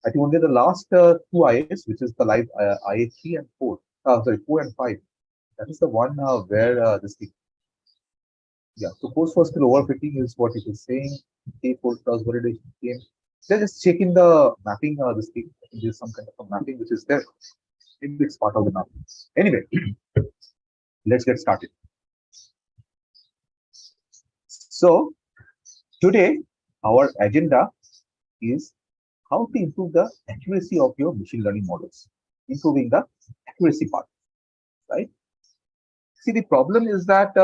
I think only the last two IAs, which is the live IA 3 and 4, sorry, 4 and 5, that is the one where this thing, yeah, so post first skill overfitting is what it is saying. A4 cross validation came. They're just checking the mapping, this thing. There's some kind of a mapping which is there. Maybe it's part of the mapping. Anyway, let's get started. So, today, our agenda is how to improve the accuracy of your machine learning models, improving the accuracy part, right? See, the problem is that,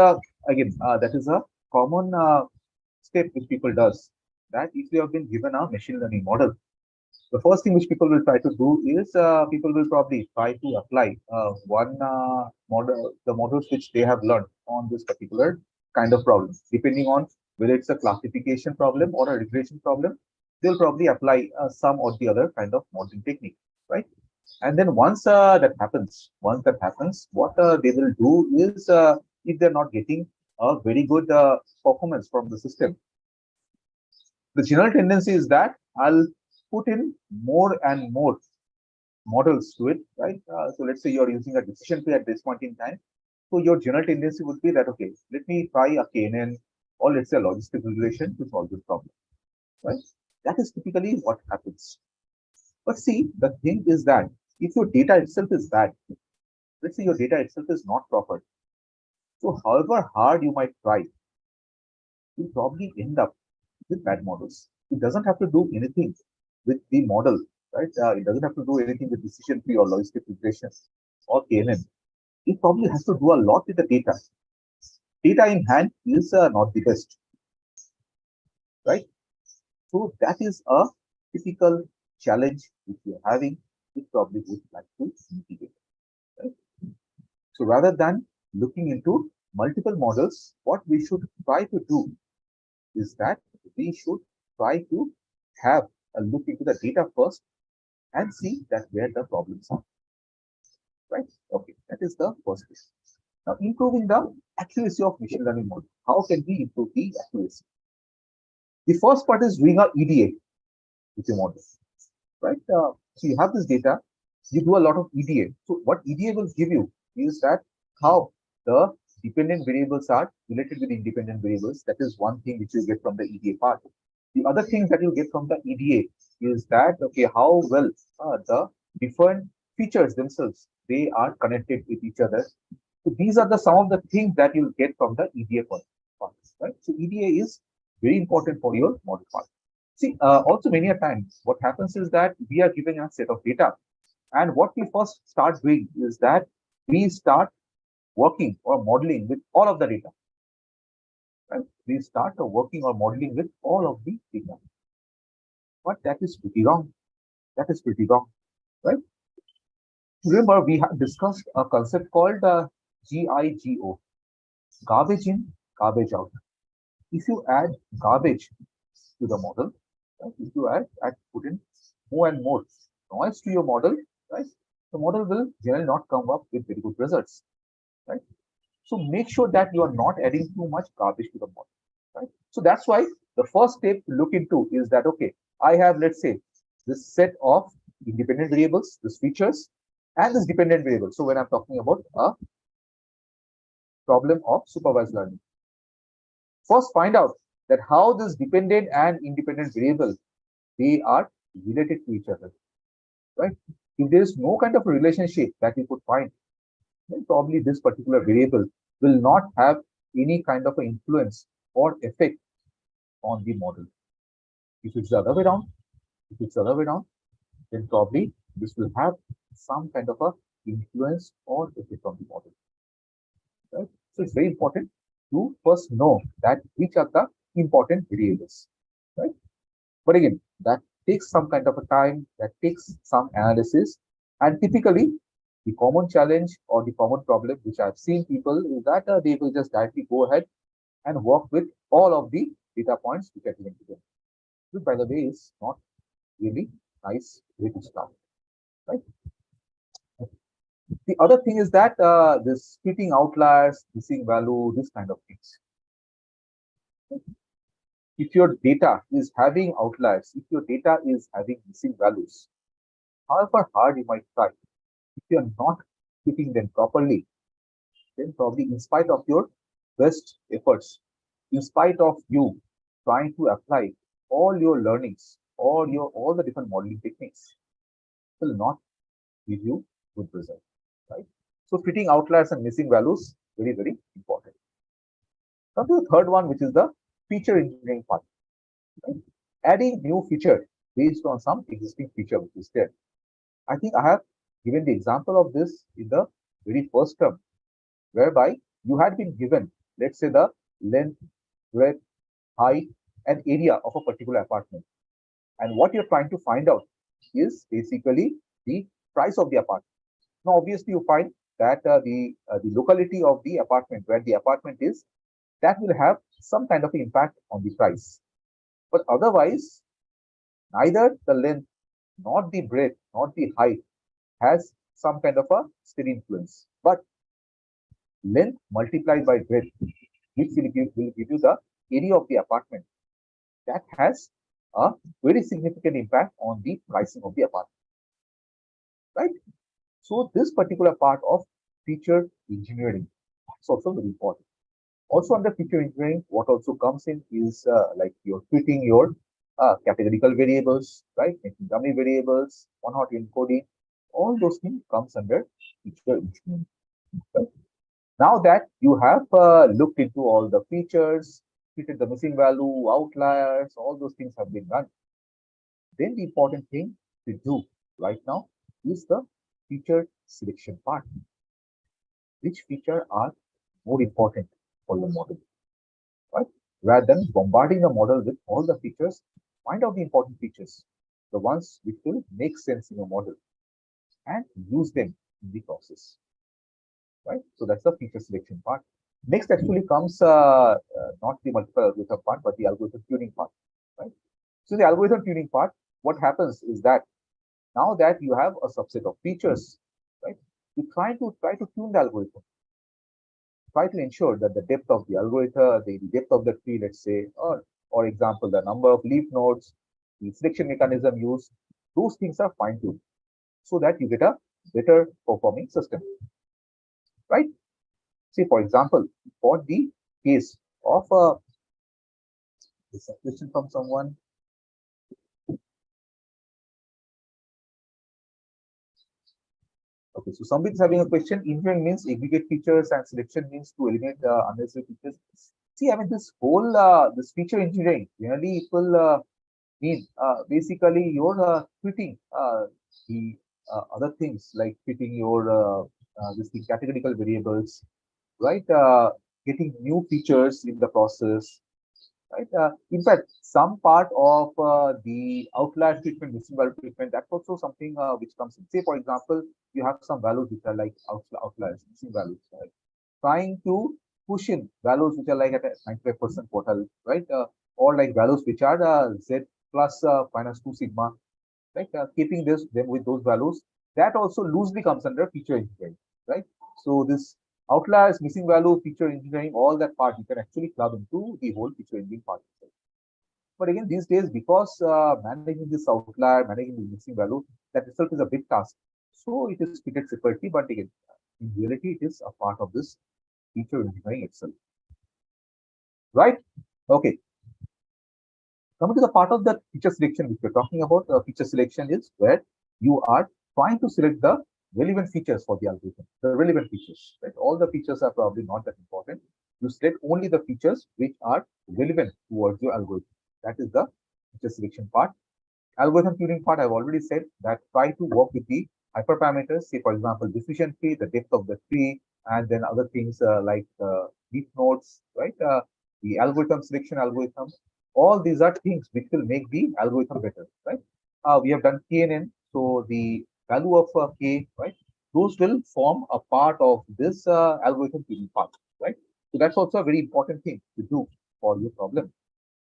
again, that is a common step which people does, that if you have been given a machine learning model, the first thing which people will try to do is people will probably try to apply one model, the models which they have learned on this particular kind of problem, depending on whether it's a classification problem or a regression problem. They'll probably apply some or the other kind of modeling technique, right? And then once that happens, what they will do is, if they're not getting a very good performance from the system, the general tendency is that I'll put in more and more models to it, right? So let's say you're using a decision tree at this point in time. So your general tendency would be that, okay, let me try a KNN or let's say a logistic regression to solve this problem, right? That is typically what happens. But see, the thing is that if your data itself is bad, let's say your data itself is not proper, so however hard you might try, you'll probably end up with bad models. It doesn't have to do anything with the model, right? It doesn't have to do anything with decision tree or logistic regression or KNN. It probably has to do a lot with the data. Data in hand is not the best, right? So that is a typical challenge which we are having, which probably would like to mitigate, right? So rather than looking into multiple models, what we should try to do is that we should try to have a look into the data first and see that where the problems are, right? Okay, that is the first thing. Now, improving the accuracy of machine learning model. How can we improve the accuracy? The first part is doing a EDA with your model, right? So you have this data, you do a lot of EDA. So what EDA will give you is that how the dependent variables are related with independent variables. That is one thing which you get from the EDA part. The other thing that you get from the EDA is that, okay, how well the different features themselves, they are connected with each other. So these are the some of the things that you'll get from the EDA part, right? So EDA is very important for your model part. See, also many a times what happens is that we are given a set of data, and what we first start doing is that we start working or modeling with all of the data, right? We start working or modeling with all of the data. But that is pretty wrong. That is pretty wrong, right? Remember, we have discussed a concept called GIGO, garbage in, garbage out. If you add garbage to the model, right? If you put in more and more noise to your model, right? The model will generally not come up with very good results, right? So make sure that you are not adding too much garbage to the model, right? So that's why the first step to look into is that, okay, I have, let's say, this set of independent variables, this features, and this dependent variable. So when I'm talking about a problem of supervised learning, first find out that how this dependent and independent variable, they are related to each other, right? If there is no kind of a relationship that you could find, then probably this particular variable will not have any kind of an influence or effect on the model. If it's the other way around, if it's the other way around, then probably this will have some kind of a influence or effect on the model, right? So it's very important to first know that which are the important variables, right? But again, that takes some kind of a time, that takes some analysis, and typically the common challenge or the common problem which I've seen people is that they will just directly go ahead and work with all of the data points which are given to them. Which, by the way, is not really nice way to start, right? The other thing is that this splitting outliers, missing value, this kind of things. if your data is having outliers, if your data is having missing values, however hard you might try, if you're not keeping them properly, then probably in spite of your best efforts, in spite of you trying to apply all your learnings, all the different modeling techniques, will not give you good result, right? So fitting outliers and missing values, very, very important. Come to the third one, which is the feature engineering part. Right? Adding new feature based on some existing feature which is there. I think I have given the example of this in the very first term, whereby you had been given, let's say, the length, breadth, height, and area of a particular apartment. And what you're trying to find out is basically the price of the apartment. Now, obviously, you find that the locality of the apartment, where the apartment is, that will have some kind of impact on the price. But otherwise, neither the length, not the breadth, not the height has some kind of a steady influence. But length multiplied by breadth, which will give you the area of the apartment, that has a very significant impact on the pricing of the apartment, right? So this particular part of feature engineering is also very important. Also under feature engineering, what also comes in is like you're fitting your categorical variables, right? Making dummy variables, one-hot encoding, all those things comes under feature engineering. Right? Now that you have looked into all the features, fitted the missing value, outliers, all those things have been done, then the important thing to do right now is the feature selection part. Which feature are more important for your model, right? Rather than bombarding the model with all the features, find out the important features, the ones which will make sense in your model, and use them in the process, right? So that's the feature selection part. Next actually comes not the multiple algorithm part, but the algorithm tuning part, right? So the algorithm tuning part, what happens is that now that you have a subset of features, right? You try to tune the algorithm, try to ensure that the depth of the algorithm, the depth of the tree, let's say, or example, the number of leaf nodes, the selection mechanism used, those things are fine-tuned so that you get a better performing system, right? Say, for example, for the case of this question from someone. Okay, so somebody is having a question. Engineering means aggregate features and selection means to eliminate unnecessary features. See, I mean, this whole this feature engineering, generally it will mean basically you're fitting the other things like fitting your this the categorical variables, right? Getting new features in the process, right? In fact, some part of the outlier treatment, missing value treatment, that's also something which comes in. Say, for example, you have some values which are like outliers, missing values, right? Trying to push in values which are like at a 95% quartile, right? Or like values which are Z plus minus 2 sigma, right? Keeping them with those values, that also loosely comes under feature engineering, right? So this outliers, missing value, feature engineering, all that part you can actually club into the whole feature engineering part itself. But again, these days, because managing this outlier, managing the missing value, that itself is a big task. So it is treated separately, but again, in reality, it is a part of this feature engineering itself. Right? Okay. Coming to the part of the feature selection which we're talking about, feature selection is where you are trying to select the relevant features for the algorithm, the relevant features, right? All the features are probably not that important. You select only the features which are relevant towards your algorithm. That is the feature selection part. Algorithm tuning part, I've already said that try to work with the hyperparameters, say for example, decision tree, the depth of the tree, and then other things like leaf nodes, right? The algorithm selection algorithm. All these are things which will make the algorithm better, right? We have done KNN, so the value of K, right? Those will form a part of this algorithm tuning part, right? So that's also a very important thing to do for your problem,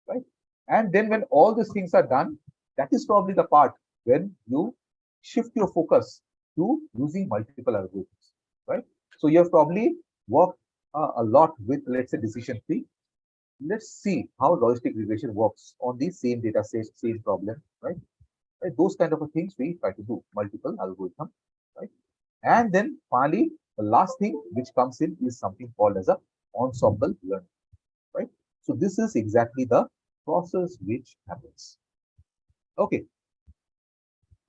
right? And then when all these things are done, that is probably the part when you shift your focus to using multiple algorithms, right? So you have probably worked a lot with, let's say, decision tree. let's see how logistic regression works on the same data set, same problem, right? Right? Those kind of a things we try to do, multiple algorithm, right? And then finally, the last thing which comes in is something called as a ensemble learning, right? So this is exactly the process which happens. Okay,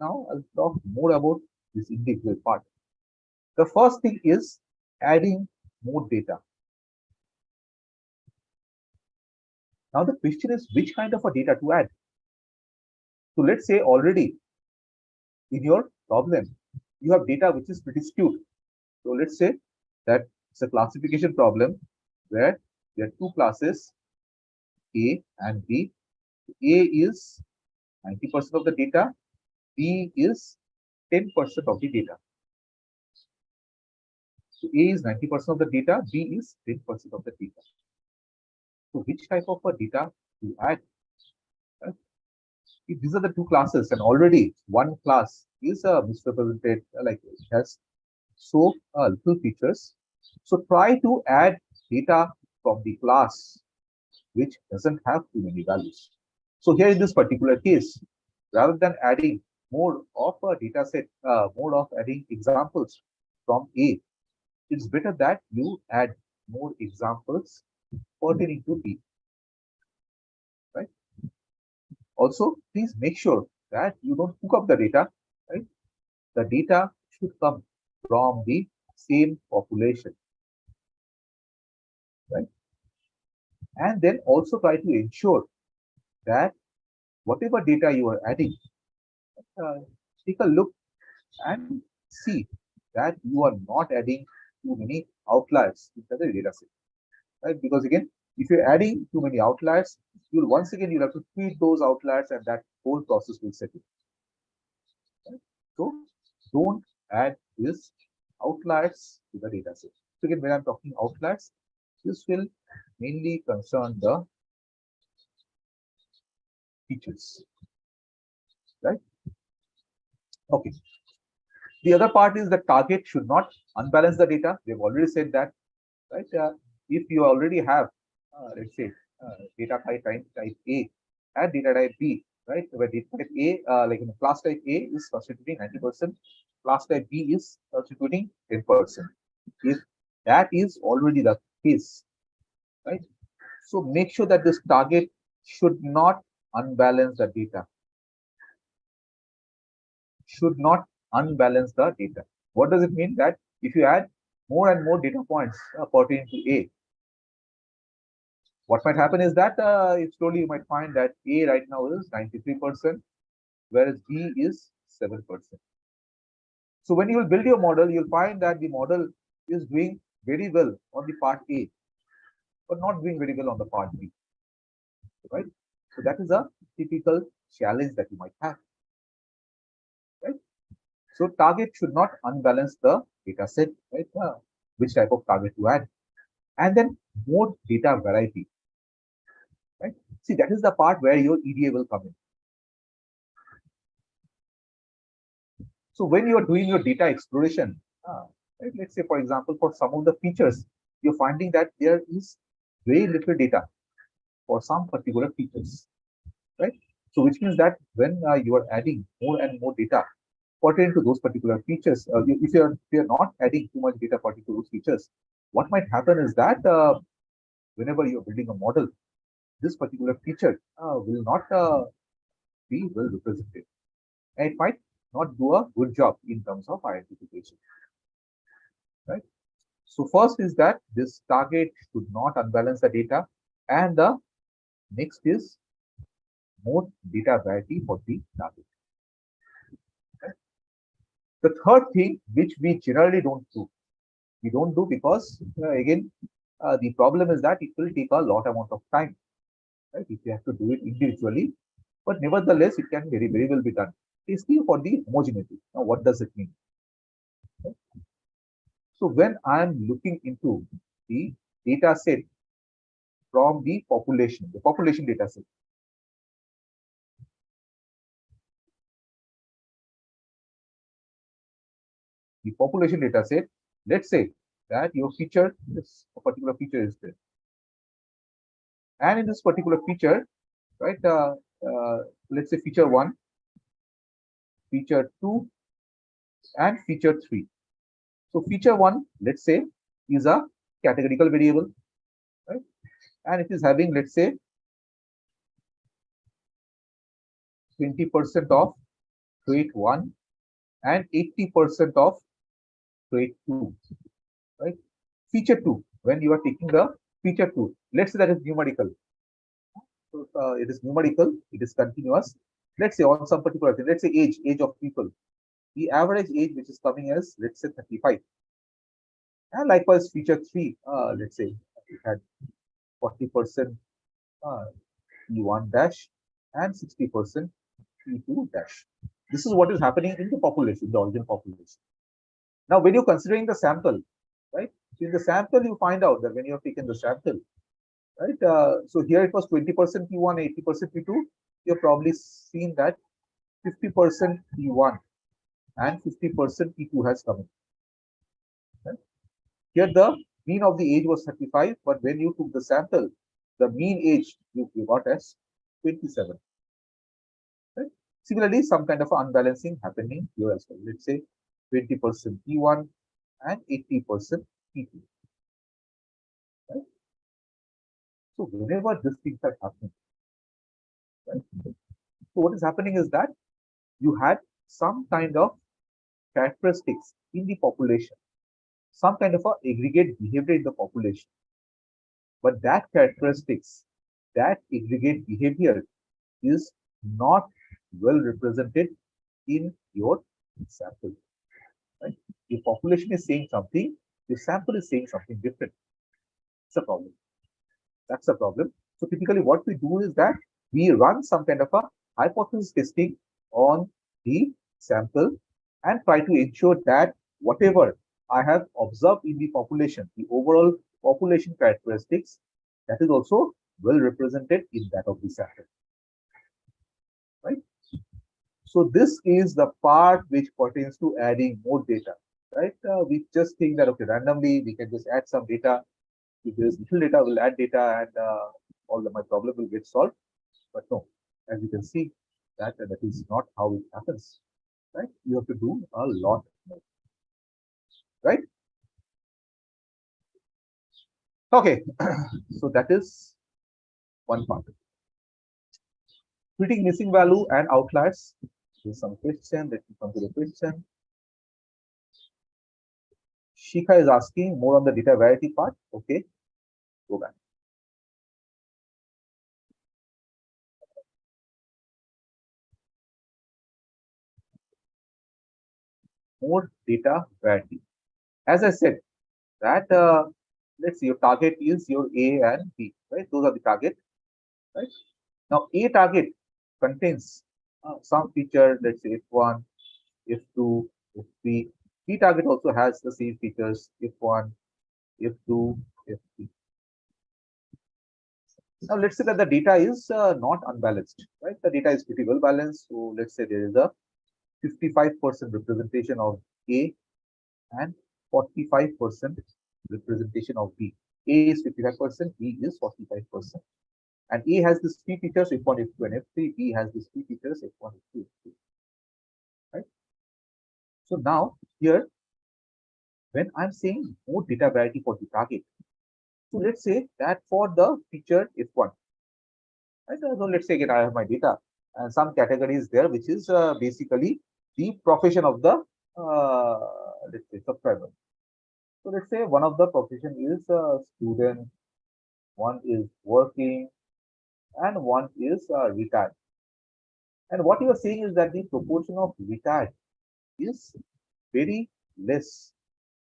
now I'll talk more about this individual part. The first thing is adding more data. Now the question is which kind of a data to add. So let's say already in your problem, you have data which is pretty skewed. So let's say that it's a classification problem where there are two classes A and B. A is 90% of the data, B is 10% of the data. So A is 90% of the data, B is 10% of the data. So which type of a data to add? If these are the two classes and already one class is misrepresented, like it has so little features. So try to add data from the class which doesn't have too many values. So here in this particular case, rather than adding more of a data set, more of adding examples from A, it's better that you add more examples pertaining to B, right? Also, please make sure that you don't hook up the data, right? The data should come from the same population, right? And then also try to ensure that whatever data you are adding, uh, take a look and see that you are not adding too many outliers into the data set, right? Because again, if you're adding too many outliers, you'll once again you'll have to treat those outliers and that whole process will settle. Right? So don't add this outliers to the data set. So again, when I'm talking outliers, this will mainly concern the features, right? Okay. The other part is the target should not unbalance the data. We've already said that, right? If you already have, let's say, data type A and data type B, right? Where data type A, like in class type A is constituting 90%, class type B is constituting 10%. If that is already the case, right? So make sure that this target should not unbalance the data, should not unbalance the data. What does it mean? That if you add more and more data points pertaining to A, what might happen is that slowly you might find that A right now is 93%, whereas B is 7%. So when you will build your model, you'll find that the model is doing very well on the part A, but not doing very well on the part B, right? So that is a typical challenge that you might have, right? So target should not unbalance the data set, right? Which type of target to add, and then more data variety, right? See, that is the part where your EDA will come in. So when you are doing your data exploration, right, let's say, for example, for some of the features, you're finding that there is very little data for some particular features, right? So which means that when you are adding more and more data pertaining to those particular features, if you're not adding too much data pertaining to those features, what might happen is that whenever you're building a model, this particular feature will not be well represented, and it might not do a good job in terms of identification, right? So first is that this target should not unbalance the data, and the next is more data variety for the target. Okay? The third thing which we generally don't do, we don't do because again the problem is that it will take a lot amount of time, right? If you have to do it individually, but nevertheless it can very well be done. Basically for the homogeneity. Now what does it mean? Okay? So when I am looking into the data set from the population data set, the population data set, let's say that your feature, this particular feature is there. And in this particular feature, right, let's say feature 1, feature 2, and feature 3. So feature 1, let's say, is a categorical variable, right? And it is having, let's say, 20% of trait 1 and 80% of trait 2, right? Feature 2, when you are taking the feature 2, let's say that is numerical. So it is numerical, it is continuous. Let's say on some particular thing, let's say age of people. The average age which is coming as, let's say, 35. And likewise, feature 3, let's say it had 40% E1 dash and 60% E2 dash. This is what is happening in the population, the original population. Now, when you're considering the sample, right? So in the sample, you find out that when you have taken the sample, right? So here it was 20% P1, 80% P2. You've probably seen that 50% P1 and 50% P2 has come in. Right? Here the mean of the age was 35, but when you took the sample, the mean age you got as 27. Right? Similarly, some kind of unbalancing happening here as well. Let's say 20% P1 and 80% P2. Right? So whenever these things are happening, right? So what is happening is that you had some kind of characteristics in the population, some kind of a aggregate behavior in the population. But that characteristics, that aggregate behavior is not well represented in your sample. Right? Your population is saying something, your sample is saying something different. It's a problem. That's a problem. So typically what we do is that we run some kind of a hypothesis testing on the sample and try to ensure that whatever I have observed in the population, the overall population characteristics, that is also well represented in that of the sample. Right? So this is the part which pertains to adding more data. Right? We just think that okay, randomly we can just add some data. If there is little data, we'll add data and my problem will get solved. But no, as you can see, that is not how it happens. Right? You have to do a lot more. Right? Okay, so that is one part. Treating missing value and outliers. There's some question. Let me come to the question. Shikha is asking more on the data variety part. Okay, go back. More data variety. As I said, that let's see, your target is your A and B, right? Those are the target, right? Now, A target contains some feature, let's say F1, F2, F3. B target also has the same features, F1, F2, F3. Now, let's say that the data is not unbalanced, right? The data is pretty well balanced. So, let's say there is a 55% representation of A and 45% representation of B. A is 55%, B is 45%. And A has these three features, F1, F2, and F3. B has these three features, F1, F2, F3. Right? So now here, when I'm saying more data variety for the target, so let's say that for the feature F1, right? So let's say again I have my data and some categories there, which is basically the profession of the let's say subscriber. So let's say one of the profession is a student, one is working, and one is retired. And what you are saying is that the proportion of retired is very less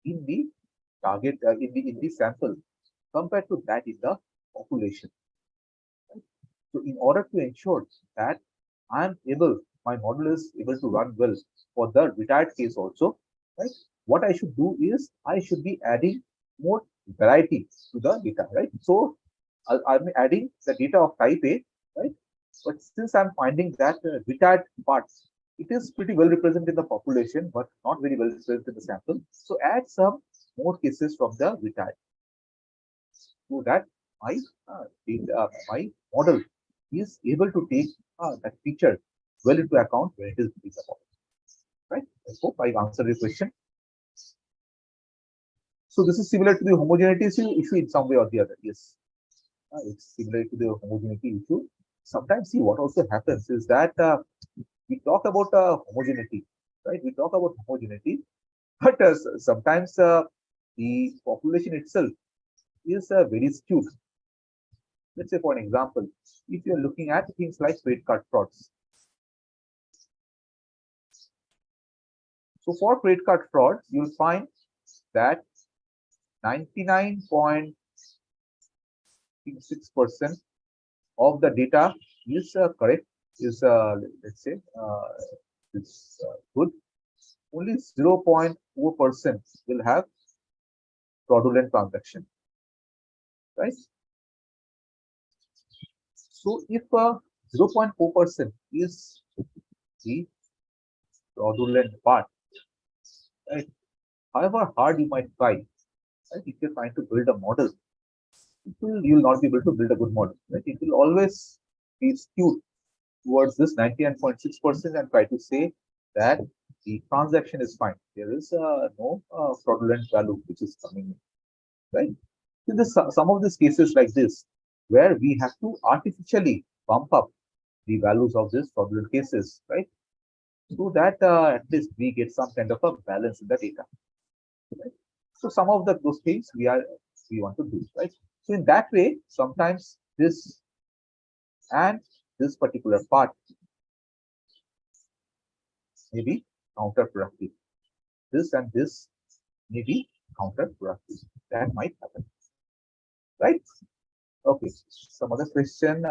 in the target in the sample compared to that in the population. Right? So in order to ensure that my model is able to run well for the retired case also, right? What I should do is I should be adding more variety to the data, right? So I'm adding the data of type A, right? But since I'm finding that retired parts, it is pretty well represented in the population, but not very well represented in the sample. So add some more cases from the retired so that my my model is able to take that feature well into account when it is building the model. Right? I hope I've answered your question. So this is similar to the homogeneity issue in some way or the other. Yes, it's similar to the homogeneity issue. Sometimes, see, what also happens is that we talk about homogeneity, right? We talk about homogeneity, but sometimes the population itself is very skewed. Let's say, for an example, if you're looking at things like credit card frauds. So for credit card fraud, you'll find that 99.6% of the data is correct, is let's say is good. Only 0.4% will have fraudulent transaction, right? So if 0.4% is the fraudulent part, right? However hard you might try, right? If you're trying to build a model, you will not be able to build a good model, right? It will always be skewed towards this 99.6% and try to say that the transaction is fine. There is no fraudulent value which is coming in, right? In this, some of these cases like this, where we have to artificially bump up the values of these fraudulent cases, right? So that at least we get some kind of a balance in the data. Right? So some of those things we want to do, right? So in that way, sometimes this and this particular part may be counterproductive. This and this may be counterproductive. That might happen, right? Okay. Some other question.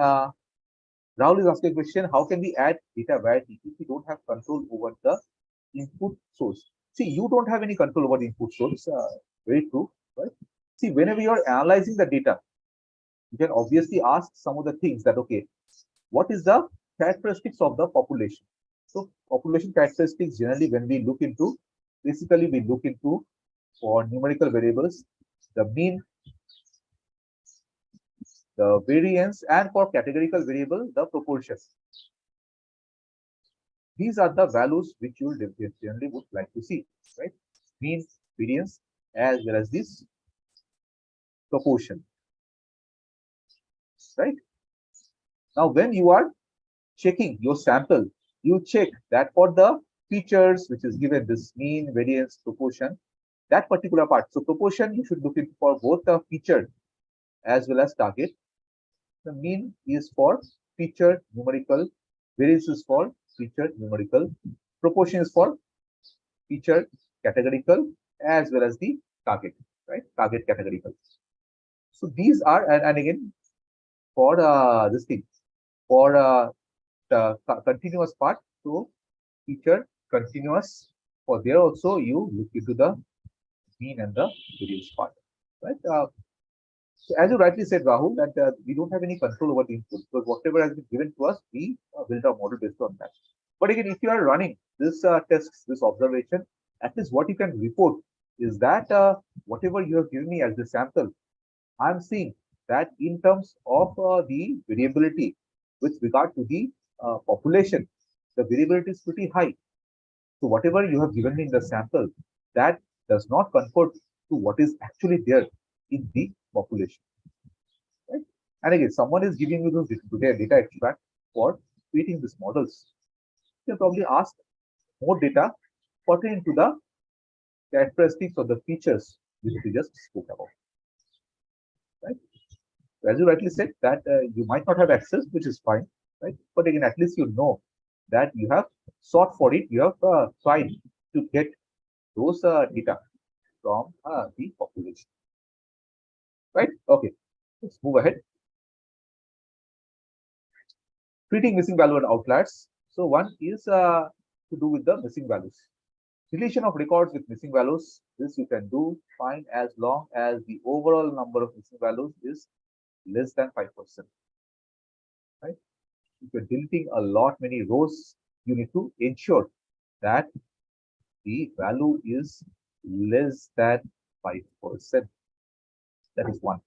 Rahul is asking a question: how can we add data variety if we don't have control over the input source? See, you don't have any control over the input source. Very true, right? See, whenever you are analyzing the data, you can obviously ask some of the things that, okay, what is the characteristics of the population? So population characteristics, generally when we look into, basically we look into for numerical variables, the mean, the variance, and for categorical variable, the proportion. These are the values which you generally would like to see, right? Mean, variance, as well as this proportion, right? Now, when you are checking your sample, you check that for the features which is given, this mean, variance, proportion, that particular part. So proportion, you should look in for both the feature as well as target. The mean is for feature numerical, variance is for feature numerical, proportion is for feature categorical as well as the target, right? Target categorical. So these are, and again, for this thing, for the continuous part, so feature continuous, for there also you look into the mean and the variance part, right? So as you rightly said, Rahul, that we don't have any control over the input, because whatever has been given to us, we build our model based on that. But again, if you are running this tests, this observation, at least what you can report is that whatever you have given me as the sample, I'm seeing that in terms of the variability with regard to the population, the variability is pretty high. So whatever you have given me in the sample, that does not conform to what is actually there in the population. Right? And again, someone is giving you the data extract for creating these models. You probably ask more data pertaining to the characteristics or the features which we just spoke about. Right? As you rightly said, that you might not have access, which is fine, right? But again, at least you know that you have sought for it, you have tried to get those data from the population, right? Okay, let's move ahead. Treating missing value and outliers. So one is to do with the missing values. Deletion of records with missing values. This you can do fine as long as the overall number of missing values is less than 5%. Right? If you're deleting a lot many rows, you need to ensure that the value is less than 5%. That is one,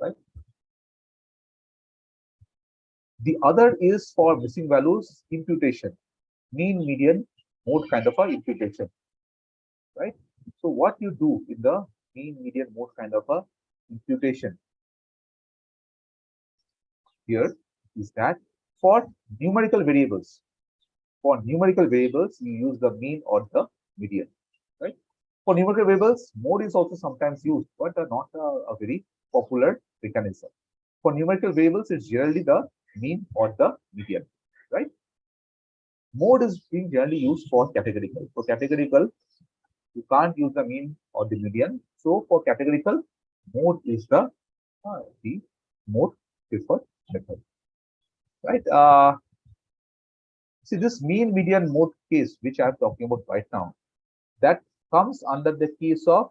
right? The other is for missing values imputation, mean, median, mode kind of a imputation, right? So what you do in the mean, median, mode kind of a imputation here is that for numerical variables, you use the mean or the median, right? For numerical variables, mode is also sometimes used, but not a very popular mechanism. For numerical variables, it's generally the mean or the median, right? Mode is being generally used for categorical. For categorical, you can't use the mean or the median. So for categorical, mode is the most preferred method, right? See this mean, median, mode case, which I'm talking about right now, that comes under the case of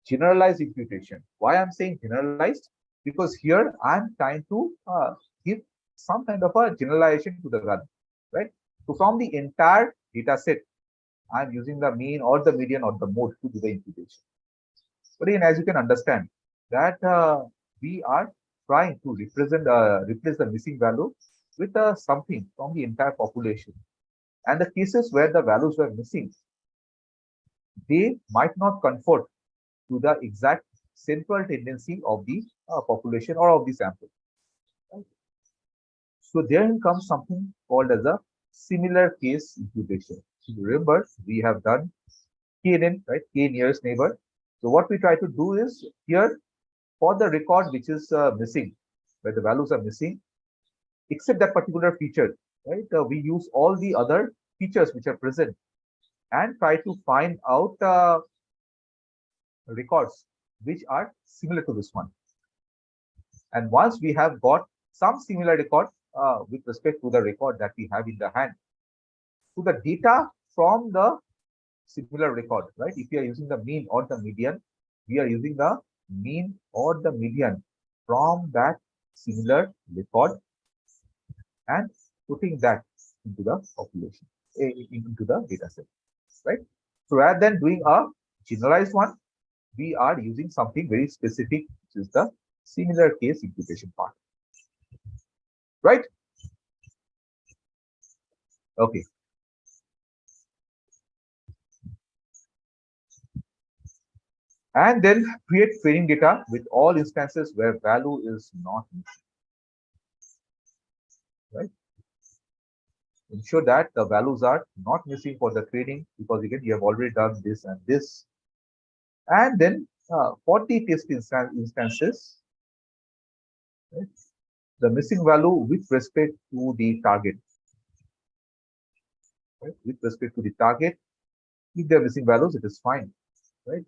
generalized imputation. Why I'm saying generalized? Because here I'm trying to give some kind of a generalization to the value, right? So from the entire data set, I'm using the mean or the median or the mode to do the imputation. But again, as you can understand, that we are trying to replace the missing value with something from the entire population. And the cases where the values were missing, they might not conform to the exact central tendency of the population or of the sample. Right? So there comes something called as a similar case imputation. So remember, we have done KNN, right? K nearest neighbor. So what we try to do is here for the record which is missing, where the values are missing, except that particular feature, right? We use all the other features which are present and try to find out records which are similar to this one. And once we have got some similar record with respect to the record that we have in the hand, to the data from the similar record, right? If we are using the mean or the median, we are using the mean or the median from that similar record and putting that into the population, into the data set, right? So rather than doing a generalized one, we are using something very specific, which is the similar case imputation part, right? Okay. And then create training data with all instances where value is not missing, right? Ensure that the values are not missing for the training, because again, you have already done this and this. And then for the test instances, right, the missing value with respect to the target, right? With respect to the target, if they're missing values, it is fine, right?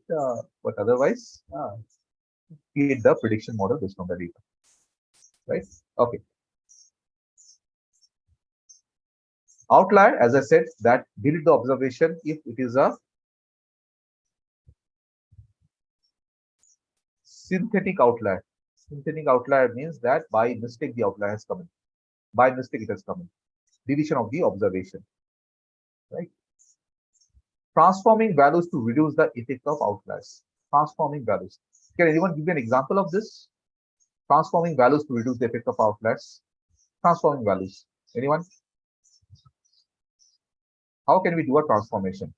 But otherwise, create the prediction model based on the data, right? Okay. Outlier, as I said, that delete the observation if it is a synthetic outlier. Synthetic outlier means that by mistake the outlier has come in. By mistake it has come in. Deletion of the observation, right? Transforming values to reduce the effect of outliers. Transforming values. Can anyone give me an example of this? Transforming values to reduce the effect of outliers. Transforming values. Anyone? How can we do a transformation?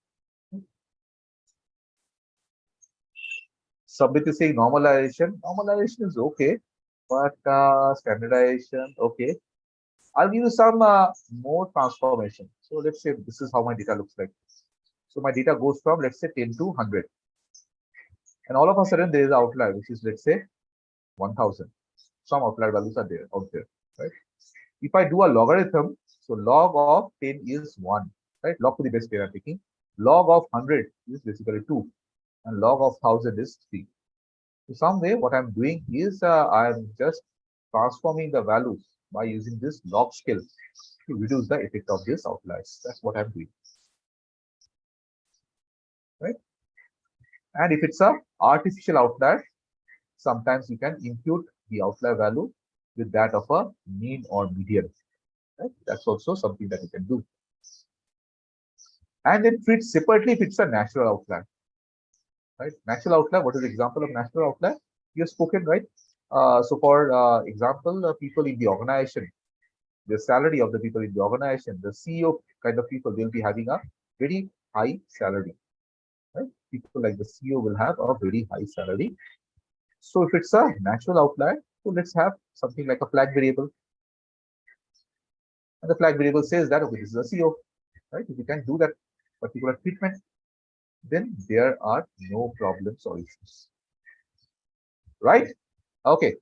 Submit is saying normalization. Normalization is okay, but standardization, okay. I'll give you some more transformation. So let's say this is how my data looks like. So my data goes from, let's say, 10 to 100. And all of a sudden there is an outlier, which is, let's say, 1000. Some outlier values are there, out there, right? If I do a logarithm, so log of 10 is 1, right? Log to the base pair I'm taking. Log of 100 is basically 2. And log of 1000 is 3. So some way what I'm doing is I'm just transforming the values by using this log scale to reduce the effect of these outliers. That's what I'm doing, right? And if it's a artificial outlier, sometimes you can impute the outlier value with that of a mean or median, right? That's also something that you can do. And then treat separately if it's a natural outlier, right? Natural outlier, what is the example of natural outlier? You have spoken, right? So for example, people in the organization, the salary of the people in the organization, the CEO kind of people, they'll be having a very high salary. Right? People like the CEO will have a very high salary. So if it's a natural outlier, so let's have something like a flag variable. And the flag variable says that, okay, this is a CEO, right? If you can do that particular treatment, then there are no problems or issues, right? Okay.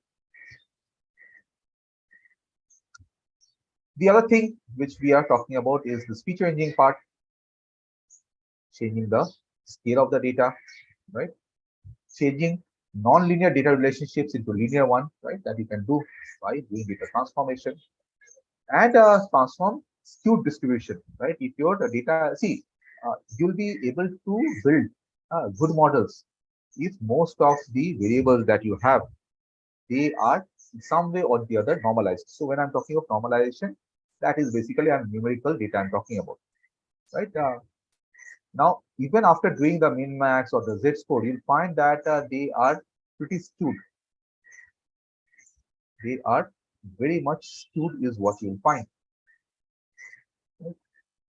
The other thing which we are talking about is this feature engineering part, changing the scale of the data, right? Changing non-linear data relationships into linear one, right? That you can do by doing data transformation and transform skewed distribution, right? If your data, see, you'll be able to build good models if most of the variables that you have, they are in some way or the other normalized. So when I'm talking of normalization, that is basically a numerical data I'm talking about, right? Now, even after doing the min max or the z-score, you'll find that they are pretty skewed. They are very much skewed is what you'll find.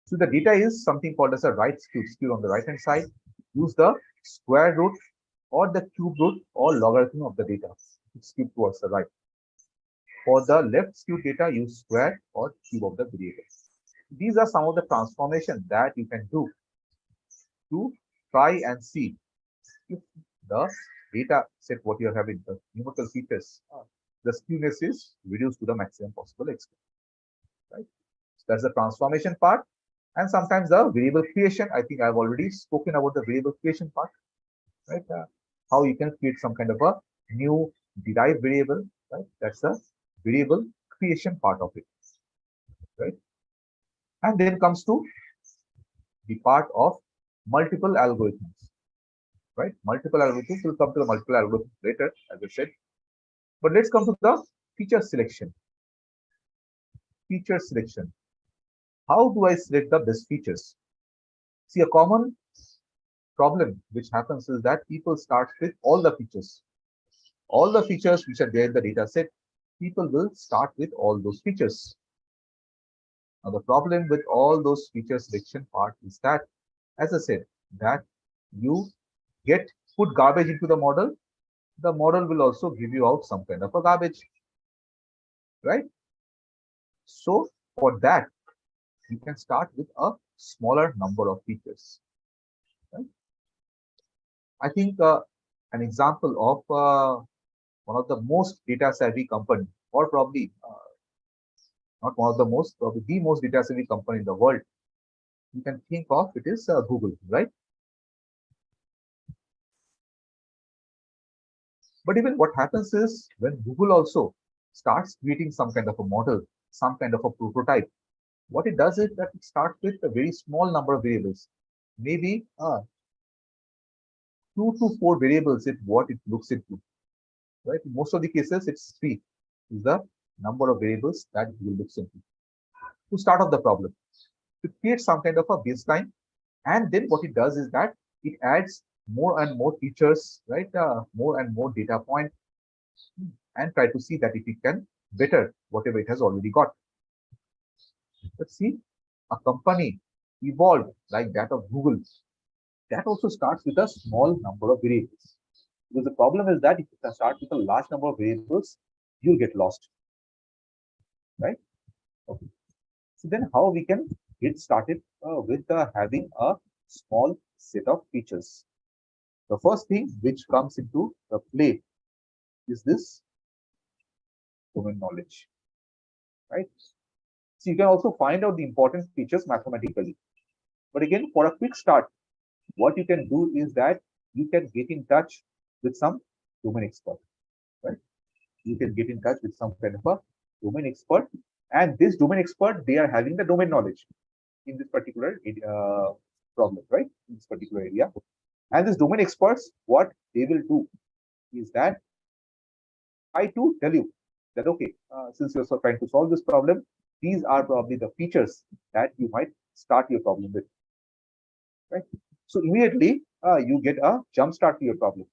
So the data is something called as a right skewed. Skewed on the right hand side. Use the square root or the cube root or logarithm of the data. It's skewed towards the right. For the left skewed data, use square or cube of the variable. These are some of the transformations that you can do to try and see if the data set what you are having, the numerical features, the skewness is reduced to the maximum possible extent. Right? So that's the transformation part. And sometimes the variable creation. I think I've already spoken about the variable creation part, right? How you can create some kind of a new derived variable, right? That's the variable creation part of it, right? And then comes to the part of multiple algorithms, right? Multiple algorithms, will come to the multiple algorithms later, as I said. But let's come to the feature selection. Feature selection. How do I select the best features? See, a common problem which happens is that people start with all the features. All the features which are there in the data set, people will start with all those features. Now, the problem with all those feature selection part is that, as I said, that you put garbage into the model will also give you out some kind of a garbage, right? So for that, you can start with a smaller number of features. Right? I think an example of one of the most data savvy company, or probably not one of the most, probably the most data savvy company in the world, you can think of it is Google, right? But even what happens is when Google also starts creating some kind of a model, some kind of a prototype, what it does is that it starts with a very small number of variables, maybe 2 to 4 variables is what it looks into, right? In most of the cases, it's 3 is the number of variables that Google looks into to start off the problem. To create some kind of a baseline, and then what it does is that it adds more and more features, right? More and more data point, and try to see that if it can better whatever it has already got. Let's see, a company evolved like that of Google. That also starts with a small number of variables. Because the problem is that if you start with a large number of variables, you'll get lost, right? Okay. So then how we can get started with having a small set of features? The first thing which comes into the play is this domain knowledge, right? So you can also find out the important features mathematically. But again, for a quick start, what you can do is that you can get in touch with some domain expert, right? You can get in touch with some kind of a domain expert, and this domain expert, they are having the domain knowledge in this particular problem, right? In this particular area. And these domain experts, what they will do is that try to tell you that, okay, since you're trying to solve this problem, these are probably the features that you might start your problem with, right? So immediately you get a jump start to your problem,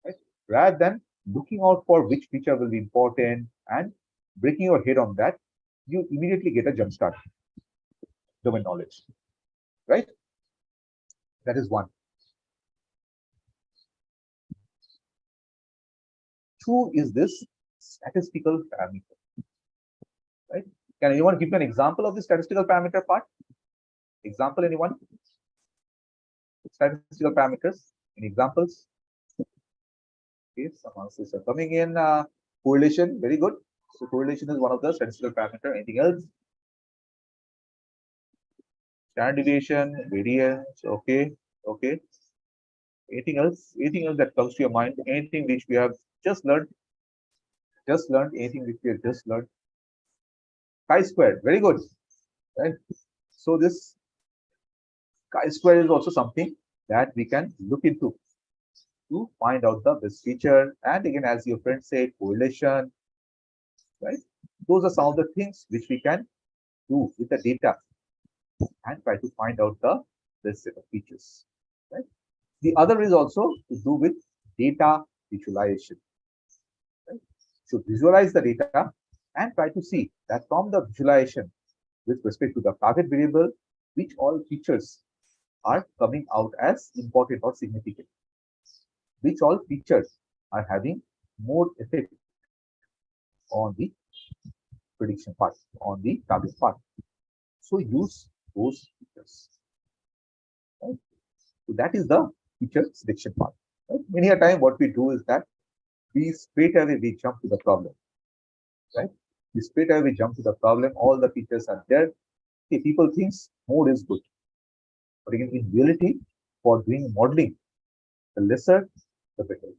right? Rather than looking out for which feature will be important and breaking your head on that, you immediately get a jump start domain knowledge, right? That is one. Two is this statistical parameter, right? Can anyone give me an example of the statistical parameter part? Example, anyone? Statistical parameters, any examples? Okay, some answers are coming in. Correlation, very good. So correlation is one of the statistical parameter. Anything else? Standard deviation, variance, okay, okay. Anything else? Anything else that comes to your mind? Anything which we have just learned? Just learned, anything which we have just learned? Chi-square, very good. Right. So this chi-square is also something that we can look into to find out the best feature. And again, as your friend said, correlation, right? Those are some of the things which we can do with the data and try to find out the best set of features. Right? The other is also to do with data visualization. Right? So visualize the data and try to see that from the visualization with respect to the target variable, which all features are coming out as important or significant, which all features are having more effect on the prediction part, on the target part. So use those features. Right? So that is the feature selection part. Right? Many a time what we do is that we straight away we jump to the problem. Right? We straight away we jump to the problem. All the features are there. Okay, people think more is good. But again, in reality, for doing modeling, the lesser, the better.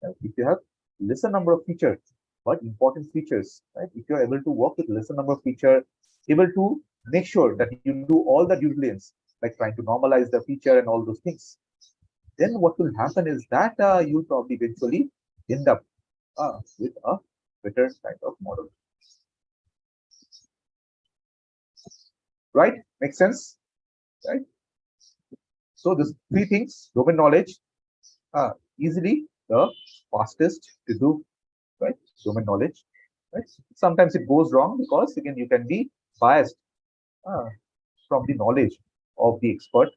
Right? If you have lesser number of features, but important features, right? If you are able to work with lesser number of features, able to make sure that you do all the due diligence, like trying to normalize the feature and all those things, then what will happen is that you'll probably eventually end up with a better kind of model. Right? Makes sense? Right? So these three things, domain knowledge, easily the fastest to do, right? Domain knowledge, right? Sometimes it goes wrong because again you can be biased from the knowledge of the expert.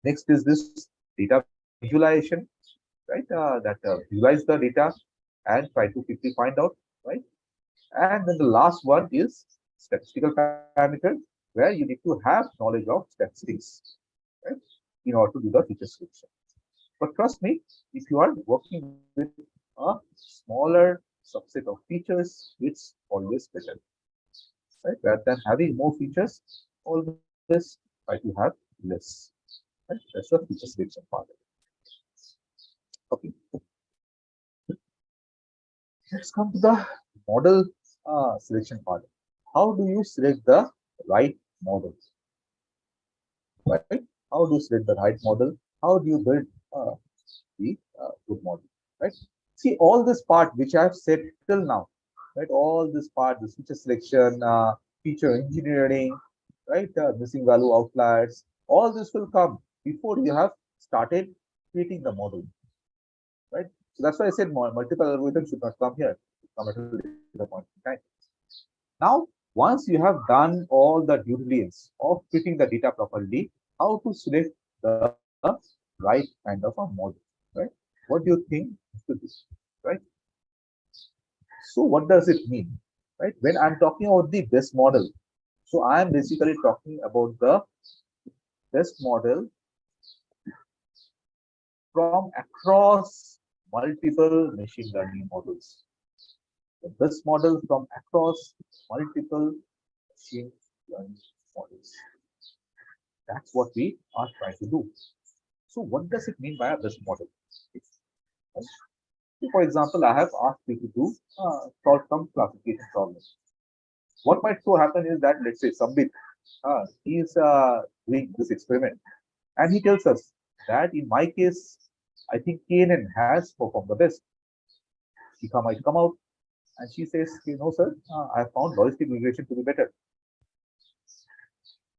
Next is this data visualization, right? That visualize the data and try to quickly find out, right? And then the last one is statistical parameter, where you need to have knowledge of statistics, right? In order to do the feature selection. But trust me, if you are working with a smaller subset of features, it's always better, right? Rather than having more features, always try to have less. Right? That's the feature selection part. Okay. Let's come to the model selection part. How do you select the right model? Right? How do you select the right model? How do you build the good model? Right? See, all this part which I have said till now, right? All this part, this feature selection, feature engineering, right? Missing value outliers, all this will come before you have started creating the model, right? So that's why I said multiple algorithms should not come here, come at a later point in time. Now, once you have done all the due diligence of fitting the data properly, how to select the right kind of a model, right? What do you think to this, right? So what does it mean, right? When I'm talking about the best model, so I'm basically talking about the best model from across multiple machine learning models. The best model from across multiple machine learning models. That's what we are trying to do. So what does it mean by a best model? Right? For example, I have asked you to do solve some classification problems. What might so happen is that, let's say, Sambit, he is doing this experiment, and he tells us that in my case, I think KNN has performed the best. Shikha might come out and she says, "Okay, no, sir, I have found logistic regression to be better."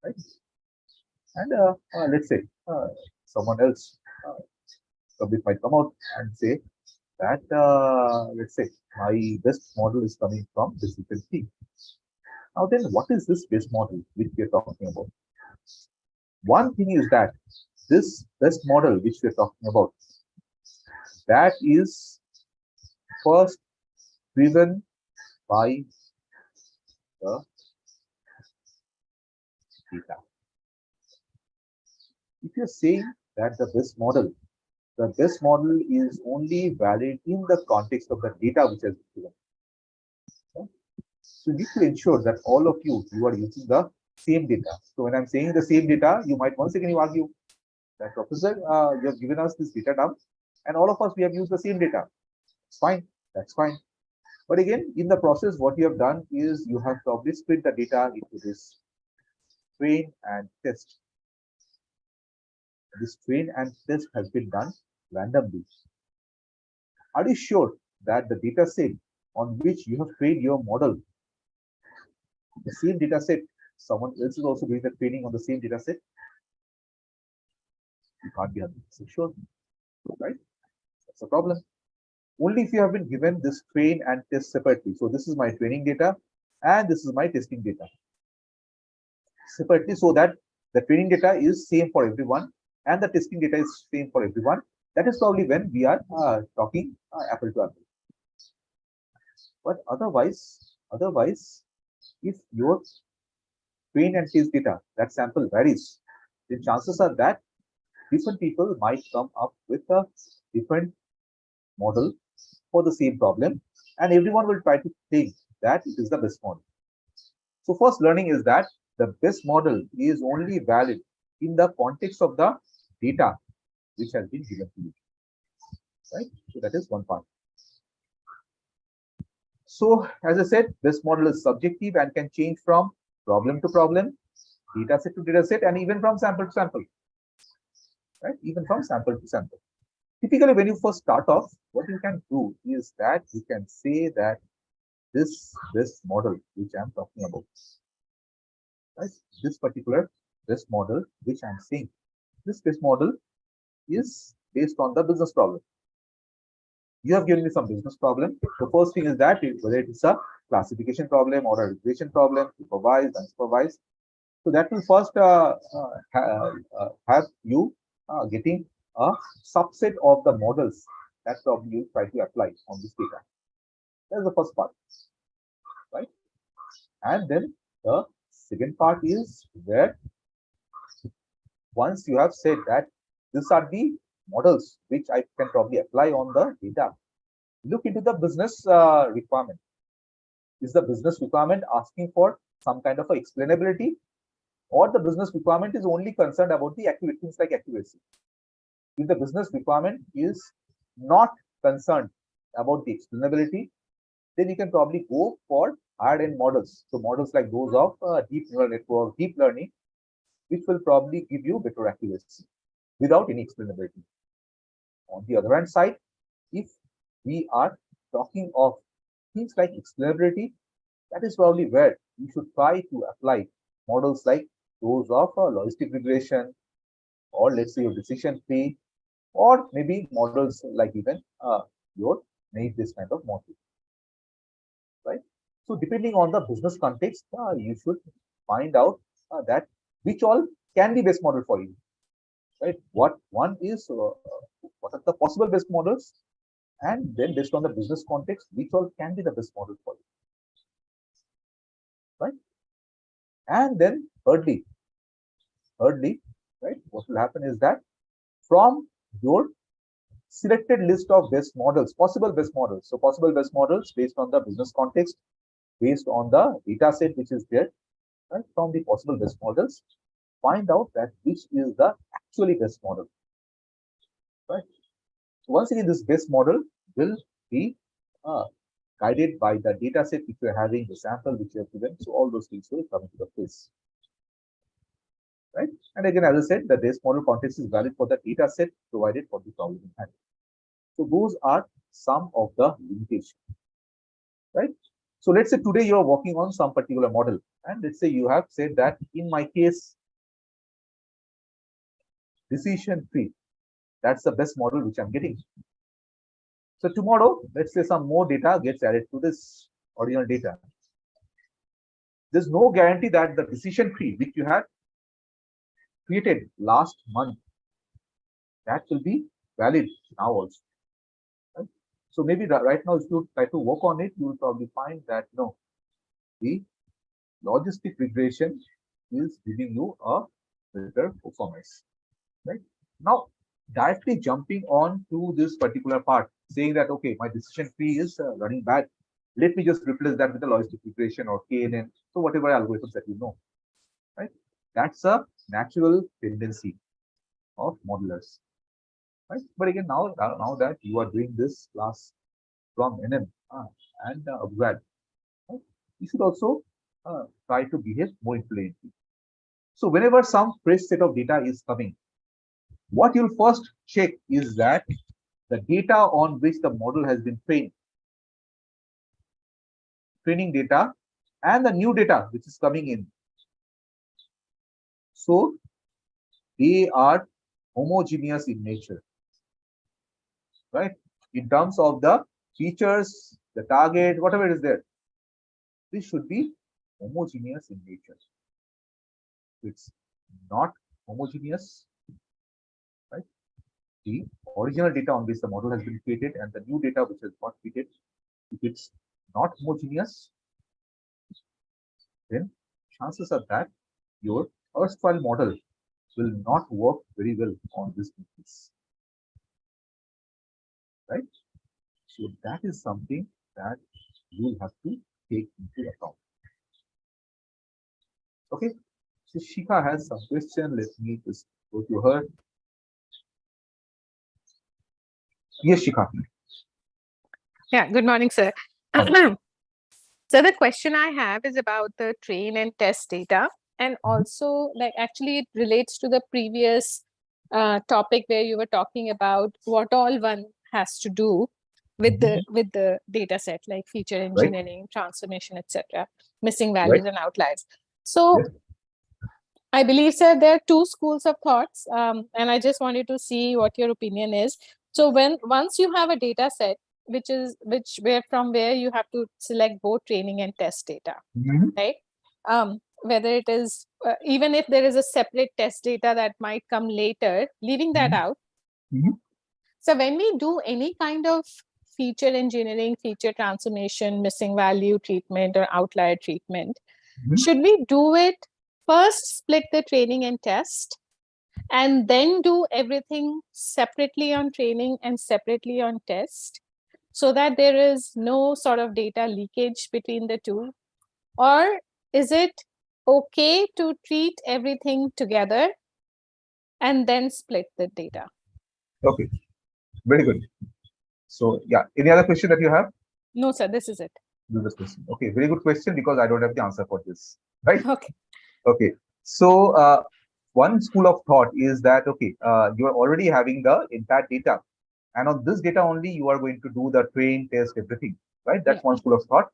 Right? And let's say someone else, Sambit might come out and say that, let's say, my best model is coming from decision T. Now then, what is this best model which we are talking about? One thing is that this best model which we are talking about, that is first driven by the data. If you're saying that the best model is only valid in the context of the data which has been given. Okay? So you need to ensure that all of you are using the same data. So when I'm saying the same data, you might once again you argue that professor, you have given us this data dump, and all of us we have used the same data. It's fine, that's fine. But again, in the process, what you have done is you have probably split the data into this train and test. This train and test has been done randomly. Are you sure that the data set on which you have trained your model, the same data set, someone else is also doing the training on the same data set? You can't be 100% sure, right? That's a problem. Only if you have been given this train and test separately. So this is my training data and this is my testing data separately, so that the training data is same for everyone and the testing data is same for everyone. That is probably when we are talking apple to apple. But otherwise, if your train and test data, that sample varies, then chances are that different people might come up with a different model for the same problem, and everyone will try to think that it is the best model. So first learning is that the best model is only valid in the context of the data which has been given to you, right? So that is one part. So as I said, best model is subjective and can change from problem to problem, data set to data set, and even from sample to sample, right? Even from sample to sample. Typically, when you first start off, what you can do is that you can say that this model which I'm talking about, right? This particular best model which I'm saying, this best model is based on the business problem. You have given me some business problem. The first thing is that whether it is a classification problem or a regression problem, supervised, unsupervised. So that will first have you getting a subset of the models that probably you try to apply on this data. That's the first part, right? And then the second part is where once you have said that these are the models which I can probably apply on the data, look into the business requirement. Is the business requirement asking for some kind of a explainability, or the business requirement is only concerned about the accurate things like accuracy? If the business requirement is not concerned about the explainability, then you can probably go for higher-end models. So models like those of deep neural network, deep learning, which will probably give you better accuracy without any explainability. On the other hand side, if we are talking of things like explainability, that is probably where you should try to apply models like those of logistic regression, or let's say your decision tree, or maybe models like even your naive-based kind of model, right? So depending on the business context, you should find out that which all can be best model for you, right? What one is, what are the possible best models, and then based on the business context, which all can be the best model for you, right? And then thirdly, right, what will happen is that from your selected list of best models, possible best models, so possible best models based on the business context, based on the data set which is there, right? From the possible best models, find out that which is the actually best model, right? So once again, this best model will be guided by the data set which you're having, the sample which you have given. So all those things will come into the place, right? And again, as I said, the best model context is valid for the data set provided for the problem in hand. So those are some of the limitations, right? So let's say today you're working on some particular model, and let's say you have said that in my case, decision tree, that's the best model which I'm getting. So tomorrow, let's say some more data gets added to this original data. there's no guarantee that the decision tree which you had created last month, that will be valid now also. Right? So maybe right now, if you try to work on it, you will probably find that no, the logistic regression is giving you a better performance. Right? Now, directly jumping on to this particular part, saying that okay, my decision tree is running bad. Let me just replace that with the logistic regression or KNN. So whatever algorithms that you know, right? That's a natural tendency of modelers, right? But again, now that you are doing this class from NM and upgrade, right? You should also try to behave more intelligently. So whenever some fresh set of data is coming, what you'll first check is that the data on which the model has been trained, training data, and the new data which is coming in. So they are homogeneous in nature, right? In terms of the features, the target, whatever is there, this should be homogeneous in nature. It's not homogeneous, right? The original data on which the model has been created and the new data which has got created, if it's not homogeneous, then chances are that your erstwhile model will not work very well on this basis, right? So that is something that you will have to take into account. Okay, so Shika has some question. Let me just go to her. Yes, Shika. Yeah, good morning, sir. So the question I have is about the train and test data, and also like actually it relates to the previous topic where you were talking about what all one has to do with the data set, like feature engineering, transformation, etc., missing values and outliers. So I believe, sir, there are two schools of thoughts, and I just wanted to see what your opinion is. So once you have a data set, where you have to select both training and test data, right? Whether it is even if there is a separate test data that might come later, leaving that out. So when we do any kind of feature engineering, feature transformation, missing value treatment, or outlier treatment, should we do it first, split the training and test, and then do everything separately on training and separately on test, so that there is no sort of data leakage between the two? Or is it okay to treat everything together and then split the data? Okay, very good. So yeah, any other question that you have? No, sir, this is it. This question. Okay, very good question, because I don't have the answer for this, right? Okay. Okay, so one school of thought is that okay, you are already having the entire data, and on this data only you are going to do the train, test, everything, right? That's one school of thought.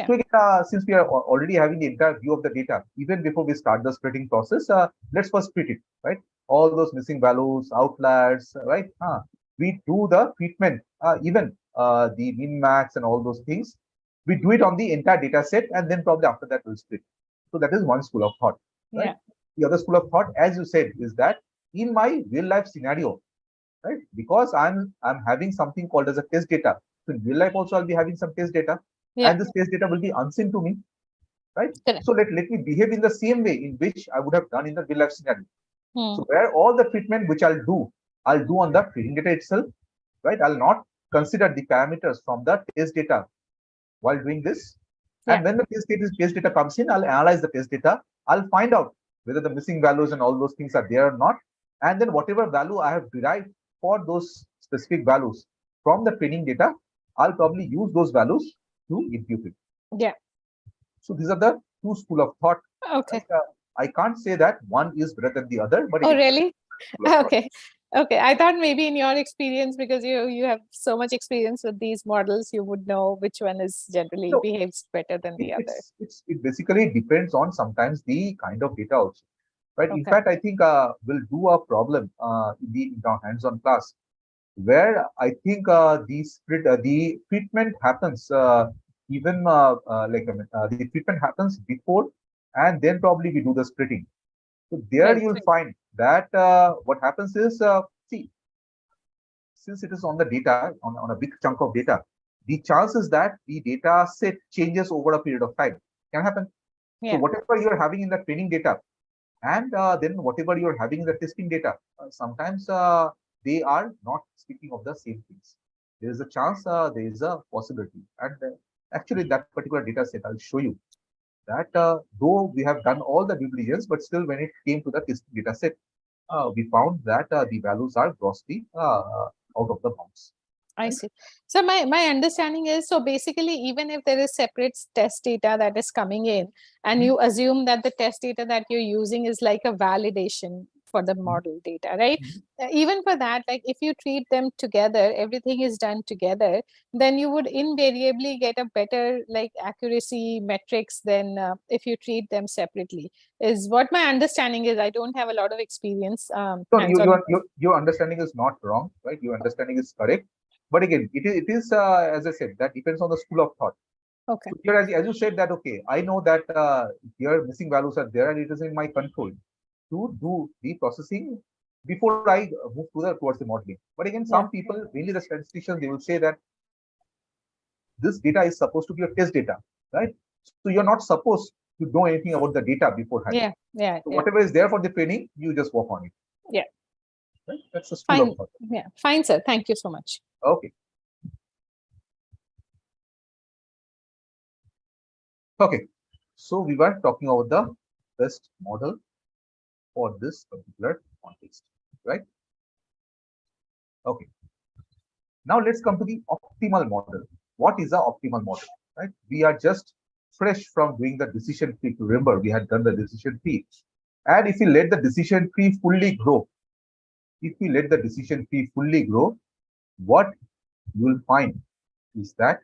So again, since we are already having the entire view of the data, even before we start the splitting process, let's first split it, right? All those missing values, outliers, right? We do the treatment, even the min max and all those things. We do it on the entire data set, and then probably after that we'll split. So that is one school of thought, right? The other school of thought, as you said, is that in my real life scenario, right? Because I'm having something called as a test data. So in real life also I'll be having some test data, and this test data will be unseen to me, right? So let me behave in the same way in which I would have done in the real life scenario. So where all the treatment which I'll do on the training data itself, right? I'll not consider the parameters from the test data while doing this. And when the test data comes in, I'll analyze the test data. I'll find out whether the missing values and all those things are there or not. And then whatever value I have derived for those specific values from the training data, I'll probably use those values to impute it. Yeah. So these are the two school of thought. Okay. I can't say that one is better than the other, but really? Okay. Okay, I thought maybe in your experience, because you have so much experience with these models, you would know which one is generally behaves better than the other. It basically depends on sometimes the kind of data also, right? In fact, I think we'll do a problem in our hands-on class where I think the treatment happens the treatment happens before and then probably we do the splitting. So there Right. you'll find that what happens is, see, since it is on the data, on a big chunk of data, the chances that the data set changes over a period of time can happen. So Yeah. whatever you're having in the training data, and then whatever you're having in the testing data, sometimes they are not speaking of the same things. There is a chance, there is a possibility, and actually that particular data set, I'll show you that though we have done all the due diligence, but still when it came to the testing data set, we found that the values are grossly out of the bounds. I Right? see. So my understanding is, so basically, even if there is separate test data that is coming in, and you assume that the test data that you're using is like a validation for the model data, right? Mhm. Even for that, like if you treat them together, everything is done together, then you would invariably get a better like accuracy metrics than if you treat them separately. Is what my understanding is. I don't have a lot of experience So hands-on. your understanding is not wrong, right? Your understanding is correct. But again, it is as I said, that depends on the school of thought. Okay. So here, as you said that, okay, I know that here missing values are there and it is in my control to do the processing before I move to towards the modeling. But again, Yeah. some people, mainly the statisticians, they will say that this data is supposed to be a test data, right? So you're not supposed to know anything about the data beforehand. Yeah. Yeah. So Yeah. whatever is there for the training, you just work on it. Yeah. Right? That's the school of Fine. thought. Yeah. Fine, sir. Thank you so much. Okay. Okay. So we were talking about the best model for this particular context, right? Okay. Now let's come to the optimal model. What is the optimal model, right? We are just fresh from doing the decision tree. To remember, we had done the decision tree. And if we let the decision tree fully grow, if we let the decision tree fully grow, what you will find is that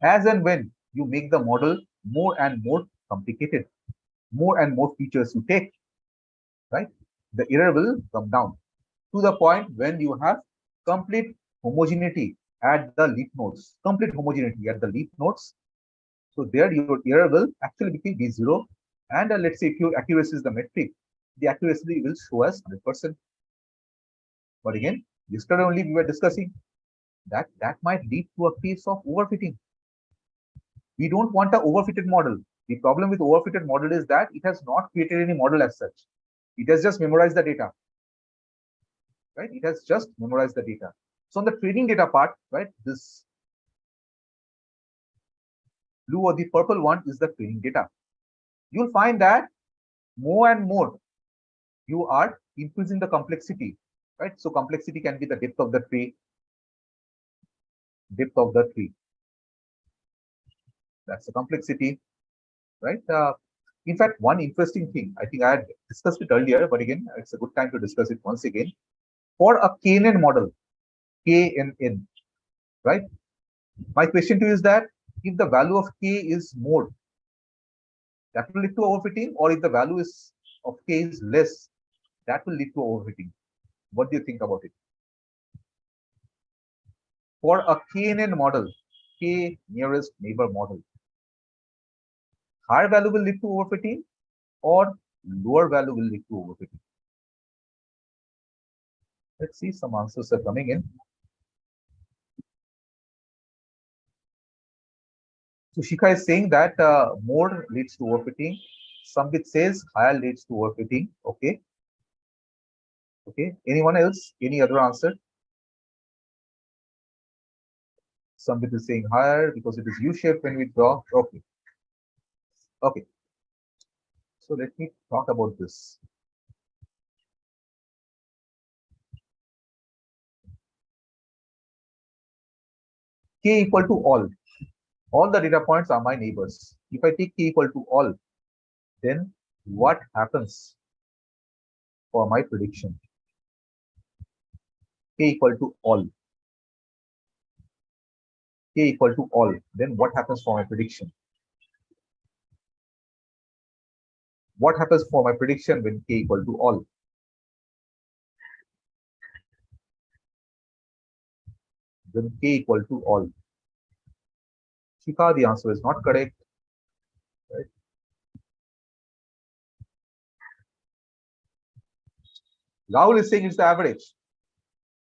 as and when you make the model more and more complicated, more and more features you take, right, the error will come down to the point when you have complete homogeneity at the leaf nodes, complete homogeneity at the leaf nodes. So there your error will actually be zero. And let's say if your accuracy is the metric, the accuracy will show as 100%. But again, yesterday only we were discussing that that might lead to a case of overfitting. We don't want a overfitted model. The problem with overfitted model is that it has not created any model as such. It has just memorized the data, right? It has just memorized the data. So on the training data part, right, this blue or the purple one is the training data. You'll find that more and more you are increasing the complexity, right? So complexity can be the depth of the tree, depth of the tree. That's the complexity, right? In fact, one interesting thing, I think I had discussed it earlier, but again, it's a good time to discuss it once again. For a KNN model, KNN, right? My question to you is that if the value of K is more, that will lead to overfitting, or if the value is of K is less, that will lead to overfitting. What do you think about it? For a KNN model, K nearest neighbor model, higher value will lead to overfitting or lower value will lead to overfitting? Let's see, some answers are coming in. So Shikha is saying that more leads to overfitting. Sambit says higher leads to overfitting. Okay. Okay. Anyone else? Any other answer? Sambit is saying higher because it is U-shaped when we draw. Okay. Okay. So let me talk about this. K equal to all. All the data points are my neighbors. If I take K equal to all, then what happens for my prediction? K equal to all. K equal to all. Then what happens for my prediction? What happens for my prediction when K equal to all? When K equal to all. Shika, the answer is not correct. Right? Rahul is saying it's the average.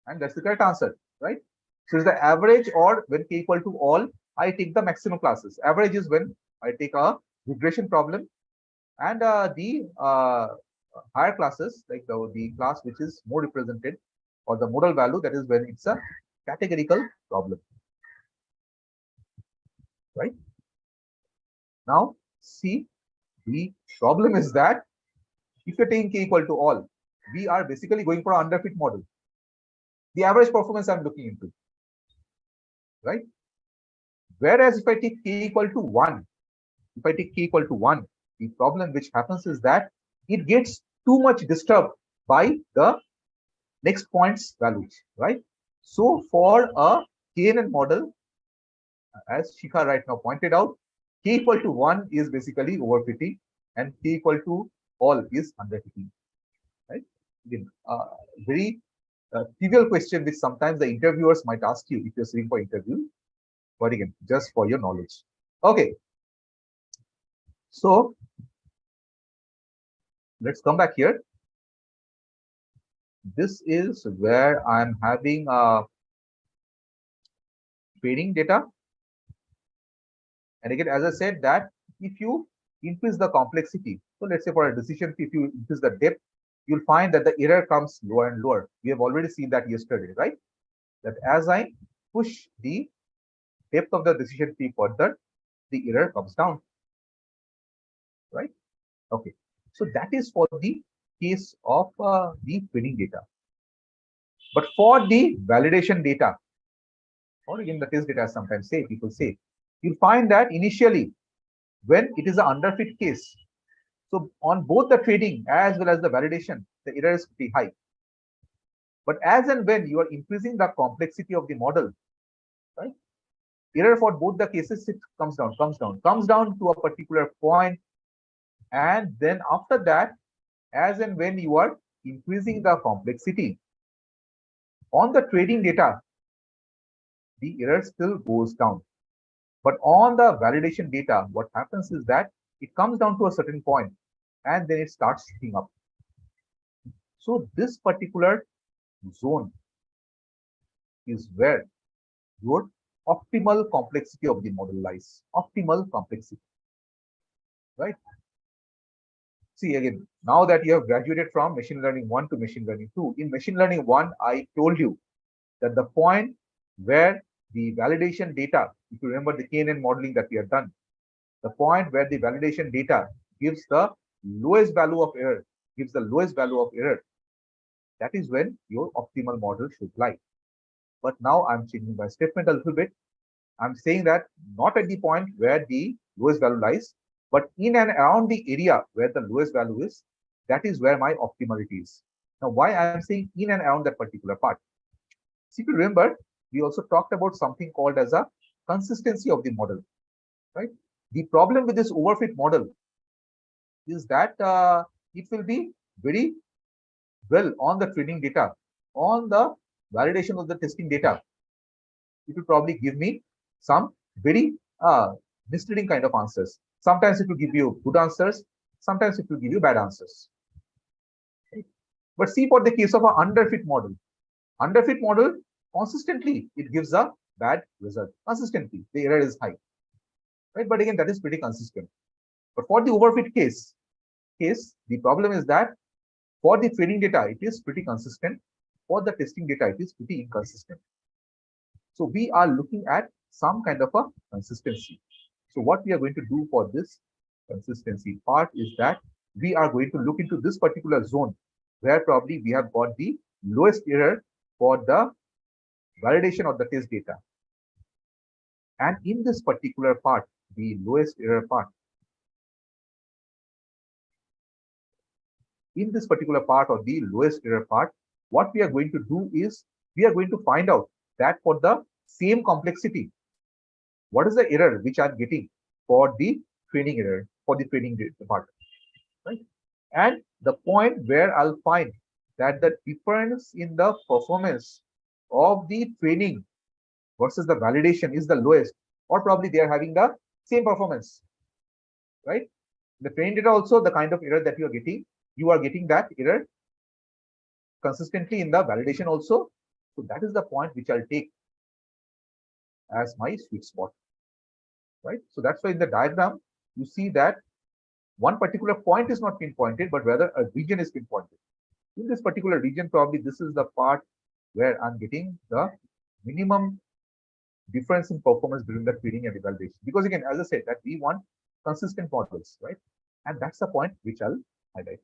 And that's the correct answer, right? So it's the average, or when k equal to all, I take the maximum classes. Average is when I take a regression problem, and the higher classes, like the class which is more represented, or the modal value, that is when it's a categorical problem, right? Now, see, the problem is that if you're taking k equal to all, we are basically going for an underfit model. The average performance I'm looking into, right? Whereas if I take k equal to 1, if I take k equal to 1, the problem which happens is that it gets too much disturbed by the next point's values, right? So for a KNN model, as Shikha right now pointed out, k equal to 1 is basically overfitting, and k equal to all is underfitting, right? Again, very trivial question which sometimes the interviewers might ask you if you're sitting for interview, but again, just for your knowledge. Okay, so let's come back here. This is where I'm having training data. And again, as I said, that if you increase the complexity, so let's say for a decision tree, if you increase the depth, you'll find that the error comes lower and lower. We have already seen that yesterday, right? That as I push the depth of the decision tree further, the error comes down, right? Okay, so that is for the case of the training data. But for the validation data, or again the test data, sometimes say, people say, you'll find that initially when it is an underfit case, so on both the trading as well as the validation, the error is pretty high. But as and when you are increasing the complexity of the model, right, error for both the cases, it comes down to a particular point, and then after that, as and when you are increasing the complexity on the trading data, the error still goes down. But on the validation data, what happens is that it comes down to a certain point and then it starts shooting up. So this particular zone is where your optimal complexity of the model lies. Optimal complexity, right? See, again, now that you have graduated from machine learning 1 to machine learning 2, in machine learning 1, I told you that the point where the validation data, if you remember the KNN modeling that we have done, the point where the validation data gives the lowest value of error, that is when your optimal model should lie. But now I'm changing my statement a little bit. I'm saying that not at the point where the lowest value lies, but in and around the area where the lowest value is, that is where my optimality is. Now, why I'm saying in and around that particular part? See, if you remember, we also talked about something called as a consistency of the model, right? The problem with this overfit model is that it will be very well on the training data, on the validation of the testing data. It will probably give me some very misleading kind of answers. Sometimes it will give you good answers, sometimes it will give you bad answers. Okay. But see, for the case of an underfit model, consistently it gives a bad result. Consistently, the error is high, right? But again, that is pretty consistent. But for the overfit case, the problem is that for the training data, it is pretty consistent. For the testing data, it is pretty inconsistent. So we are looking at some kind of a consistency. So what we are going to do for this consistency part is that we are going to look into this particular zone where probably we have got the lowest error for the validation of the test data. And in this particular part, the lowest error part, or the lowest error part, what we are going to do is we are going to find out that for the same complexity, what is the error which I'm getting for the training error, for the training part, right? And the point where I'll find that the difference in the performance of the training versus the validation is the lowest, or probably they are having the same performance, right? The training data also, the kind of error that you are getting that error consistently in the validation also. So that is the point which I'll take as my sweet spot, right? So that's why in the diagram, you see that one particular point is not pinpointed, but rather a region is pinpointed. In this particular region, probably this is the part where I'm getting the minimum difference in performance between the training and the validation. Because again, as I said, that we want consistent models, right? And that's the point which I'll highlight,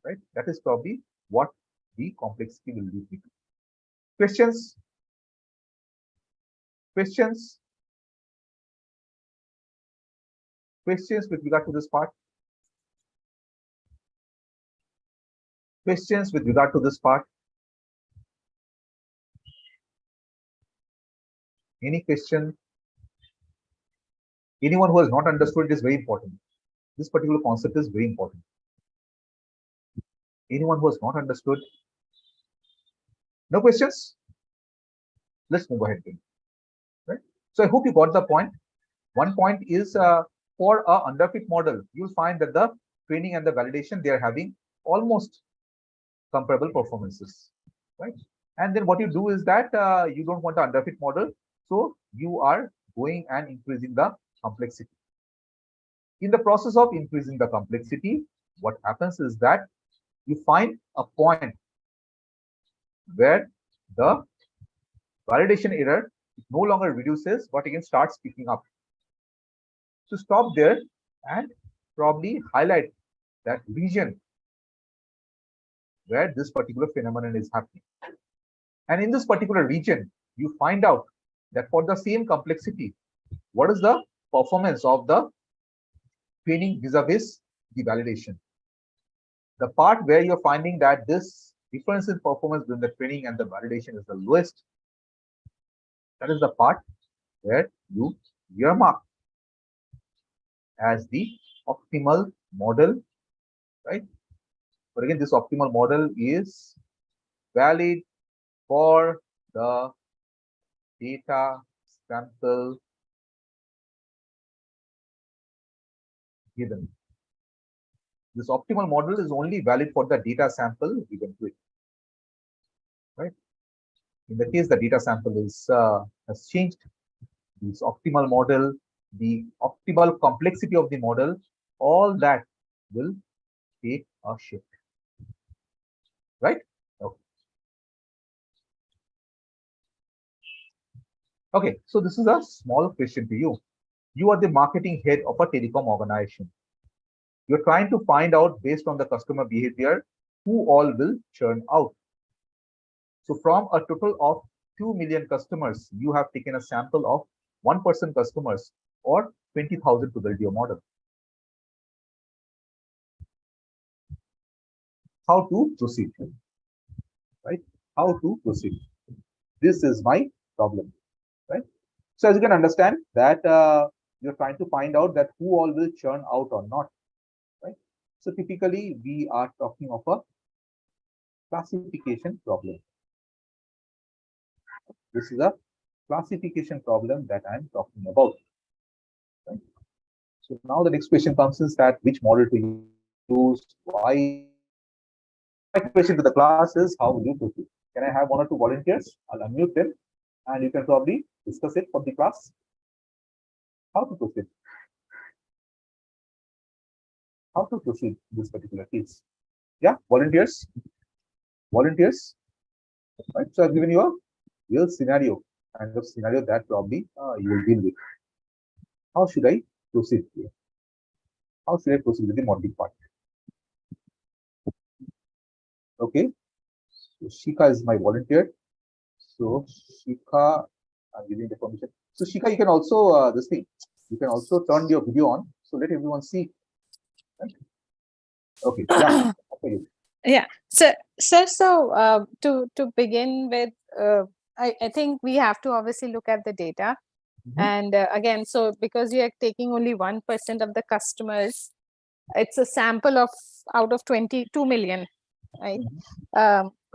right? That is probably what the complexity will lead me to. Questions? Questions? Questions with regard to this part? Questions with regard to this part? Any question? Anyone who has not understood it is very important. This particular concept is very important. Anyone who has not understood? No questions? Let's move ahead then. Right? So I hope you got the point. One point is for a underfit model, you'll find that the training and the validation, they are having almost comparable performances, right? And then what you do is that you don't want an underfit model, so you are going and increasing the complexity. In the process of increasing the complexity, what happens is that you find a point where the validation error no longer reduces, but again starts picking up. So stop there and probably highlight that region where this particular phenomenon is happening. And in this particular region, you find out that for the same complexity, what is the performance of the training vis-a-vis the validation. The part where you're finding that this difference in performance between the training and the validation is the lowest, that is the part where you earmark as the optimal model, right? But again, this optimal model is valid for the data sample given. This optimal model is only valid for the data sample given to it, right? In the case the data sample is has changed, this optimal model, the optimal complexity of the model, all that will take a shift, right? Okay. Okay, so this is a small question to you. You are the marketing head of a telecom organization. You're trying to find out based on the customer behavior who all will churn out. So from a total of 2 million customers, you have taken a sample of 1% customers or 20,000 to build your model. How to proceed, right? How to proceed. This is my problem, right? So as you can understand that you're trying to find out that who all will churn out or not, right? So typically we are talking of a classification problem. This is a classification problem that I'm talking about, right? So now the next question comes is that which model to use, why. My question to the class is how will you proceed? Can I have one or two volunteers? I'll unmute them and you can probably discuss it for the class. How to proceed? How to proceed in this particular case? Yeah, volunteers? Volunteers? Right, so I've given you a real scenario, kind of scenario that probably you will deal with. How should I proceed here? How should I proceed with the modeling part? Okay, so Shika is my volunteer. So Shika, I'm giving the permission. So Shika, you can also this thing. You can also turn your video on. So let everyone see. Right? Okay. Yeah. Okay. Yeah. So to begin with, I think we have to obviously look at the data. And again, so because you are taking only 1% of the customers, it's a sample of out of 22 million, right?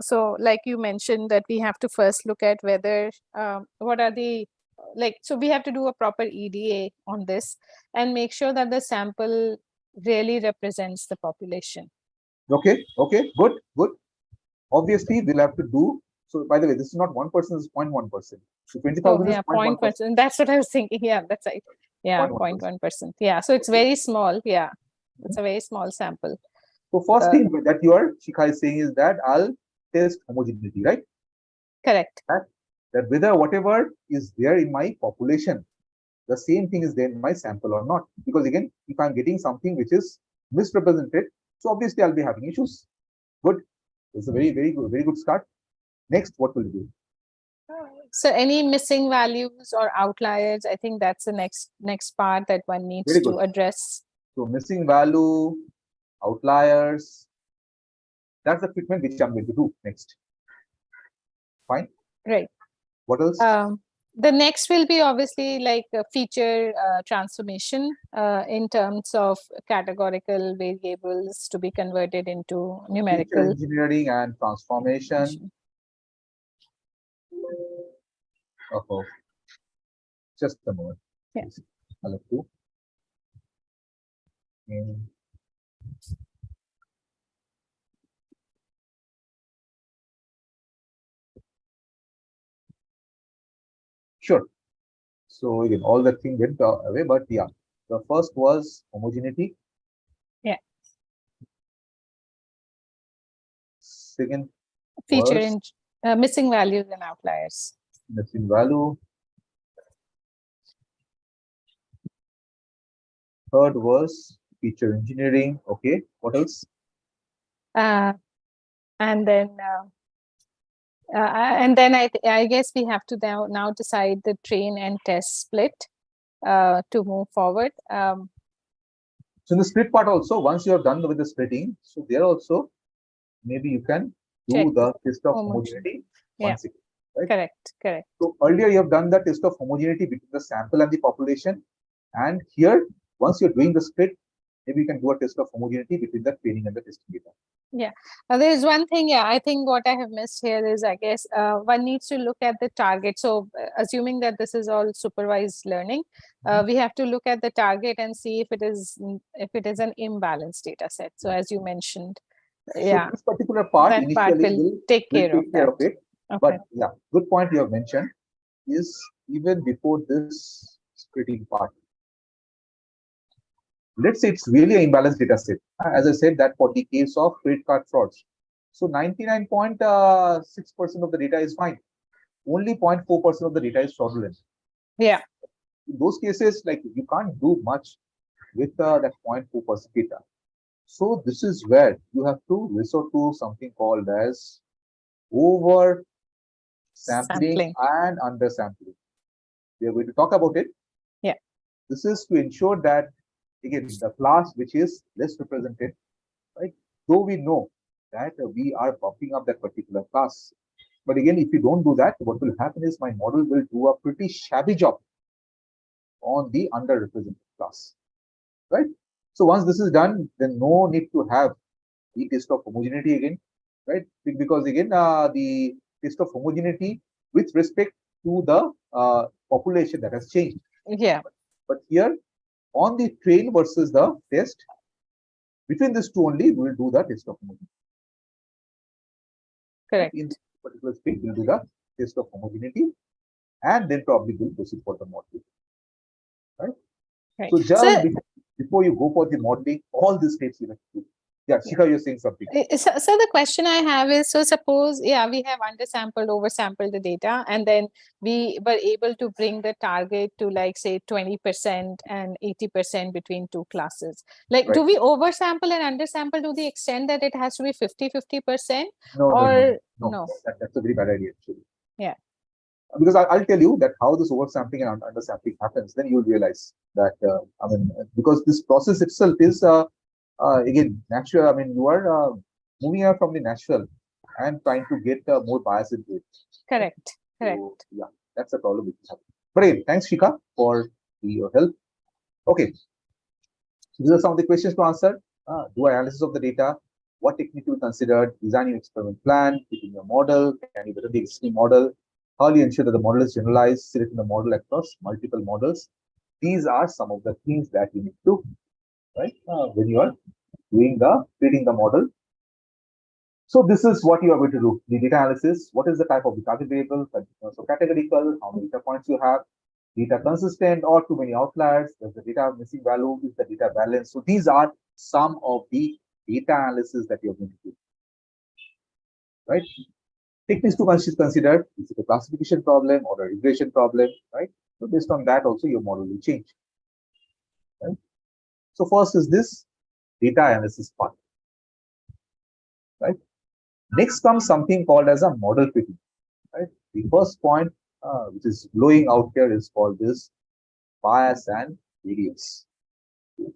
So like you mentioned that we have to first look at whether what are the so we have to do a proper EDA on this and make sure that the sample really represents the population. Okay, okay, good, good. obviously we'll have to do. So by the way, this is not 1%, this is 0.1%. So Oh, 20,000 is yeah, 0.1%. 0.1%. That's what I was thinking. Yeah, that's right. Yeah, 0.1%. Yeah, so it's very small. Yeah, it's a very small sample. So first thing that Shikha is saying is that I'll test homogeneity, right? Correct. That whether whatever is there in my population, the same thing is there in my sample or not. Because again, if I'm getting something which is misrepresented, so obviously I'll be having issues. Good. It's a very good start. Next, what will you do? So any missing values or outliers, I think that's the next part that one needs Very to good. address. So missing value, outliers, that's the treatment which I'm going to do next. Fine. Right. What else? The next will be obviously like a feature transformation in terms of categorical variables to be converted into Feature numerical. engineering and transformation. Oh, just a moment. Yeah. I'll have to. Sure. So again, all that thing went away, but yeah, the first was homogeneity. Yeah. Second Feature was in missing values and outliers. missing value. Third was feature engineering. Okay, what else? And then I guess we have to now decide the train and test split to move forward. So in the split part also, once you are done with the splitting, so there also maybe you can do Check the test of homogeneity once again, right? Correct. So earlier you have done the test of homogeneity between the sample and the population, and here once you're doing the split, maybe you can do a test of homogeneity between the training and the testing data. Yeah, there's one thing. Yeah, I think what I have missed here is, I guess, one needs to look at the target. So, assuming that this is all supervised learning, we have to look at the target and see if it is an imbalanced data set. So, as you mentioned, yeah, so this particular part that initially part will take care of that. it. Okay. But yeah, good point you have mentioned is even before this splitting part. Let's say it's really an imbalanced data set. As I said, that for the case of credit card frauds. So 99.6% of the data is fine. Only 0.4% of the data is fraudulent. Yeah. In those cases, like you can't do much with that 0.4% data. So this is where you have to resort to something called as over sampling and under sampling. We are going to talk about it. Yeah. This is to ensure that again the class which is less represented, right? Though we know that we are bumping up that particular class, but again, if you don't do that, what will happen is my model will do a pretty shabby job on the underrepresented class, right? So once this is done, then no need to have the test of homogeneity again, right? Because again, the test of homogeneity with respect to the population that has changed. Yeah. But here on the train versus the test, between these two only, we will do the test of homogeneity. Correct. In this particular state, we'll do the test of homogeneity, and then probably we'll proceed for the modeling. Right? So just before you go for the modeling, all these steps you have to do. Yeah, Shikha, you're saying something. So the question I have is, so suppose, yeah, we have undersampled, oversampled the data, and then we were able to bring the target to, like, say 20% and 80% between two classes. Like, do we oversample and undersample to the extent that it has to be 50-50%? No. That's a very bad idea, actually. Yeah. Because I'll tell you that how this oversampling and undersampling happens, then you'll realize that, because this process itself is again, natural. I mean, you are moving out from the natural and trying to get more bias into it. Correct. So, yeah, that's the problem which is happening. But again, thanks, Shika, for your help. Okay. So these are some of the questions to answer. Do analysis of the data. What technique you considered? Design your experiment plan. Keeping your model. Can you better the existing model? How do you ensure that the model is generalized? Selecting the model across multiple models. These are some of the things that you need to do, right? When you are doing creating the model So this is what you are going to do. The data analysis, what is the type of the target variable, so categorical, how many data points you have, data consistent or too many outliers, does the data missing value, is the data balanced. So these are some of the data analysis that you're going to do, right? Techniques to consider, is it a classification problem or a regression problem, right? So based on that also your model will change, right? So first is this data analysis part, right? Next comes something called as a model fitting, right? The first point which is blowing out here is called this bias and variance.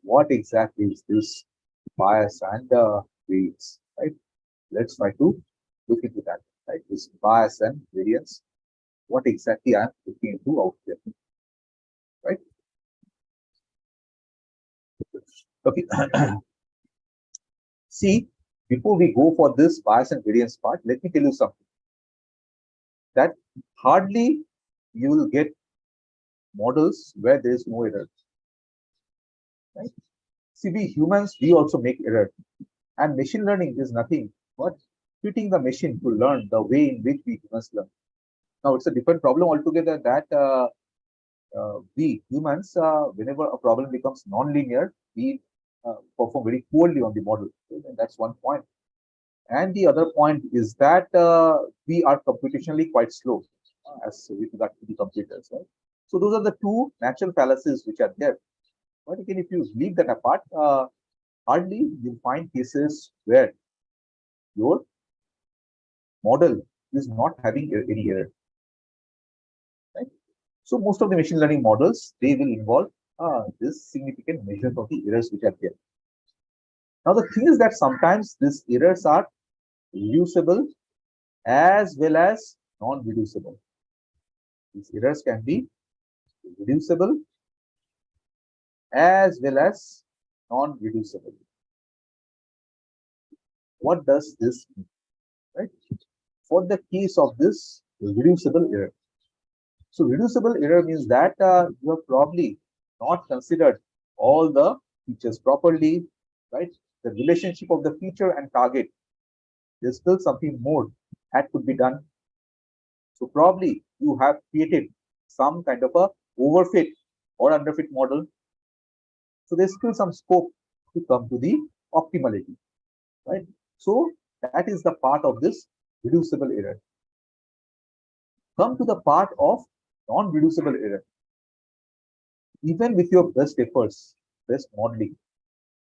What exactly is this bias and variance, right? Let's try to look into that, right? This bias and variance. What exactly I'm looking into out here, right? Okay. See, before we go for this bias and variance part, let me tell you something that hardly you will get models where there is no error, right? See, we humans, we also make error, and machine learning is nothing but fitting the machine to learn the way in which we humans learn. Now, it's a different problem altogether that we humans, whenever a problem becomes non-linear, we perform very poorly on the model. And that's one point. And the other point is that we are computationally quite slow as with regard to the computers. Right? So those are the two natural fallacies which are there. But again, if you leave that apart, hardly you'll find cases where your model is not having any error. Right? So most of the machine learning models, they will involve this significant measure of the errors which are there. Now the thing is that sometimes these errors are reducible as well as non-reducible. These errors can be reducible as well as non-reducible. What does this mean? Right? For the case of this reducible error. So reducible error means that you have probably not considered all the features properly, right? The relationship of the feature and target. There's still something more that could be done. So probably you have created some kind of a overfit or underfit model. So there's still some scope to come to the optimality, right? So that is the part of this reducible error. Come to the part of non-reducible error. Even with your best efforts, best modeling,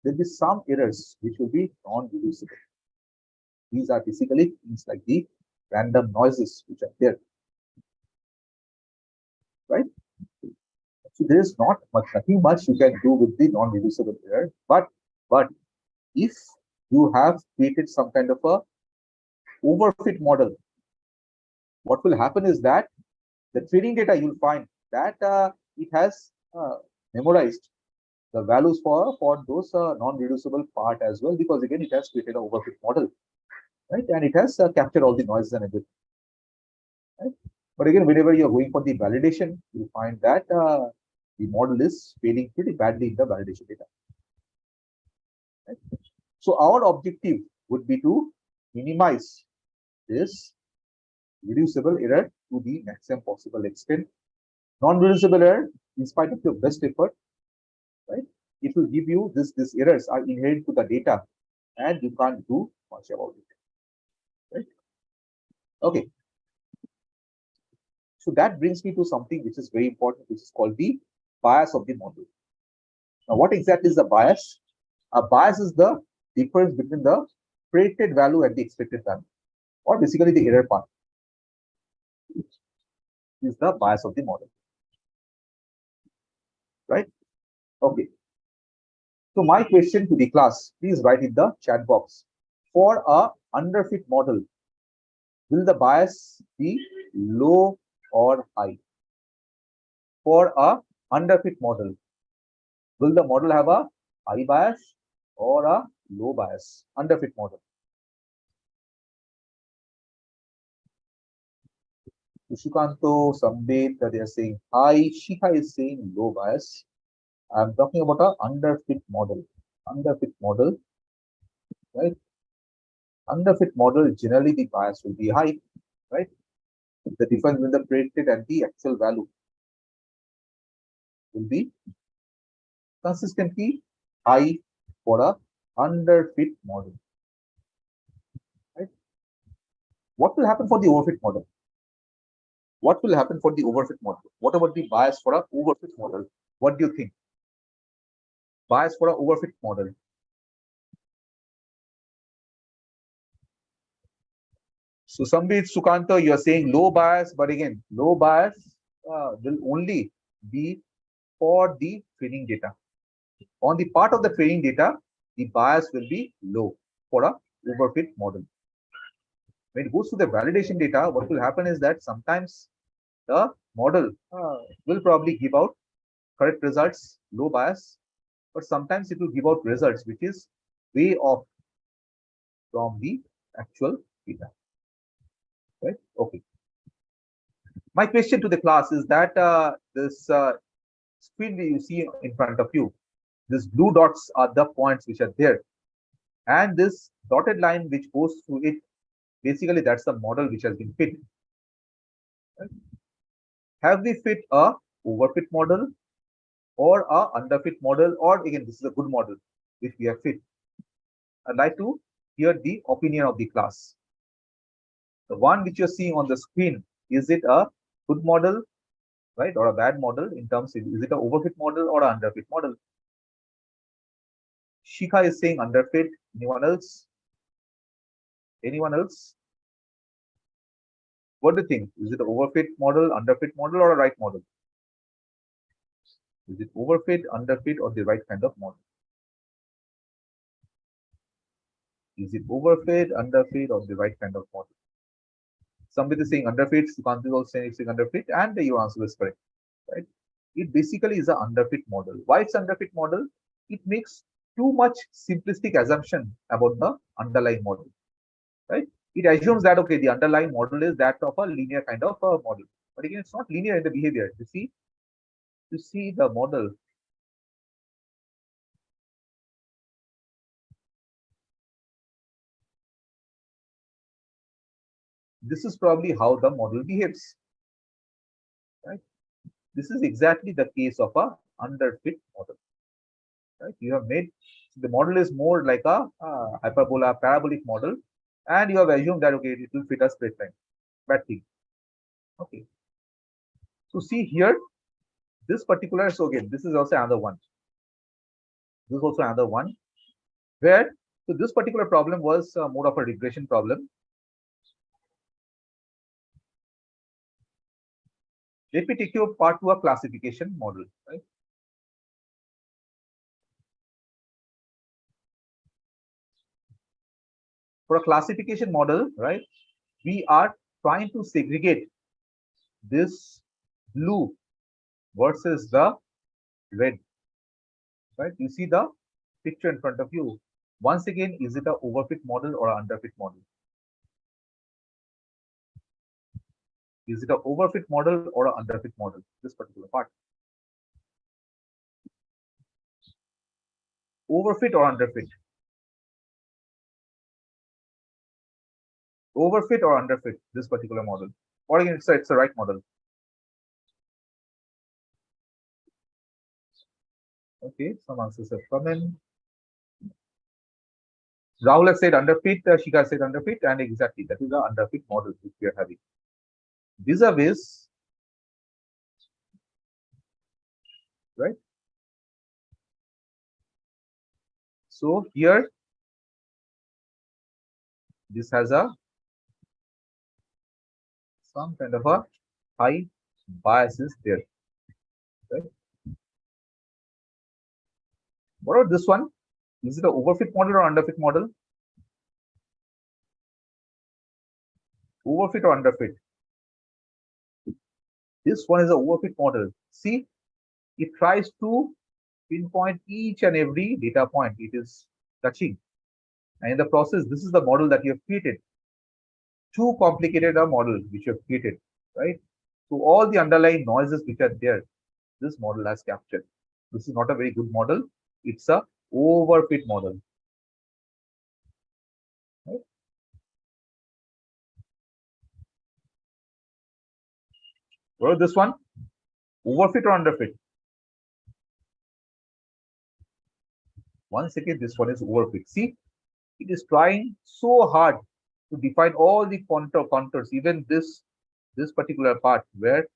there will be some errors which will be non-reducible. These are basically things like the random noises which are there, right? So there is nothing much you can do with the non-reducible error, but if you have created some kind of a overfit model, what will happen is that the training data you'll find that it has memorized the values for those non-reducible part as well, because again it has created an overfit model, right? And it has captured all the noise and everything, right? But again, whenever you're going for the validation, you find that the model is failing pretty badly in the validation data. Right? So our objective would be to minimize this reducible error to the maximum possible extent. Non-reducible error, in spite of your best effort, right? It will give you these errors are inherent to the data, and you can't do much about it. Right? Okay. So that brings me to something which is very important, which is called the bias of the model. Now, what exactly is the bias? A bias is the difference between the predicted value and the expected value, or basically the error part is the bias of the model, right? Okay. So my question to the class, please write in the chat box. For a underfit model, will the bias be low or high? For a underfit model, will the model have a high bias or a low bias? Underfit model. Sushikanto, Sambit, they are saying high. Shikha is saying low bias. I'm talking about a underfit model. Underfit model, right? Underfit model, generally the bias will be high, right? The difference between the predicted and the actual value will be consistently high for a underfit model, right? What will happen for the overfit model? What will happen for the overfit model? What about the bias for a overfit model? What do you think? Bias for a overfit model. So Sambit, Sukanta, you are saying low bias, but again, low bias will only be for the training data. On the part of the training data, the bias will be low for a overfit model. When it goes to the validation data, what will happen is that sometimes the model will probably give out correct results, low bias, but sometimes it will give out results which is way off from the actual data. Right? Okay. My question to the class is that this screen that you see in front of you, these blue dots are the points which are there, and this dotted line which goes through it, basically that's the model which has been fit. Right? Have we fit a overfit model or a underfit model, or again this is a good model which we have fit? I'd like to hear the opinion of the class. The one which you're seeing on the screen, is it a good model, right, or a bad model in terms of, is it an overfit model or an underfit model? Shikha is saying underfit. Anyone else? Anyone else? What do you think? Is it an overfit model, underfit model, or a right model? Is it overfit, underfit, or the right kind of model? Is it overfit, underfit, or the right kind of model? Somebody is saying underfit, Sukant is also saying underfit, and your answer is correct, right? It basically is an underfit model. Why it's underfit model? It makes too much simplistic assumption about the underlying model, right? It assumes that okay, the underlying model is that of a linear kind of a model, but again, it's not linear in the behavior. You see the model. This is probably how the model behaves, right? This is exactly the case of a underfit model, right? You have made the model is more like a hyperbola parabolic model, and you have assumed that okay, it will fit a straight line. Bad thing. Okay. So see here, this particular, so again, this is also another one. This is also another one where, so this particular problem was more of a regression problem. Let me take you part to a classification model, right? For a classification model, right, we are trying to segregate this blue versus the red, right? You see the picture in front of you. Once again, is it a overfit model or an underfit model? Is it a overfit model or an underfit model? This particular part. Overfit or underfit? Overfit or underfit, this particular model? Or again, it's the right model. Okay, some answers have come in. Rahul has said underfit, Shika said underfit, and exactly that is the underfit model which we are having. Vis-a-vis, right? So here, this has a some kind of a high biases there, right? What about this one? Is it an overfit model or underfit model? Overfit or underfit? This one is an overfit model. See, it tries to pinpoint each and every data point it is touching. And in the process, this is the model that you have created. Too complicated a model which you have created, right? So all the underlying noises which are there, this model has captured. This is not a very good model. It's a overfit model. Right? What is this one? Overfit or underfit? One second, this one is overfit. See, it is trying so hard to define all the contours, even this particular part where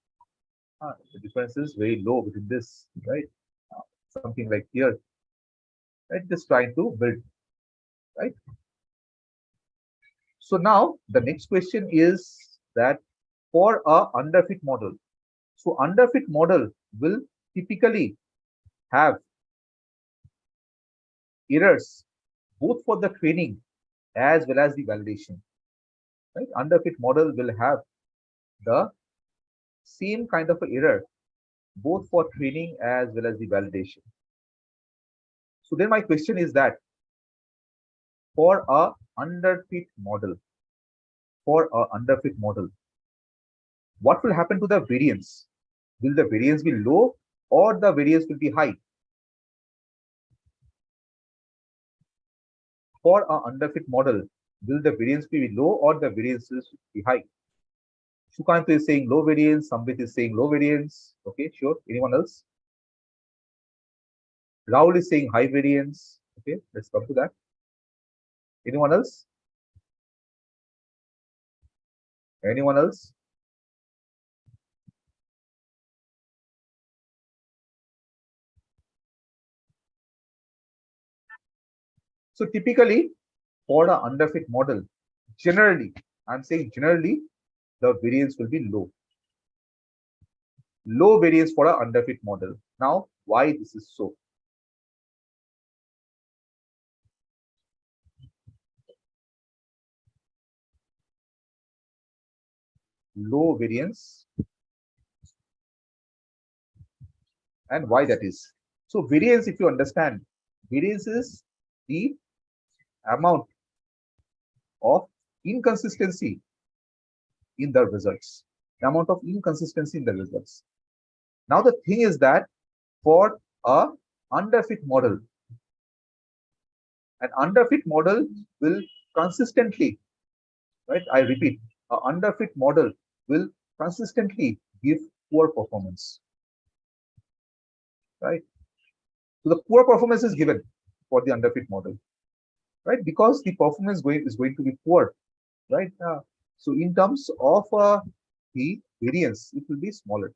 the difference is very low between this, right? Something like here, right? Just trying to build, right? So now the next question is that for a underfit model, so underfit model will typically have errors both for the training as well as the validation, right? Underfit model will have the same kind of error both for training as well as the validation. So then my question is that for a underfit model, what will happen to the variance? Will the variance be low or the variance will be high? For a underfit model, will the variance be low or the variance will be high? Sukant is saying low variance, Sambit is saying low variance. Okay, sure. Anyone else? Rahul is saying high variance. Okay, let's come to that. Anyone else? Anyone else? So typically for the underfit model, generally, I'm saying generally, the variance will be low. Low variance for a underfit model. Now, why this is so? Low variance and why that is. So variance, if you understand, variance is the amount of inconsistency in the results. The amount of inconsistency in the results. Now the thing is that for a underfit model, an underfit model will consistently, right? I repeat, an underfit model will consistently give poor performance, right? So the poor performance is given for the underfit model, right? Because the performance is going to be poor, right? So in terms of the variance, it will be smaller.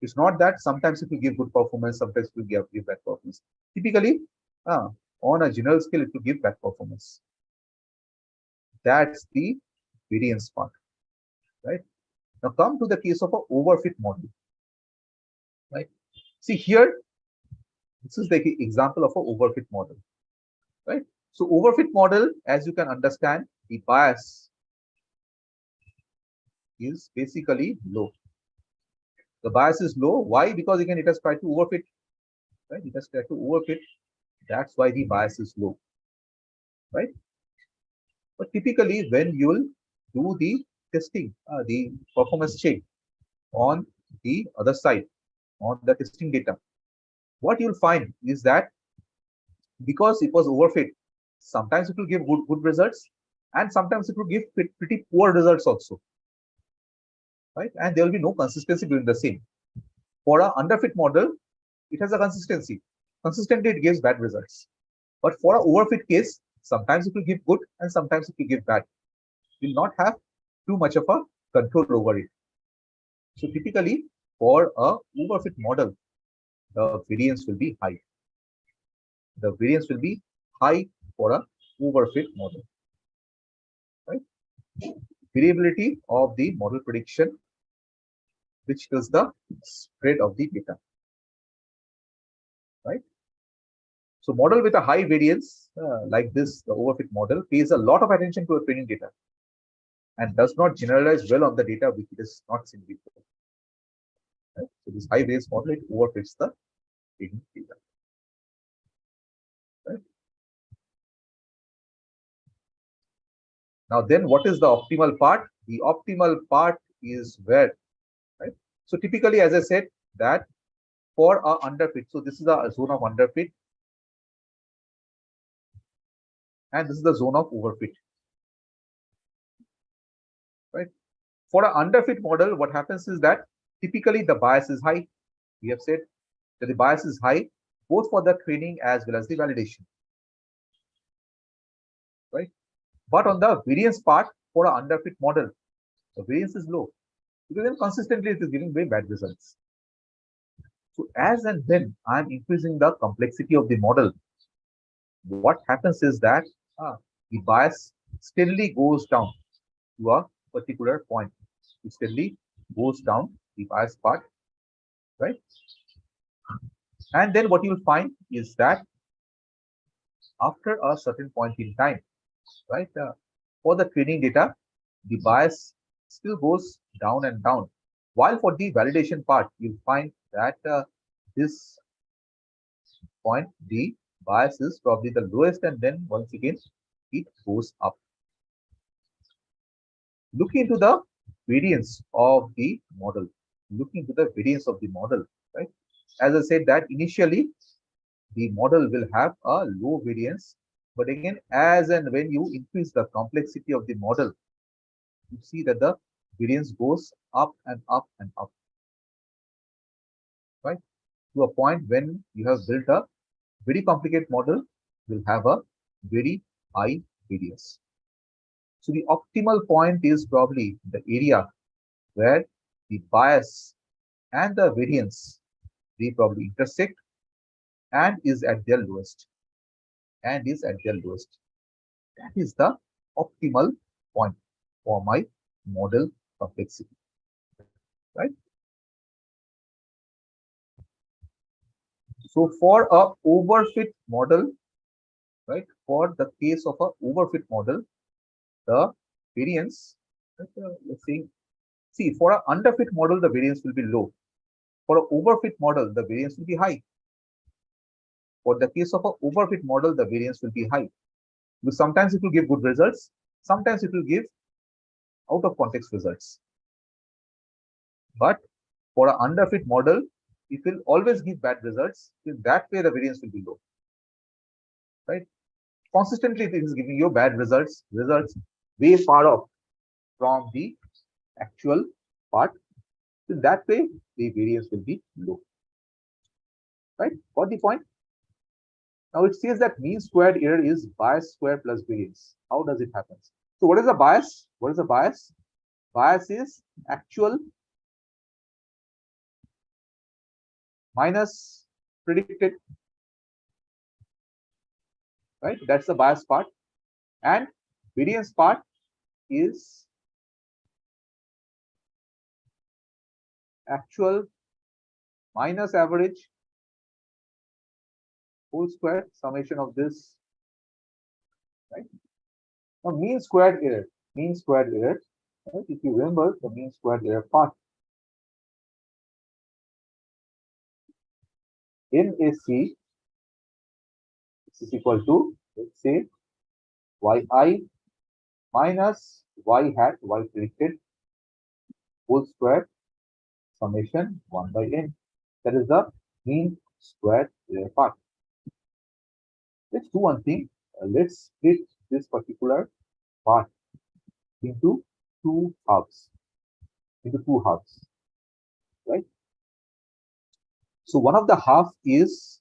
It's not that sometimes it will give good performance, sometimes it will give bad performance. Typically, on a general scale, it will give bad performance. That's the variance part, right? Now come to the case of an overfit model, right? See here, this is the example of an overfit model, right? So overfit model, as you can understand, the bias is basically low. The bias is low. Why? Because again, it has tried to overfit, right? It has tried to overfit. That's why the bias is low, right? But typically, when you will do the testing, the performance check on the other side, on the testing data, what you'll find is that because it was overfit, sometimes it will give good results, and sometimes it will give pretty poor results also, right? And there will be no consistency between the same. For an underfit model, it has a consistency. Consistently, it gives bad results. But for an overfit case, sometimes it will give good and sometimes it will give bad. Will not have too much of a control over it. So typically, for a overfit model, the variance will be high. The variance will be high for a overfit model, right? Variability of the model prediction, which tells the spread of the data, right? So model with a high variance like this, the overfit model, pays a lot of attention to a training data and does not generalize well on the data which it is not seen before. Right? So this high variance model, it overfits the training data. Right? Now then, what is the optimal part? The optimal part is where, right? So typically, as I said, that for a underfit, so this is a zone of underfit, and this is the zone of overfit, right? For an underfit model, what happens is that Typically, the bias is high. We have said that the bias is high both for the training as well as the validation, right? But on the variance part for an underfit model, the variance is low because then consistently it is giving very bad results. So as and when I'm increasing the complexity of the model, what happens is that the bias steadily goes down to a particular point. It steadily goes down the bias part, right? And then what you'll find is that after a certain point in time, right, for the training data, the bias still goes down and down. While for the validation part, you'll find that this point, the bias is probably the lowest, and then once again, it goes up. Look into the variance of the model. Look into the variance of the model, right? As I said that initially, the model will have a low variance, but again, as and when you increase the complexity of the model, you see that the variance goes up and up and up, right? To a point when you have built a very complicated model will have a very high variance. So the optimal point is probably the area where the bias and the variance they probably intersect and is at their lowest and is at their lowest. That is the optimal point for my model complexity, right? So for a overfit model, right, for the case of a overfit model, the variance, let's see, for an underfit model, the variance will be low. For an overfit model, the variance will be high. For the case of an overfit model, the variance will be high. Because sometimes it will give good results, sometimes it will give out of context results. But for an underfit model, it will always give bad results. In that way, the variance will be low, right? Consistently, it is giving you bad results way far off from the actual part. In that way, the variance will be low, right? Got the point? Now it says that mean squared error is bias square plus variance. How does it happen? So what is the bias? What is the bias? Bias is actual minus predicted, right? That's the bias part. And variance part is actual minus average whole square summation of this, right? Now mean squared error, right? If you remember the mean squared error part in a C, this is equal to, let's say, yi minus y hat, y predicted, whole square summation 1 by n. That is the mean squared error part. Let's do one thing. Let's split this particular part into two halves. Right? So one of the half is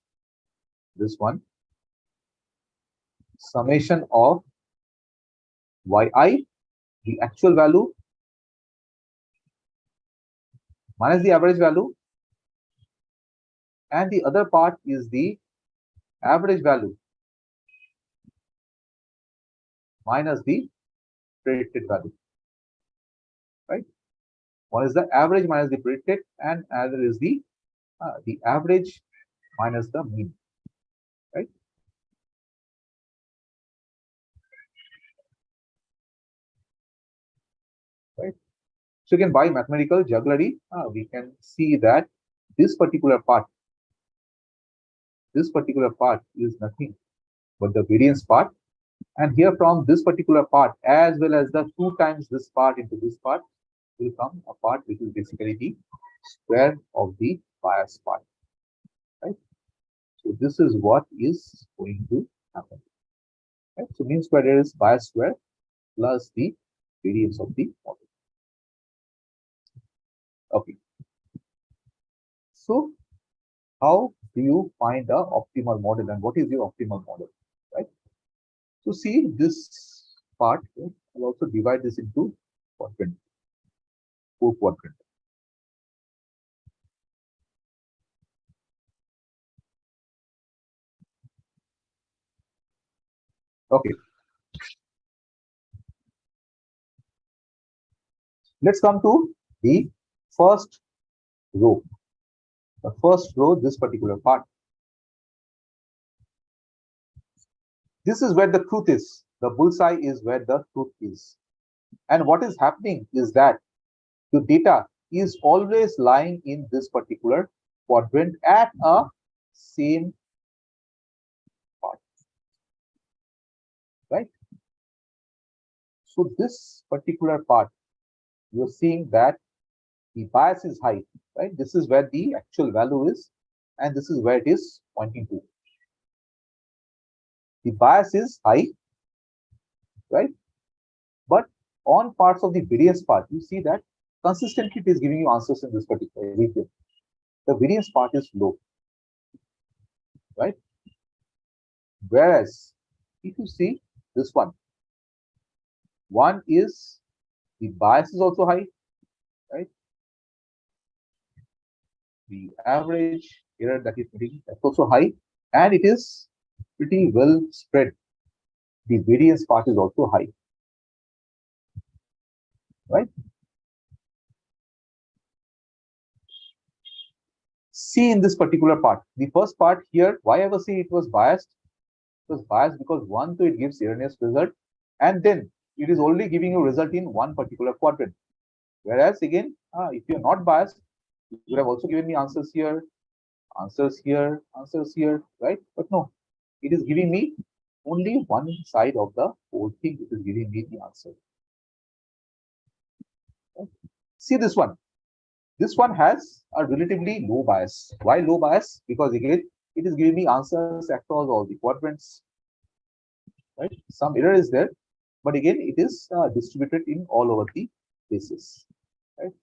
this one, summation of yi, the actual value, minus the average value, and the other part is the average value minus the predicted value, right? One is the average minus the predicted, and another is the average minus the mean, right? Right. So again, by mathematical jugglery, we can see that this particular part is nothing but the variance part, and here from this particular part as well as the 2 times this part into this part will come a part which is basically the square of the bias part, right? So this is what is going to happen, right? So mean square error is bias square plus the variance of the model. Okay. So how do you find the optimal model and what is your optimal model, right? So see this part, right? I'll also divide this into quadrant, four quadrant. Okay, let's come to the first row. The first row, this particular part. This is where the truth is. The bullseye is where the truth is. And what is happening is that the data is always lying in this particular quadrant at a same part, right? So this particular part, you're seeing that the bias is high, right? This is where the actual value is, and this is where it is pointing to. The bias is high, right? But on parts of the variance part, you see that consistently it is giving you answers in this particular region. The variance part is low, right? Whereas if you see this one is the bias is also high, right? The average error that is getting that's also high, and it is pretty well spread. The variance part is also high, right? See in this particular part, the first part here, why I was saying it was biased? It was biased because one, so it gives erroneous result, and then it is only giving you result in one particular quadrant. Whereas again, if you're not biased, you would have also given me answers here, answers here, right? But no, it is giving me only one side of the whole thing. It is giving me the answer. Right? See this one. This one has a relatively low bias. Why low bias? Because again, it is giving me answers across all the quadrants. Right? Some error is there, but again, it is distributed in all over the places. Right?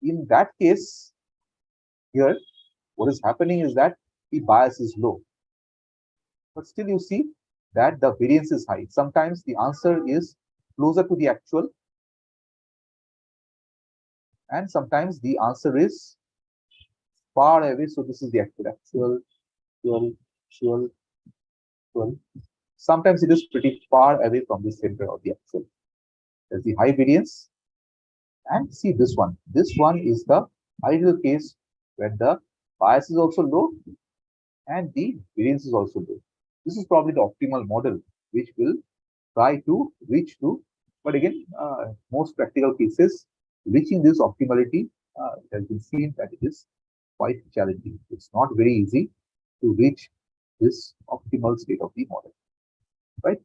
In that case, here, what is happening is that the bias is low, but still you see that the variance is high. Sometimes the answer is closer to the actual, and sometimes the answer is far away. So this is the actual, 12. Sometimes it is pretty far away from the center of the actual. There's the high variance. And see this one. This one is the ideal case where the bias is also low and the variance is also low. This is probably the optimal model which will try to reach to. But again, most practical cases, reaching this optimality has been seen that it is quite challenging. It's not very easy to reach this optimal state of the model, right?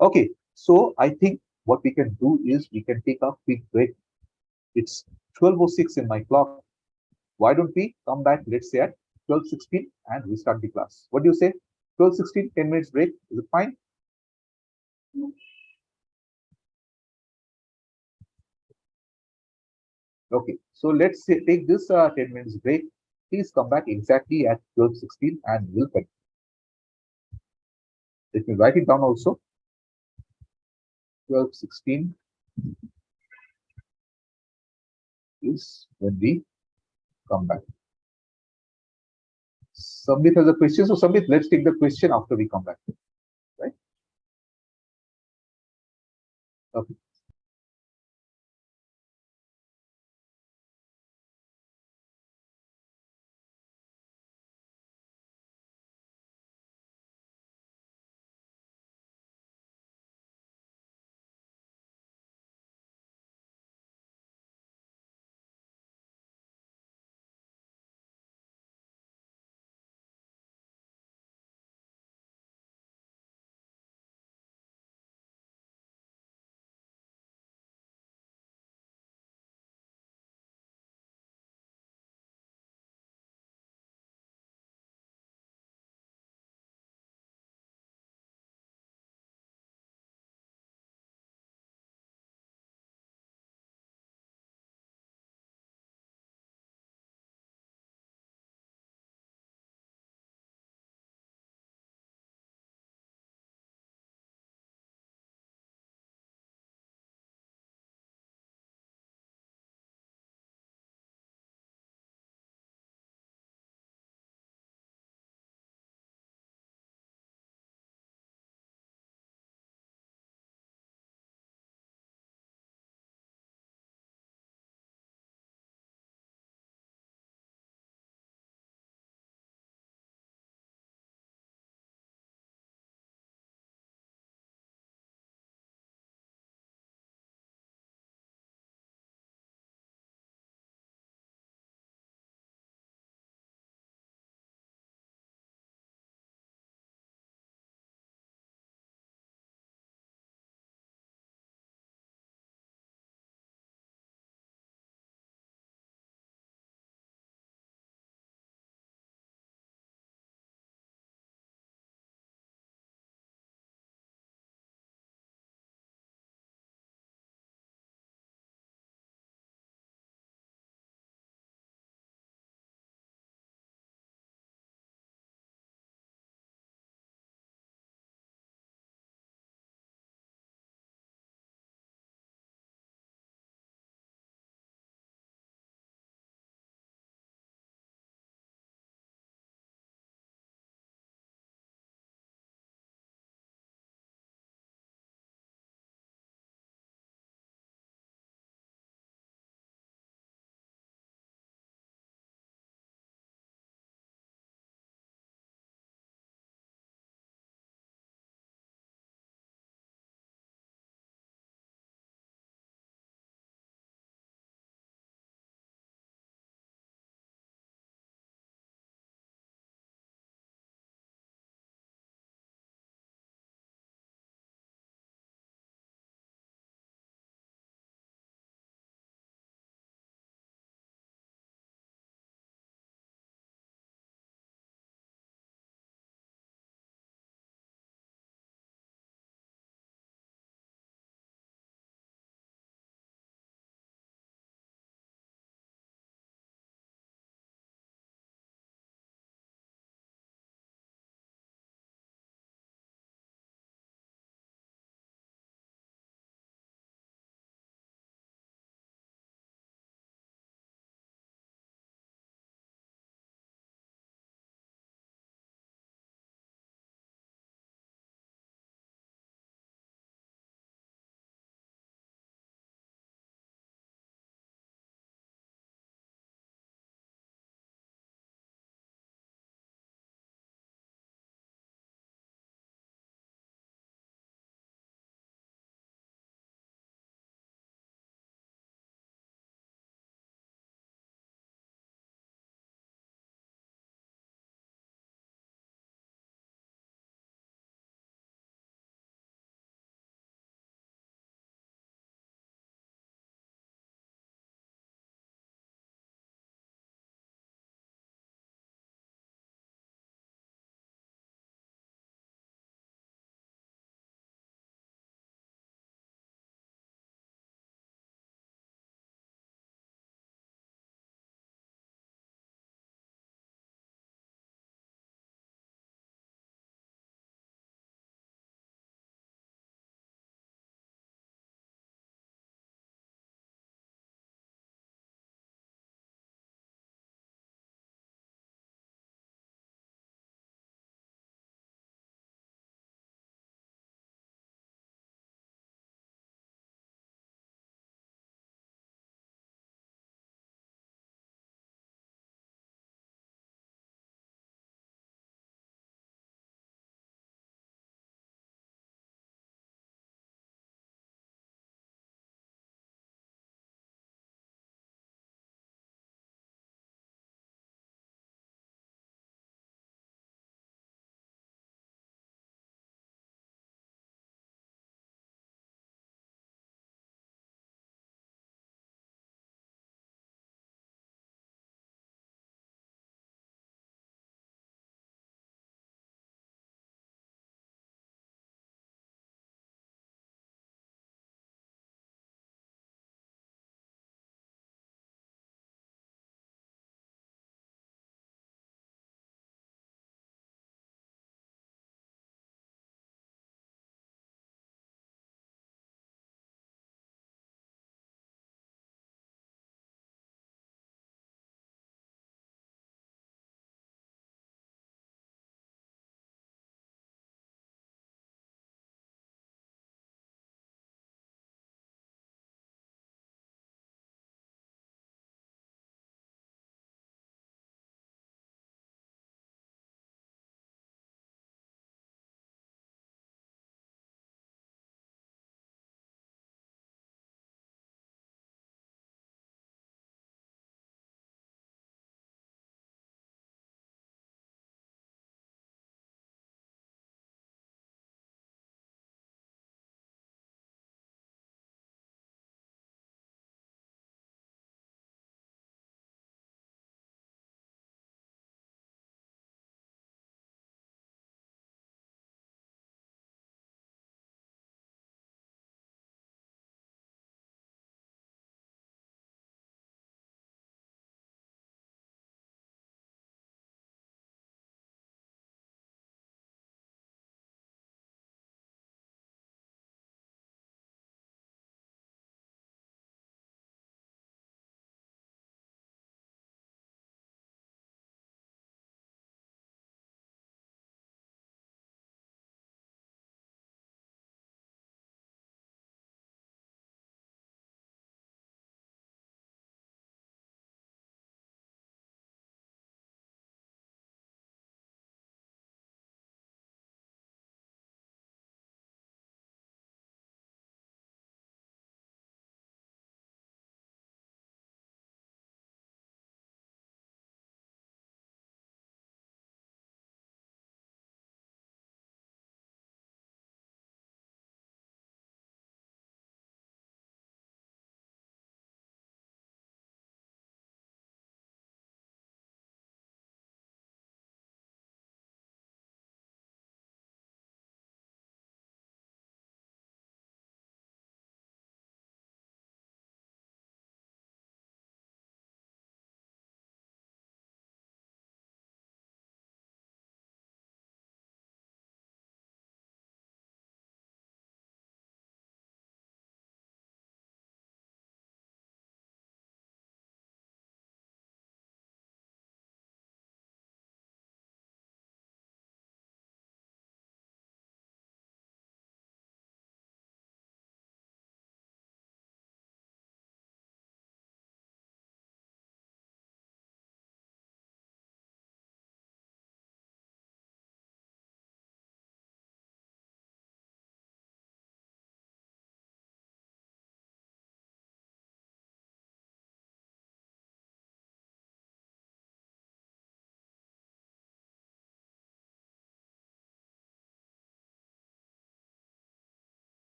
Okay, so I think what we can do is we can take a quick break. It's 12:06 in my clock. Why don't we come back, let's say at 12:16 and restart the class? What do you say? 12:16, 10 minutes break. Is it fine? Okay, so let's say, take this 10 minutes break. Please come back exactly at 12:16 and we'll continue. Let me write it down also. 12:16 is when we come back. Samit has a question. So Samit, let's take the question after we come back. Right? Okay.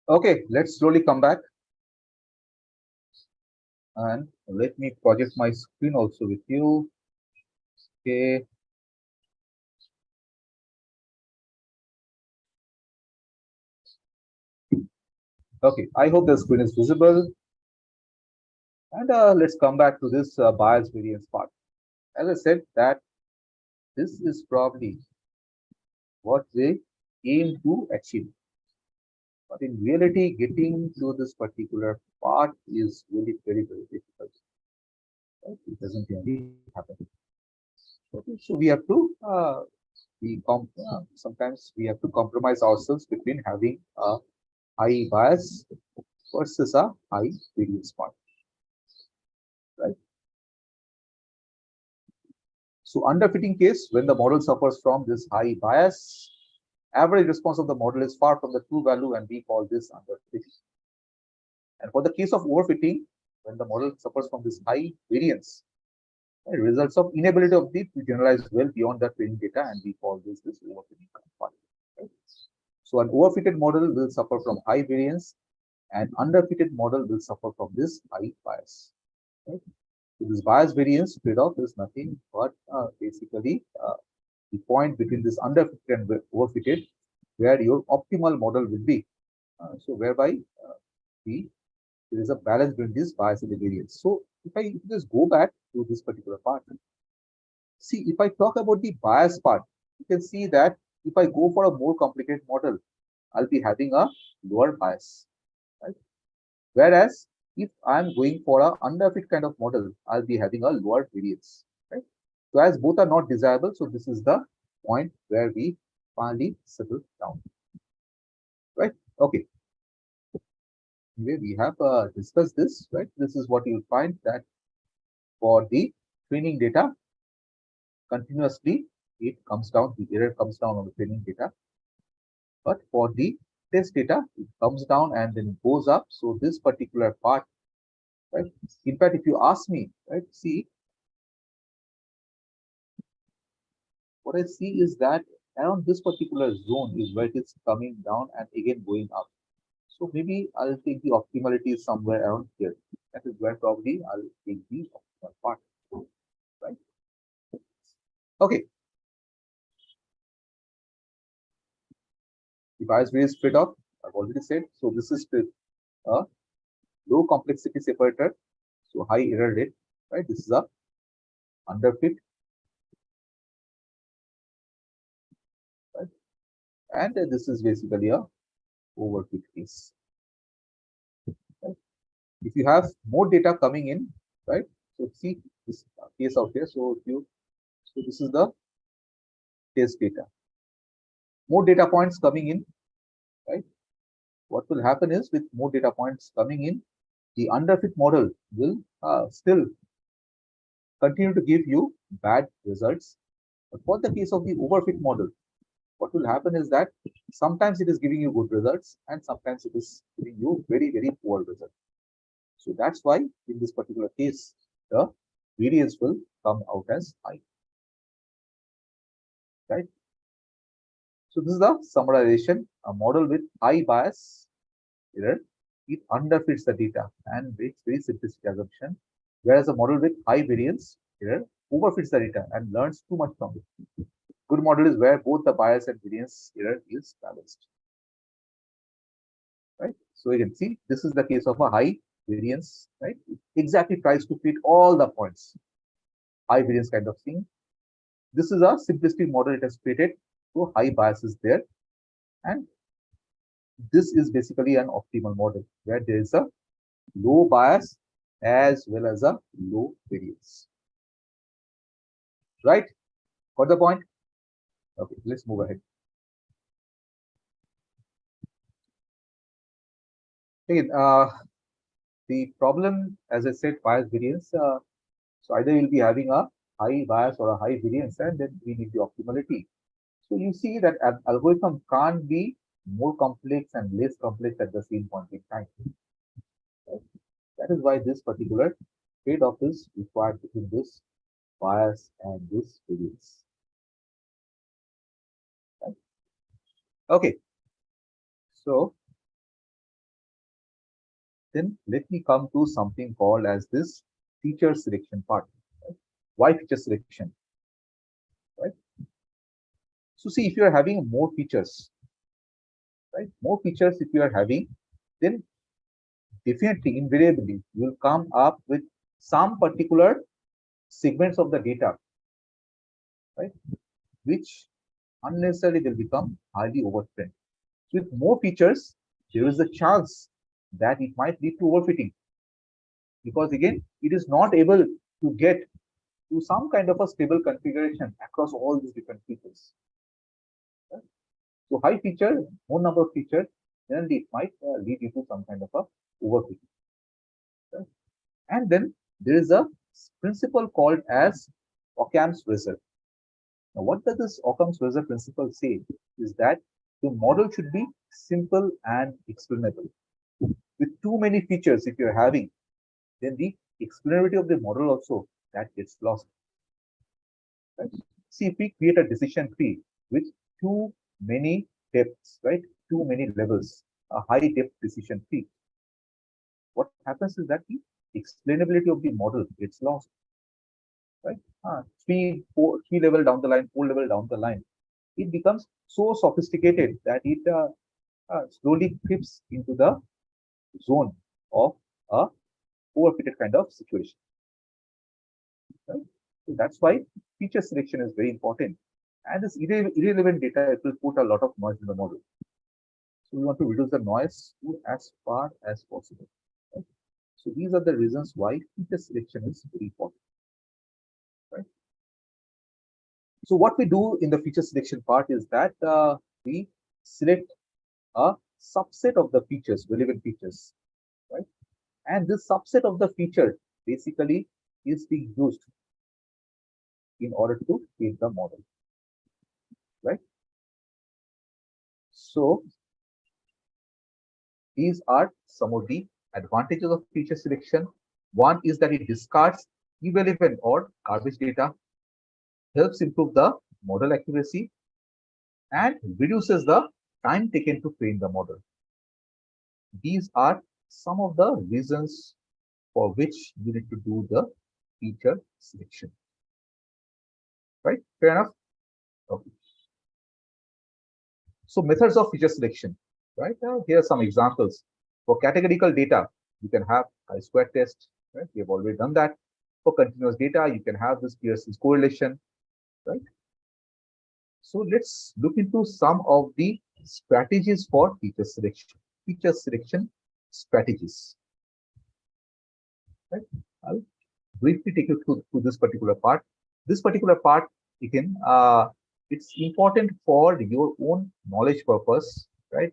Okay, let's slowly come back and let me project my screen also with you. Okay. Okay, I hope the screen is visible. And let's come back to this bias variance part. As I said, that this is probably what they aim to achieve. But in reality, getting to this particular part is really very, very difficult. Right? It doesn't really happen. Okay, so we have to sometimes we have to compromise ourselves between having a high bias versus a high variance part, right? So underfitting case, when the model suffers from this high bias, average response of the model is far from the true value, and we call this underfitting. And for the case of overfitting, when the model suffers from this high variance, it results of inability of the to generalize well beyond the training data, and we call this overfitting part. Right? So an overfitted model will suffer from high variance, and underfitted model will suffer from this high bias. Right? So this bias variance trade-off is nothing but basically the point between this underfitted and overfitted, where your optimal model will be. So whereby the there is a balance between this bias and the variance. So if I just go back to this particular part, see if I talk about the bias part, you can see that if I go for a more complicated model, I'll be having a lower bias, right? Whereas if I'm going for a underfit kind of model, I'll be having a lower variance, right? So as both are not desirable, so this is the point where we finally settle down, right? Okay. Anyway, we have discussed this, right? This is what you'll find that for the training data, continuously it comes down, the error comes down on the training data. But for the test data, it comes down and then it goes up. So this particular part, right? In fact, if you ask me, right, see, what I see is that around this particular zone is where it is coming down and again going up. So maybe I'll take the optimality somewhere around here. That is where probably I'll take the optimal part, right? Okay, the bias variance trade-off, I've already said. So this is a low complexity separator, so high error rate, right? This is a underfit, right? And this is basically a overfit case. Right? If you have more data coming in, right? So see this case out here. So this is the test data. More data points coming in, right? What will happen is with more data points coming in, the underfit model will still continue to give you bad results. But for the case of the overfit model, what will happen is that sometimes it is giving you good results and sometimes it is giving you very, very poor results. So that's why in this particular case, the variance will come out as high, right? So this is the summarization. A model with high bias error, it underfits the data and makes very simplistic assumption, whereas a model with high variance error overfits the data and learns too much from it. Good model is where both the bias and variance error is balanced, right? So you can see this is the case of a high variance, right? It exactly tries to fit all the points, high variance kind of thing. This is a simplistic model it has created, so high bias is there, and this is basically an optimal model where there is a low bias as well as a low variance. Right? Got the point? Okay, let's move ahead. Again, the problem, as I said, bias variance. So either you'll be having a high bias or a high variance, and then we need the optimality. So you see that algorithm can't be more complex and less complex at the same point in time. Right? That is why this particular trade-off is required between this bias and this variance. Right? Okay, so then let me come to something called as this feature selection part. Right? Why feature selection? Right? So see, if you are having more features, right? More features if you are having, then definitely, invariably, you will come up with some particular segments of the data, right? Which unnecessarily will become highly overtrained. With more features, there is a chance that it might lead to overfitting because again, it is not able to get to some kind of a stable configuration across all these different features. Right? So high feature, more number of features, then it might lead you to some kind of a overfitting. Right? And then there is a principle called as Occam's razor. Now, what does this Occam's razor principle say? Is that the model should be simple and explainable. With too many features, if you're having, then the explainability of the model also that gets lost. Right? See, if we create a decision tree with too many depths, right? Too many levels, a high depth decision tree, what happens is that the explainability of the model gets lost. Right? Three level down the line, 4 level down the line, it becomes so sophisticated that it slowly creeps into the zone of a overfitted kind of situation. Right? So that's why feature selection is very important. And this irrelevant data, it will put a lot of noise in the model. So we want to reduce the noise to as far as possible. Right? So these are the reasons why feature selection is very important. Right? So what we do in the feature selection part is that we select a subset of the features, relevant features, right? And this subset of the feature basically is being used in order to create the model, right? So these are some of the advantages of feature selection. One is that it discards irrelevant or garbage data, helps improve the model accuracy, and reduces the time taken to train the model. These are some of the reasons for which you need to do the feature selection. Right? Fair enough? Okay. So methods of feature selection. Right? Now, here are some examples. For categorical data, you can have chi-square test. Right? We have already done that. For continuous data, you can have this Pearson's correlation. Right? So let's look into some of the strategies for feature selection. Feature selection strategies. Right? I'll briefly take you through this particular part. This particular part, again, it's important for your own knowledge purpose, right?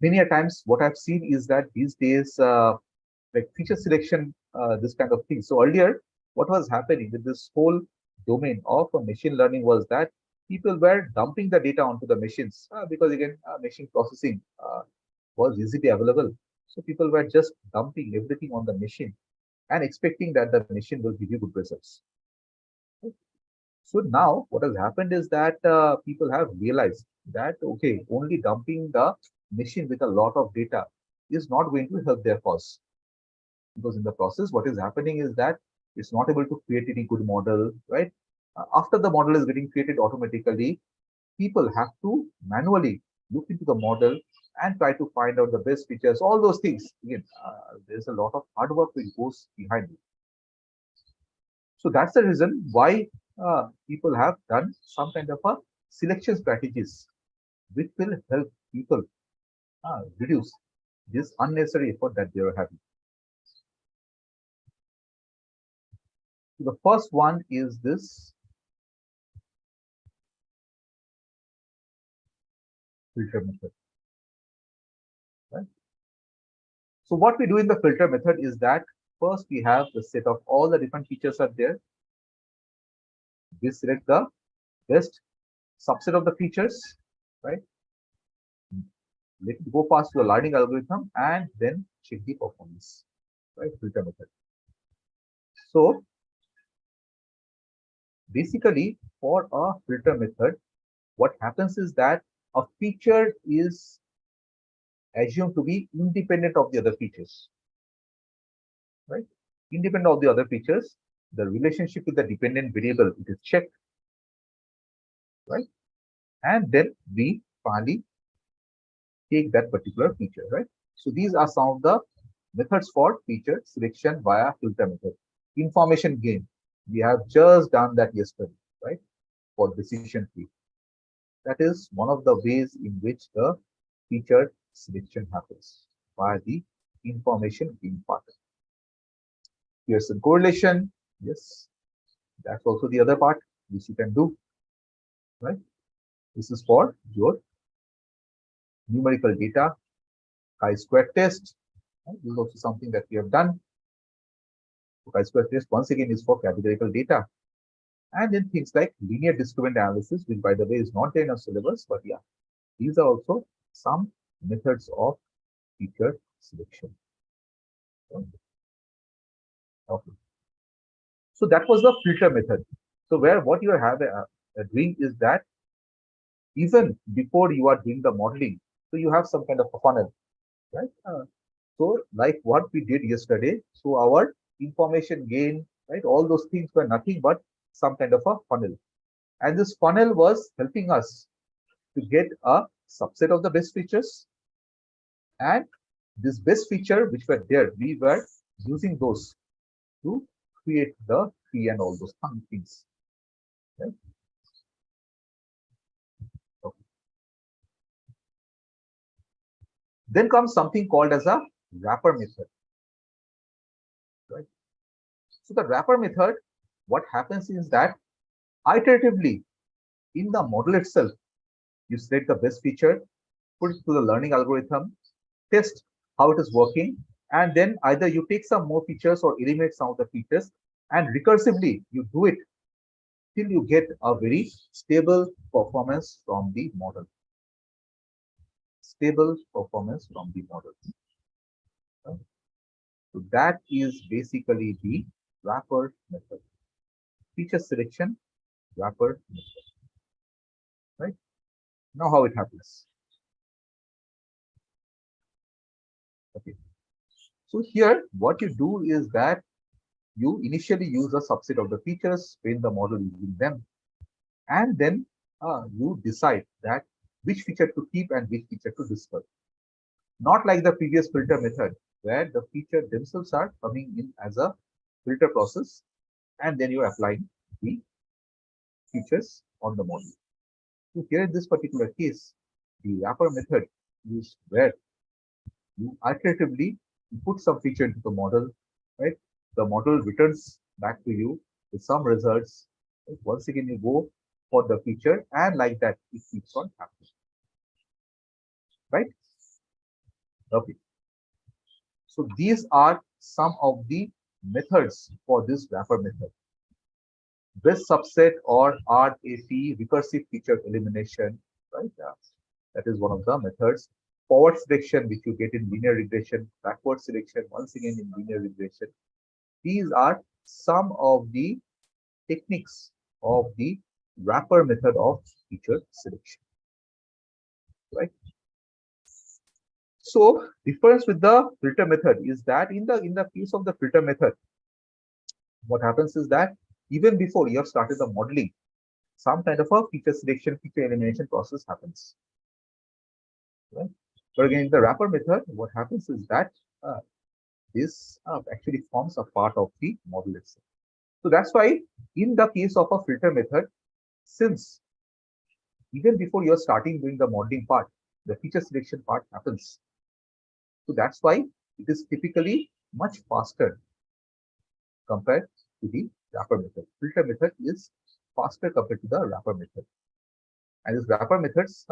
Many a times, what I've seen is that these days, like feature selection, this kind of thing. So earlier, what was happening with this whole domain of machine learning was that people were dumping the data onto the machines because again, machine processing was easily available. So people were just dumping everything on the machine and expecting that the machine will give you good results. So now what has happened is that people have realized that, okay, only dumping the machine with a lot of data is not going to help their cause. Because in the process, what is happening is that it's not able to create any good model, right? After the model is getting created automatically, people have to manually look into the model and try to find out the best features, all those things. Again, there's a lot of hard work which goes behind it. So that's the reason why people have done some kind of a selection strategies which will help people reduce this unnecessary effort that they are having. So the first one is this filter method. Right? So what we do in the filter method is that first we have the set of all the different features are there. We select the best subset of the features, right? Let it go past to a learning algorithm and then check the performance, right? Filter method. So basically for a filter method, what happens is that a feature is assumed to be independent of the other features, right? Independent of the other features, the relationship with the dependent variable, it is checked, right? And then we finally take that particular feature, right? So these are some of the methods for feature selection via filter method. Information gain, we have just done that yesterday, right? For decision tree. That is one of the ways in which the feature selection happens via the information gain part. Pearson correlation, yes, that's also the other part which you can do, right? This is for your numerical data, chi-square test. Right? This is also something that we have done. So chi-square test once again is for categorical data. And then things like linear discriminant analysis, which by the way is not there in our syllabus, but yeah, these are also some methods of feature selection. Okay. So that was the filter method. So where what you are doing is that even before you are doing the modeling, so you have some kind of a funnel, right? So like what we did yesterday, so our information gain, right? All those things were nothing but some kind of a funnel. And this funnel was helping us to get a subset of the best features. And this best feature which were there, we were using those to create the tree and all those things. Right? Okay. Then comes something called as a wrapper method. Right? So the wrapper method, what happens is that iteratively in the model itself, you select the best feature, put it to the learning algorithm, test how it is working, and then either you take some more features or eliminate some of the features, and recursively you do it till you get a very stable performance from the model. Stable performance from the model. Right? So that is basically the wrapper method. Feature selection, wrapper method. Right? Now how it happens. Okay. So here what you do is that you initially use a subset of the features, train the model using them, and then you decide that which feature to keep and which feature to discard. Not like the previous filter method, where the feature themselves are coming in as a filter process, and then you're applying the features on the model. So here in this particular case, the wrapper method is where you iteratively put some feature into the model, right? The model returns back to you with some results. Right? Once again, you go for the feature, and like that, it keeps on happening. Right? Okay. So these are some of the methods for this wrapper method. Best subset or RAP, recursive feature elimination, right? That is one of the methods. Forward selection, which you get in linear regression, backward selection, once again in linear regression. These are some of the techniques of the wrapper method of feature selection, right? So difference with the filter method is that in the case of the filter method, what happens is that even before you have started the modeling, some kind of a feature selection, feature elimination process happens. Right? But again, in the wrapper method, what happens is that this actually forms a part of the model itself. So that's why in the case of a filter method, since even before you're starting doing the modeling part, the feature selection part happens. So that's why it is typically much faster compared to the wrapper method. Filter method is faster compared to the wrapper method. And these wrapper methods,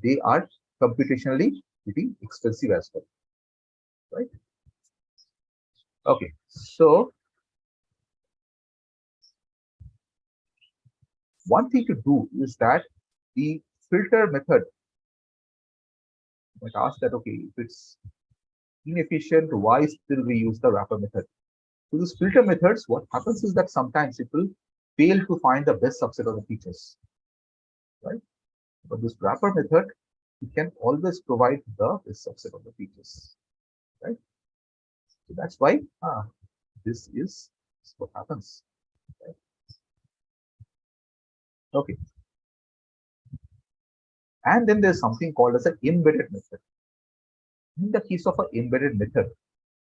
they are computationally pretty expensive as well, right? Okay, so one thing to do is that the filter method might ask that, okay, if it's inefficient, why still we use the wrapper method? So these filter methods, what happens is that sometimes it will fail to find the best subset of the features, right? But this wrapper method, it can always provide this subset of the features, right? So that's why this is what happens. Right? Okay. And then there's something called as an embedded method. In the case of an embedded method,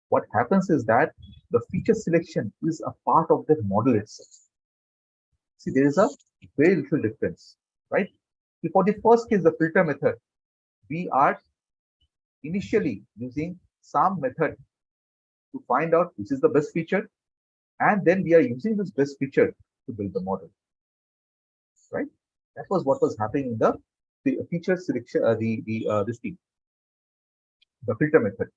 what happens is that the feature selection is a part of the model itself. See, there is a very little difference, right? For the first case, the filter method, we are initially using some method to find out which is the best feature, and then we are using this best feature to build the model, right? That was what was happening in the feature selection, this thing, the filter method.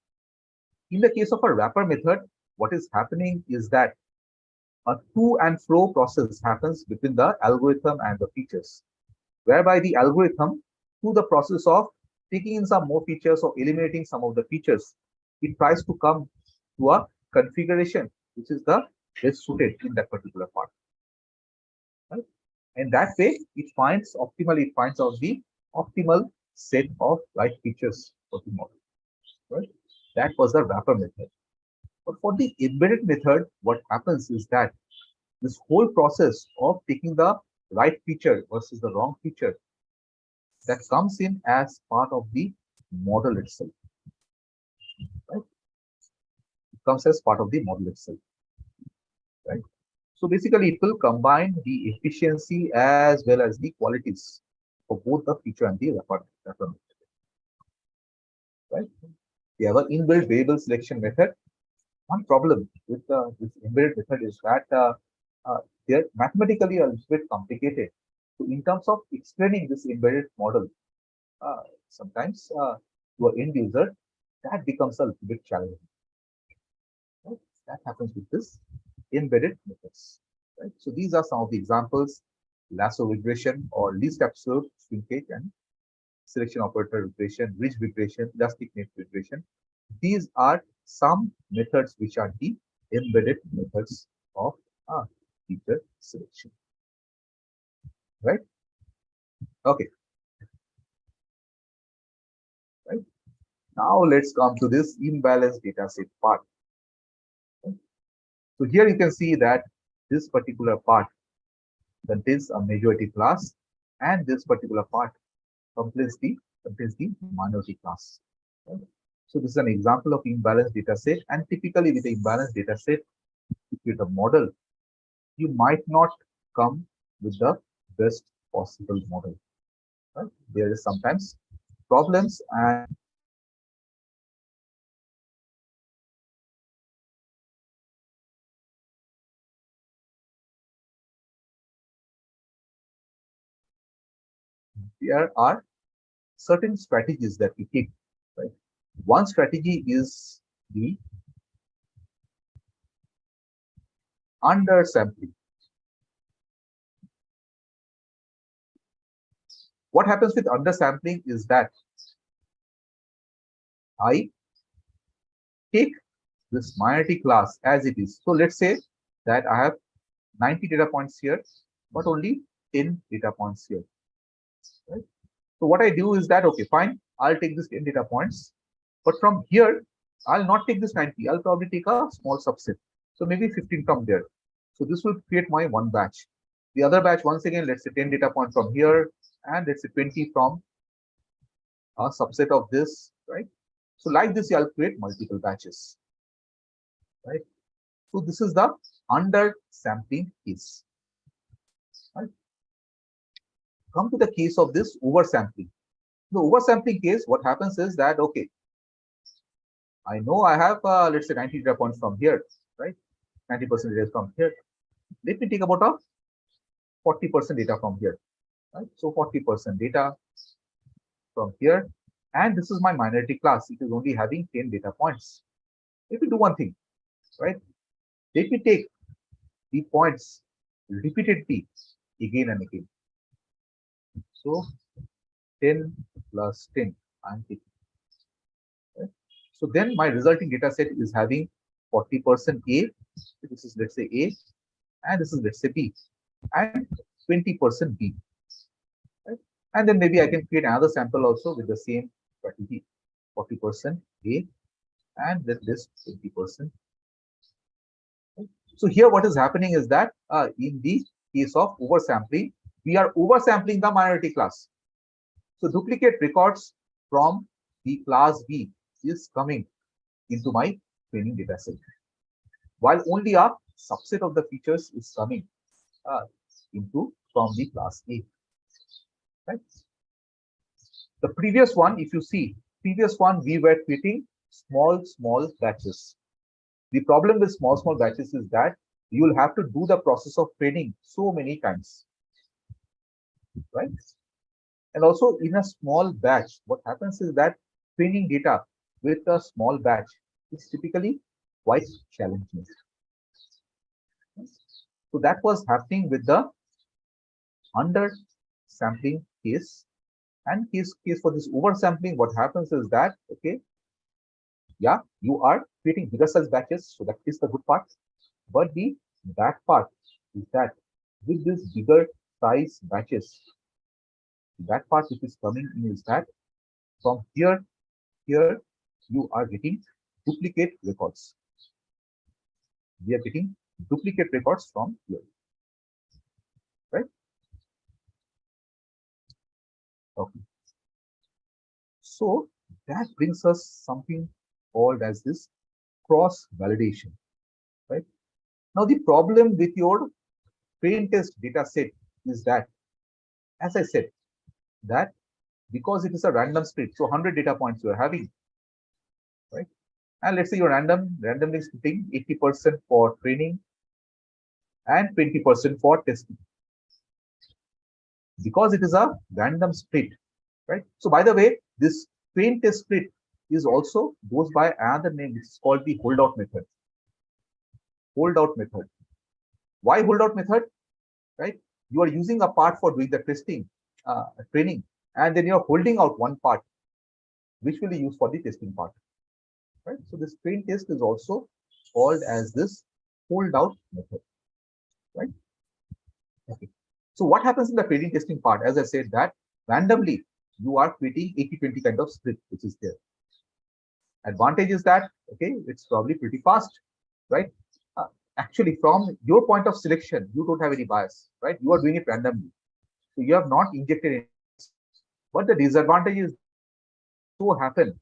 In the case of a wrapper method, what is happening is that a to and fro process happens between the algorithm and the features, whereby the algorithm, through the process of taking in some more features or eliminating some of the features, it tries to come to a configuration which is the best suited in that particular part. Right? And that way, it finds out the optimal set of right features for the model. Right? That was the wrapper method. But for the embedded method, what happens is that this whole process of taking the right feature versus the wrong feature, that comes in as part of the model itself. Right? It comes as part of the model itself. Right? So basically, it will combine the efficiency as well as the qualities for both the feature and the wrapper method. Right? We have an inbuilt variable selection method. One problem with this embedded method is that they're mathematically a little bit complicated. So in terms of explaining this embedded model, sometimes to an end user, that becomes a little bit challenging. Right? That happens with this embedded methods. Right? So these are some of the examples: lasso regression or least absolute shrinkage and selection operator regression, ridge regression, elastic net regression. These are some methods which are the embedded methods of feature selection. Right? Okay. Right. Now let's come to this imbalanced data set part. Right? So here you can see that this particular part contains a majority class, and this particular part contains the minority class. Right? So this is an example of imbalanced data set, and typically with the imbalanced data set, if you create a model, you might not come with the best possible model. Right? There is sometimes problems, and there are certain strategies that we take. Right? One strategy is the undersampling. What happens with undersampling is that I take this minority class as it is. So let's say that I have 90 data points here, but only 10 data points here. Right? So what I do is that, okay, fine, I'll take this 10 data points, but from here, I'll not take this 90. I'll probably take a small subset. So maybe 15 from there. So this will create my one batch. The other batch, once again, let's say 10 data points from here, and let's say 20 from a subset of this, right? So like this, I'll create multiple batches, right? So this is the undersampling case. Right? Come to the case of this oversampling. The oversampling case, what happens is that, okay, I know I have, let's say 90 data points from here, right? 90% data from here. Let me take about a 40% data from here, right? So 40% data from here, and this is my minority class. It is only having 10 data points. Let me do one thing, right? Let me take the points repeatedly again and again. So 10 plus 10, I'm taking. Right? So then my resulting data set is having 40% A. This is, let's say, A, and this is, let's say, B, and 20% B. Right? And then maybe I can create another sample also with the same strategy, 40% A, and then this 20%. So here what is happening is that in the case of oversampling, we are oversampling the minority class. So duplicate records from the class B is coming into my training data set, while only a subset of the features is coming into from the class A. Right? The previous one, if you see, previous one we were creating small batches. The problem with small batches is that you will have to do the process of training so many times, right? And also in a small batch, what happens is that training data with a small batch is typically quite challenging. So that was happening with the under sampling case. And case for this oversampling, what happens is that, okay, yeah, you are creating bigger size batches, so that is the good part. But the bad part is that with these bigger size batches, that part which is coming in is that from here you are getting duplicate records. We are getting duplicate records from here, right? Okay. So that brings us something called as this cross validation, right? Now the problem with your train test data set is that, as I said, that because it is a random split, so 100 data points you are having, right? And let's say you're randomly splitting 80% for training and 20% for testing. Because it is a random split, right? So by the way, this train test split is also goes by another name, which is called the holdout method. Holdout method. Why holdout method? Right? You are using a part for doing the testing, training, and then you are holding out one part, which will be used for the testing part. Right? So this train test is also called as this holdout method. Right? Okay. So what happens in the training testing part? As I said, that randomly you are creating 80-20 kind of split, which is there. Advantage is that, okay, it's probably pretty fast, right? Actually, from your point of selection, you don't have any bias, right? You are doing it randomly. So you have not injected any. But the disadvantage is so happen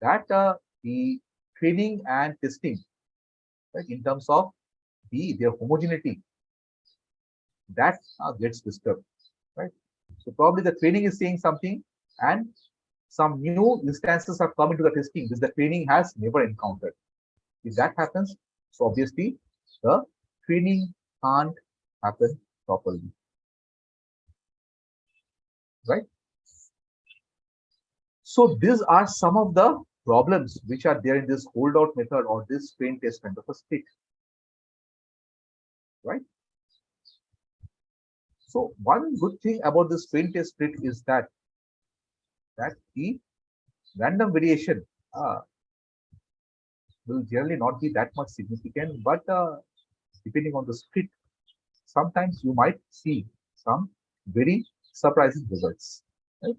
that the training and testing, right, in terms of their homogeneity, that gets disturbed, right? So probably the training is saying something, and some new instances have come into the testing which the training has never encountered. If that happens, so obviously the training can't happen properly, right? So these are some of the problems which are there in this holdout method or this train test kind of a split, right? So one good thing about this train test split is that the random variation will generally not be that much significant, but depending on the split, sometimes you might see some very surprising results, right?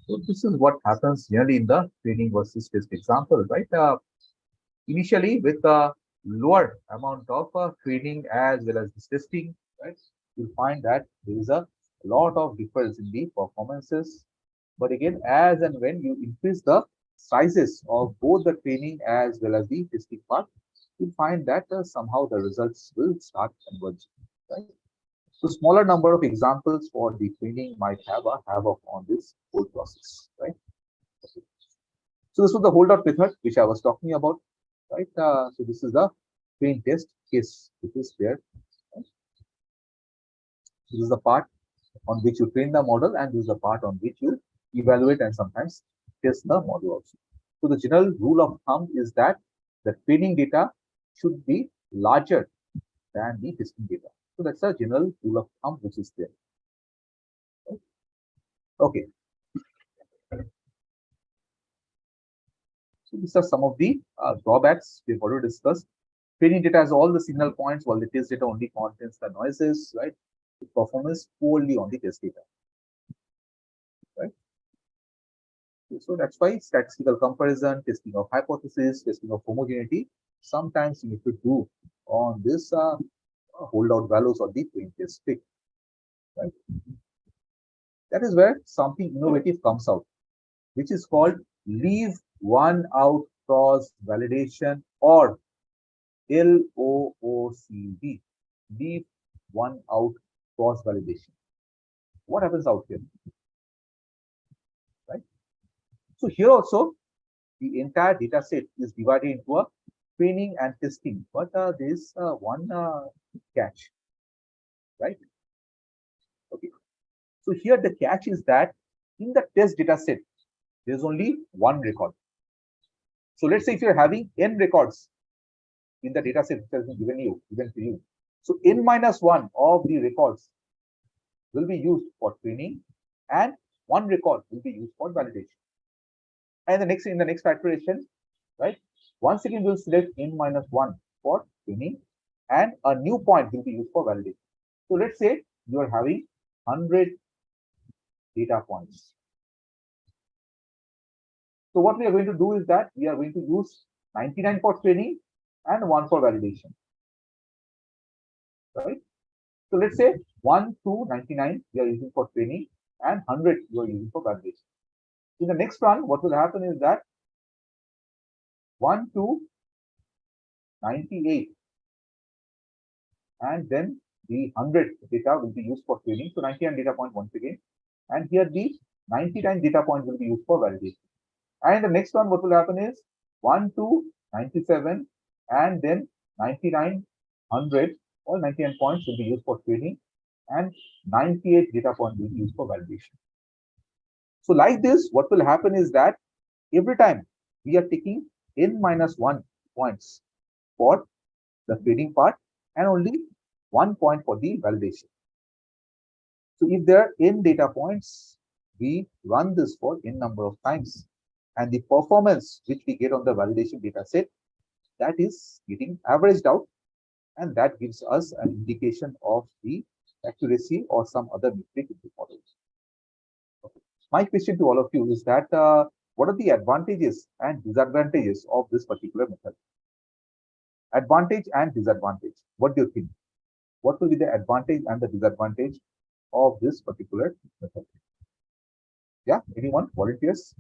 So this is what happens generally in the training versus test example, right? Initially, with a lower amount of training as well as this testing, right, you'll find that there is a lot of difference in the performances. But again, as and when you increase the sizes of both the training as well as the testing part, you'll find that somehow the results will start converging, right? So smaller number of examples for the training might have a havoc on this whole process, right? Okay. So this was the holdout method which I was talking about, right? So this is the train test case which is there. Right? This is the part on which you train the model, and this is the part on which you evaluate and sometimes test the model also. So the general rule of thumb is that the training data should be larger than the testing data. So that's a general rule of thumb which is there. Okay. So these are some of the drawbacks we've already discussed. Training data has all the signal points, while the test data only contains the noises, right? performance poorly on the test data, right? So that's why statistical comparison, testing of hypothesis, testing of homogeneity, sometimes you need to do on this holdout values or the plain test stick, right? That is where something innovative comes out, which is called leave one out cross validation, or LOOCV, leave one out cross validation. What happens out here, right? So here also, the entire data set is divided into a training and testing, but there is one catch, right? Okay. So here the catch is that in the test data set, there's only one record. So let's say if you're having n records in the data set which has been given to you. So n minus one of the records will be used for training, and one record will be used for validation. And in the next factorization, right? Once again, we'll select n minus one for training, and a new point will be used for validation. So let's say you are having 100 data points. So what we are going to do is that we are going to use 99 for training and 1 for validation, right? So let's say 1 to 99 we are using for training, and 100 you are using for validation. In the next run, what will happen is that 1 to 98, and then the 100 data will be used for training. So 99 data point once again, and here the 99 data point will be used for validation. And the next one, what will happen is 1 to 97, and then 99, 100, all 99 points will be used for training, and 98 data point will be used for validation. So like this, what will happen is that every time we are taking n minus 1 points for the training part and only 1 point for the validation. So if there are n data points, we run this for n number of times, and the performance which we get on the validation data set, that is getting averaged out, and that gives us an indication of the accuracy or some other metric in the model. Okay. My question to all of you is that what are the advantages and disadvantages of this particular method? Advantage and disadvantage. What do you think? What will be the advantage and the disadvantage of this particular method? Yeah, anyone? Volunteers?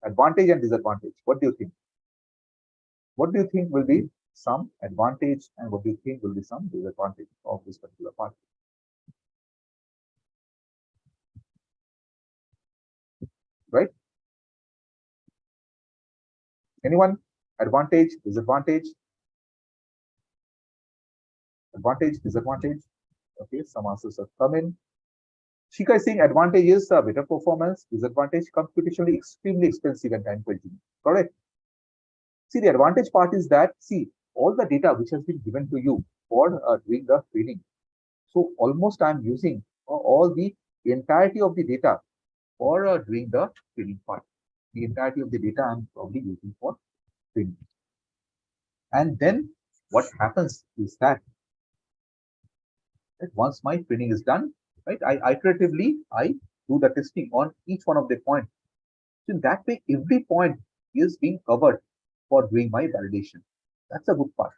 Advantage and disadvantage. What do you think? What do you think will be some advantage, and what do you think will be some disadvantage of this particular part? Right? Anyone? Advantage, disadvantage? Advantage, disadvantage? Okay, some answers have come in. Shika is saying advantage is better performance, disadvantage computationally extremely expensive and time consuming. Correct? See, the advantage part is that, see, all the data which has been given to you for doing the training. So almost I'm using all the entirety of the data for doing the training part. The entirety of the data I'm probably using for training. And then what happens is that once my training is done, right, I iteratively I do the testing on each one of the points. So in that way, every point is being covered for doing my validation. That's a good part.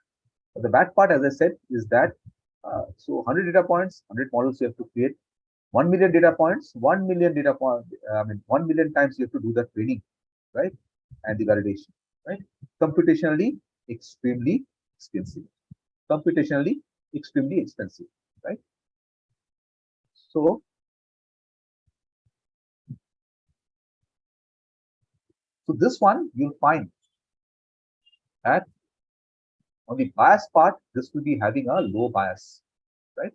But the bad part, as I said, is that so 100 data points, 100 models you have to create. 1 million data points, 1 million data point. 1 million times you have to do the training, right, and the validation, right? Computationally extremely expensive. Computationally extremely expensive, right? So this one you'll find that on the bias part, this will be having a low bias, right?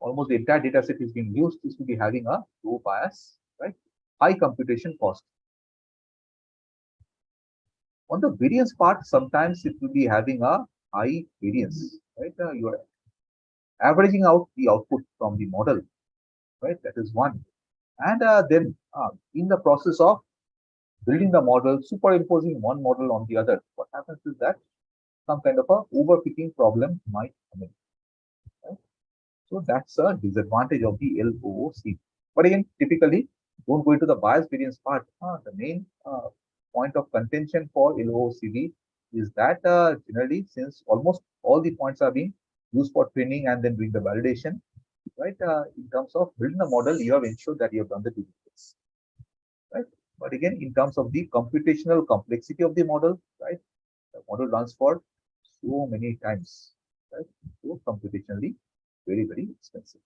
Almost the entire data set is being used. This will be having a low bias, right? High computation cost. On the variance part, sometimes it will be having a high variance, right? You are averaging out the output from the model, right? That is one. And then in the process of building the model, superimposing one model on the other, what happens is that some kind of a overfitting problem might come in. Right? So that's a disadvantage of the LOOC. But again, typically, don't go into the bias variance part. The main point of contention for LOOCV is that generally, since almost all the points are being used for training and then doing the validation, right? In terms of building a model, you have ensured that you have done the two things, right? But again, in terms of the computational complexity of the model, right? The model runs for so many times, right? So computationally, very, very expensive.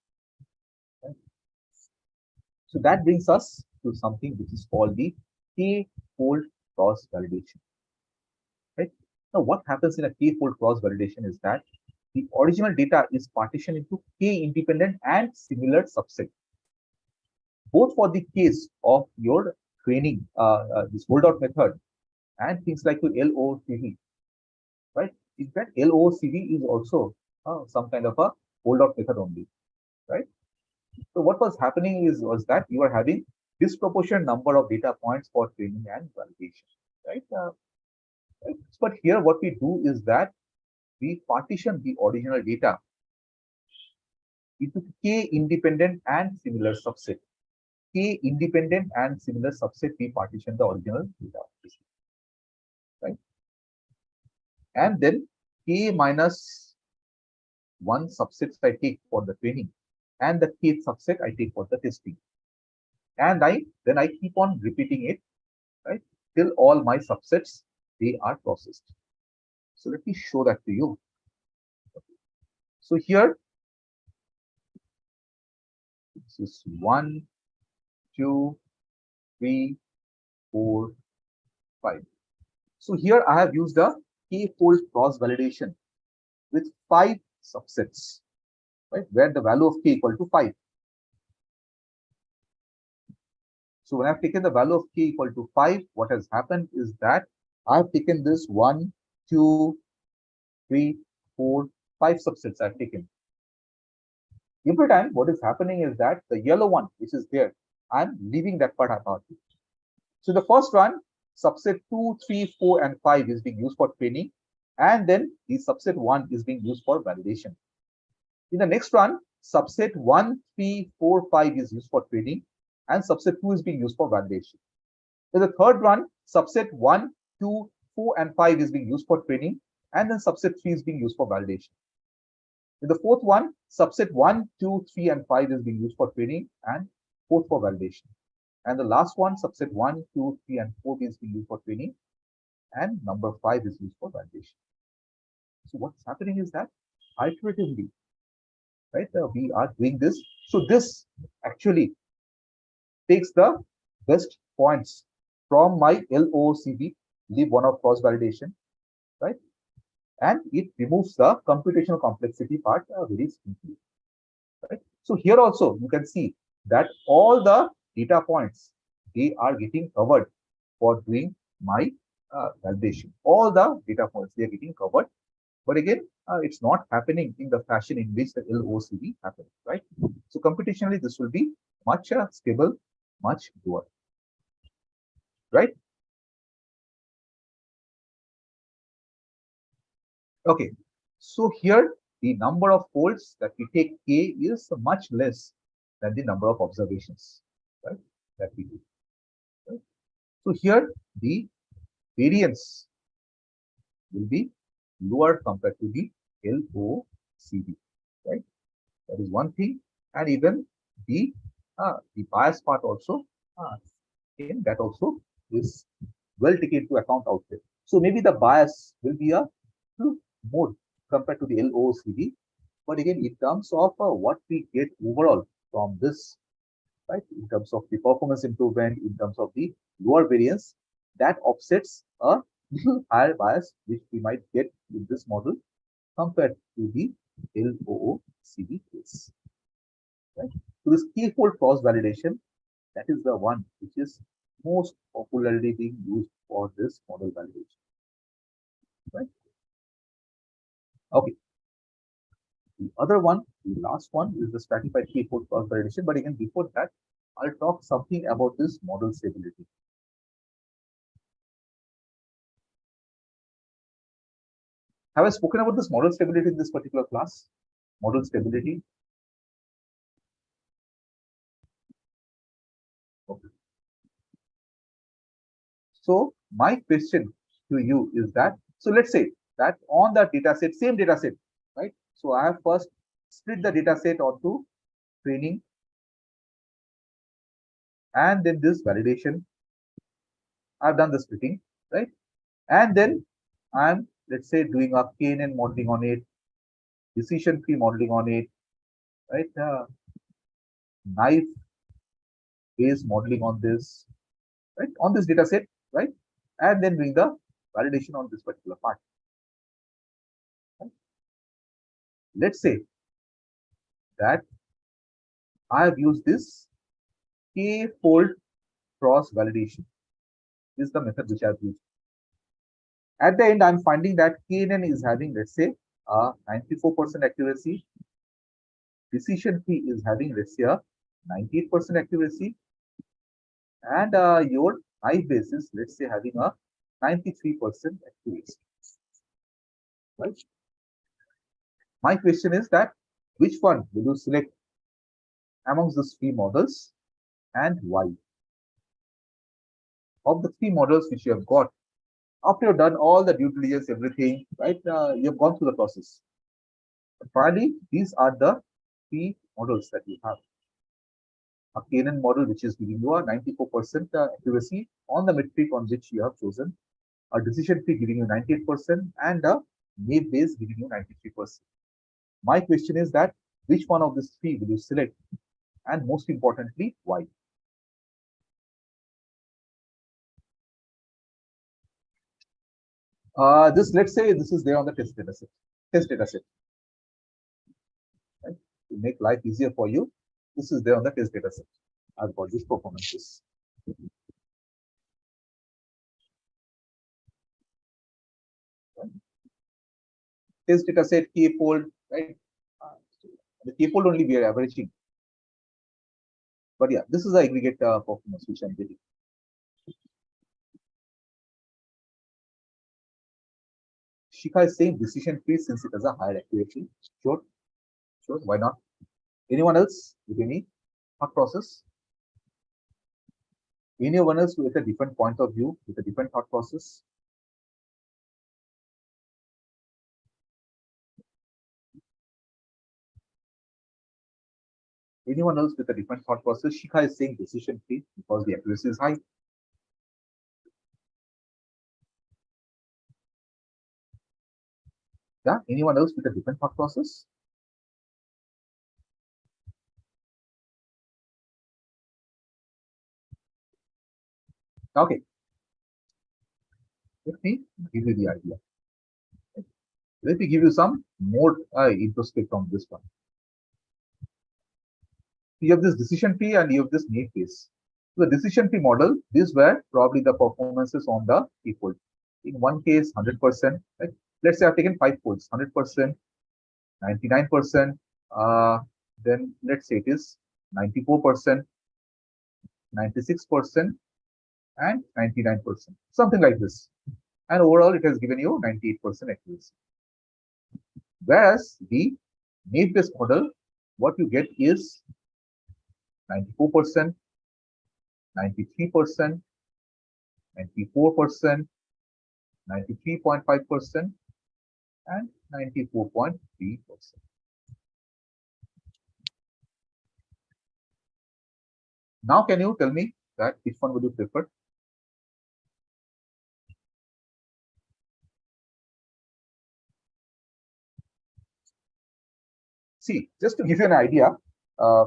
Right? So that brings us to something which is called the k-fold cross validation. Right? Now, what happens in a k-fold cross validation is that the original data is partitioned into k independent and similar subset, both for the case of your training, this holdout method, and things like your LOCV, right? In fact, LOCV is also some kind of a holdout method only, right? So what was happening was that you are having disproportionate number of data points for training and validation, right? Right? But here what we do is that we partition the original data into k independent and similar subset. K independent and similar subset we partition the original data, right? And then k minus one subsets I take for the training, and the kth subset I take for the testing. And then I keep on repeating it, right, till all my subsets they are processed. So let me show that to you. So here, this is 1, 2, 3, 4, 5. So here I have used a k-fold cross validation with 5 subsets, right, where the value of k equal to 5. So when I've taken the value of k equal to 5, what has happened is that I've taken this 1, 2, 3, 4, 5 subsets I've taken. Every time what is happening is that the yellow one, which is there, I'm leaving that part apart. So the first one, subset 2, 3, 4, and 5 is being used for training, and then the subset 1 is being used for validation. In the next one, subset 1, 3, 4, 5 is used for training, and subset 2 is being used for validation. In the third one, subset 1, 2, 4, and 5 is being used for training, and then subset 3 is being used for validation. In the fourth one, subset 1, 2, 3, and 5 is being used for training, and fourth for validation. And the last one, subset 1, 2, 3, and 4 is being used for training, and number 5 is used for validation. So what's happening is that iteratively, right, we are doing this. So this actually takes the best points from my LOCV, leave one of cross validation, right? And it removes the computational complexity part very simply, right? So here also you can see that all the data points, they are getting covered for doing my validation. All the data points, they are getting covered. But again, it's not happening in the fashion in which the LOCV happens, right? So computationally, this will be much stable, much lower, right? Okay, so here the number of folds that we take K is much less than the number of observations, right, that we do. Right? So here the variance will be lower compared to the LOCV, right? That is one thing, and even the bias part also, in that also is well taken into account out there. So maybe the bias will be a little more compared to the LOCV, but again, in terms of what we get overall from this, right, in terms of the performance improvement, in terms of the lower variance, that offsets a little higher bias which we might get in this model compared to the LOCV case. Right? So this k-fold cross validation, that is the one which is most popularly being used for this model validation. Right? Okay. The other one, the last one, is the stratified k-fold cross validation. But again, before that, I'll talk something about this model stability. Have I spoken about this model stability in this particular class? Model stability. Okay. So my question to you is that, so let's say that on the data set, same data set, right? So I have first split the data set onto training and then this validation. I've done the splitting, right? And then I'm, let's say, doing a KNN modeling on it, decision tree modeling on it, right? Knife based modeling on this, right? On this data set, right? And then doing the validation on this particular part. Right? Let's say that I have used this k-fold cross validation. This is the method which I have used. At the end, I'm finding that KNN is having, let's say, 94% accuracy. Decision tree is having, let's say, a 98% accuracy. And your knife base is, let's say, having a 93% accuracy. Right? My question is that which one will you select amongst the three models and why? Of the three models which you have got, after you've done all the due diligence, everything, right? You've gone through the process. But finally, these are the three models that you have. A KNN model, which is giving you a 94% accuracy on the metric on which you have chosen, a decision tree giving you 98%, and a naive base giving you 93%. My question is that which one of these three will you select? And most importantly, why? This, let's say this is there on the test data set. Test data set. Right? To make life easier for you, this is there on the test data set. I've got these performances. Right? Test data set, k-fold, right? The k-fold only we are averaging. But yeah, this is the aggregate performance which I'm getting. Shikha is saying decision tree since it has a higher accuracy. Sure, sure, why not? Anyone else with any thought process? Anyone else with a different point of view, with a different thought process? Anyone else with a different thought process? Shikha is saying decision tree because the accuracy is high. Yeah, anyone else with a different thought process? Okay. Let me give you the idea. Let me give you some more introspect on this one. You have this decision tree and you have this need base. So the decision tree model, these were probably the performances on the equal. In one case, 100%. Right? Let's say I've taken 5 folds, 100%, 99%. Then let's say it is 94%, 96%, and 99%, something like this. And overall, it has given you 98% accuracy. Whereas the need-based model, what you get is 94%, 93%, 94%, 93.5%, and 94.3%. Now, can you tell me that which one would you prefer? See, just to give you an idea, I'm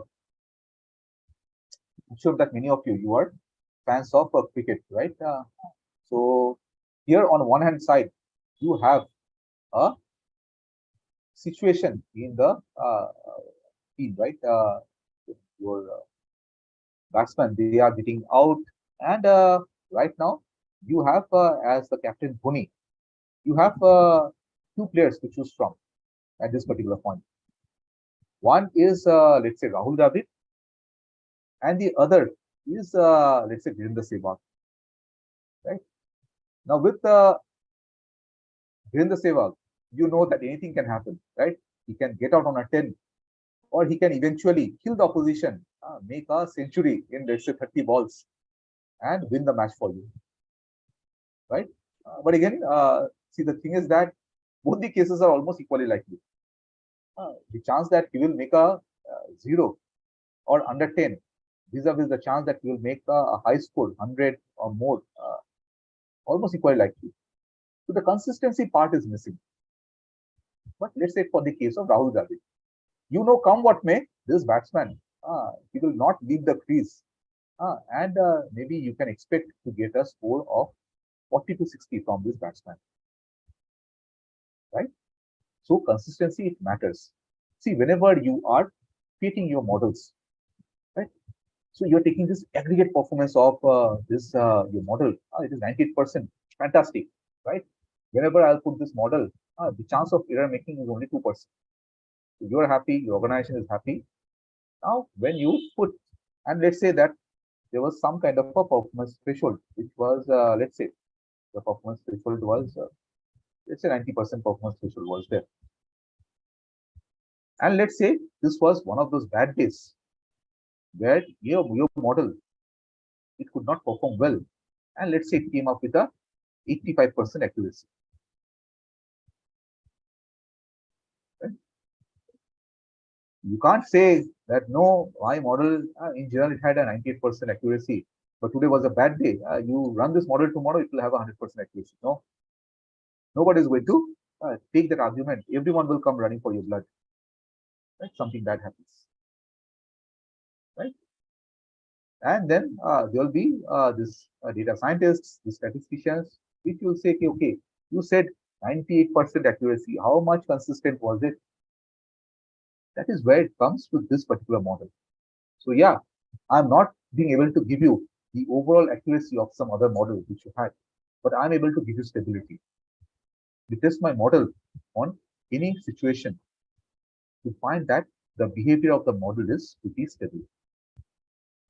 sure that many of you are fans of cricket, right? So here on one hand side, you have a situation in the team, right? Your batsmen, they are getting out, and right now you have as the captain Dhoni, you have two players to choose from at this particular point. One is let's say Rahul Dravid, and the other is let's say Virendra Sehwag. Right now with Virendra Sehwag, you know that anything can happen, right? He can get out on a 10, or he can eventually kill the opposition make a century in, let's say, 30 balls and win the match for you, right? But again, see, the thing is that both the cases are almost equally likely. The chance that he will make a 0 or under 10 vis-a-vis the chance that he will make a high score 100 or more, almost equally likely. So the consistency part is missing. But let's say for the case of Rahul Dravid, come what may, this batsman, he will not leave the crease, and maybe you can expect to get a score of 40 to 60 from this batsman, right? So consistency, it matters. See, whenever you are creating your models, right? So you're taking this aggregate performance of this your model. It is 98%, fantastic, right? Whenever I'll put this model, the chance of error making is only 2%. So you're happy, your organization is happy. Now, when you put, and let's say that there was some kind of a performance threshold, which was, let's say, the performance threshold was, let's say 90% performance threshold was there. And let's say this was one of those bad days where your model, it could not perform well. And let's say it came up with a 85% accuracy. Right? You can't say that no, my model in general it had a 98% accuracy, but today was a bad day. You run this model tomorrow, it will have a 100% accuracy. No, nobody is going to take that argument. Everyone will come running for your blood. Right? Something bad happens. Right? And then there will be this data scientists, the statisticians, which will say, okay, you said 98% accuracy. How much consistent was it? That is where it comes to this particular model. So yeah, I'm not being able to give you the overall accuracy of some other model which you had, but I'm able to give you stability. We test my model on any situation to find that the behavior of the model is pretty stable.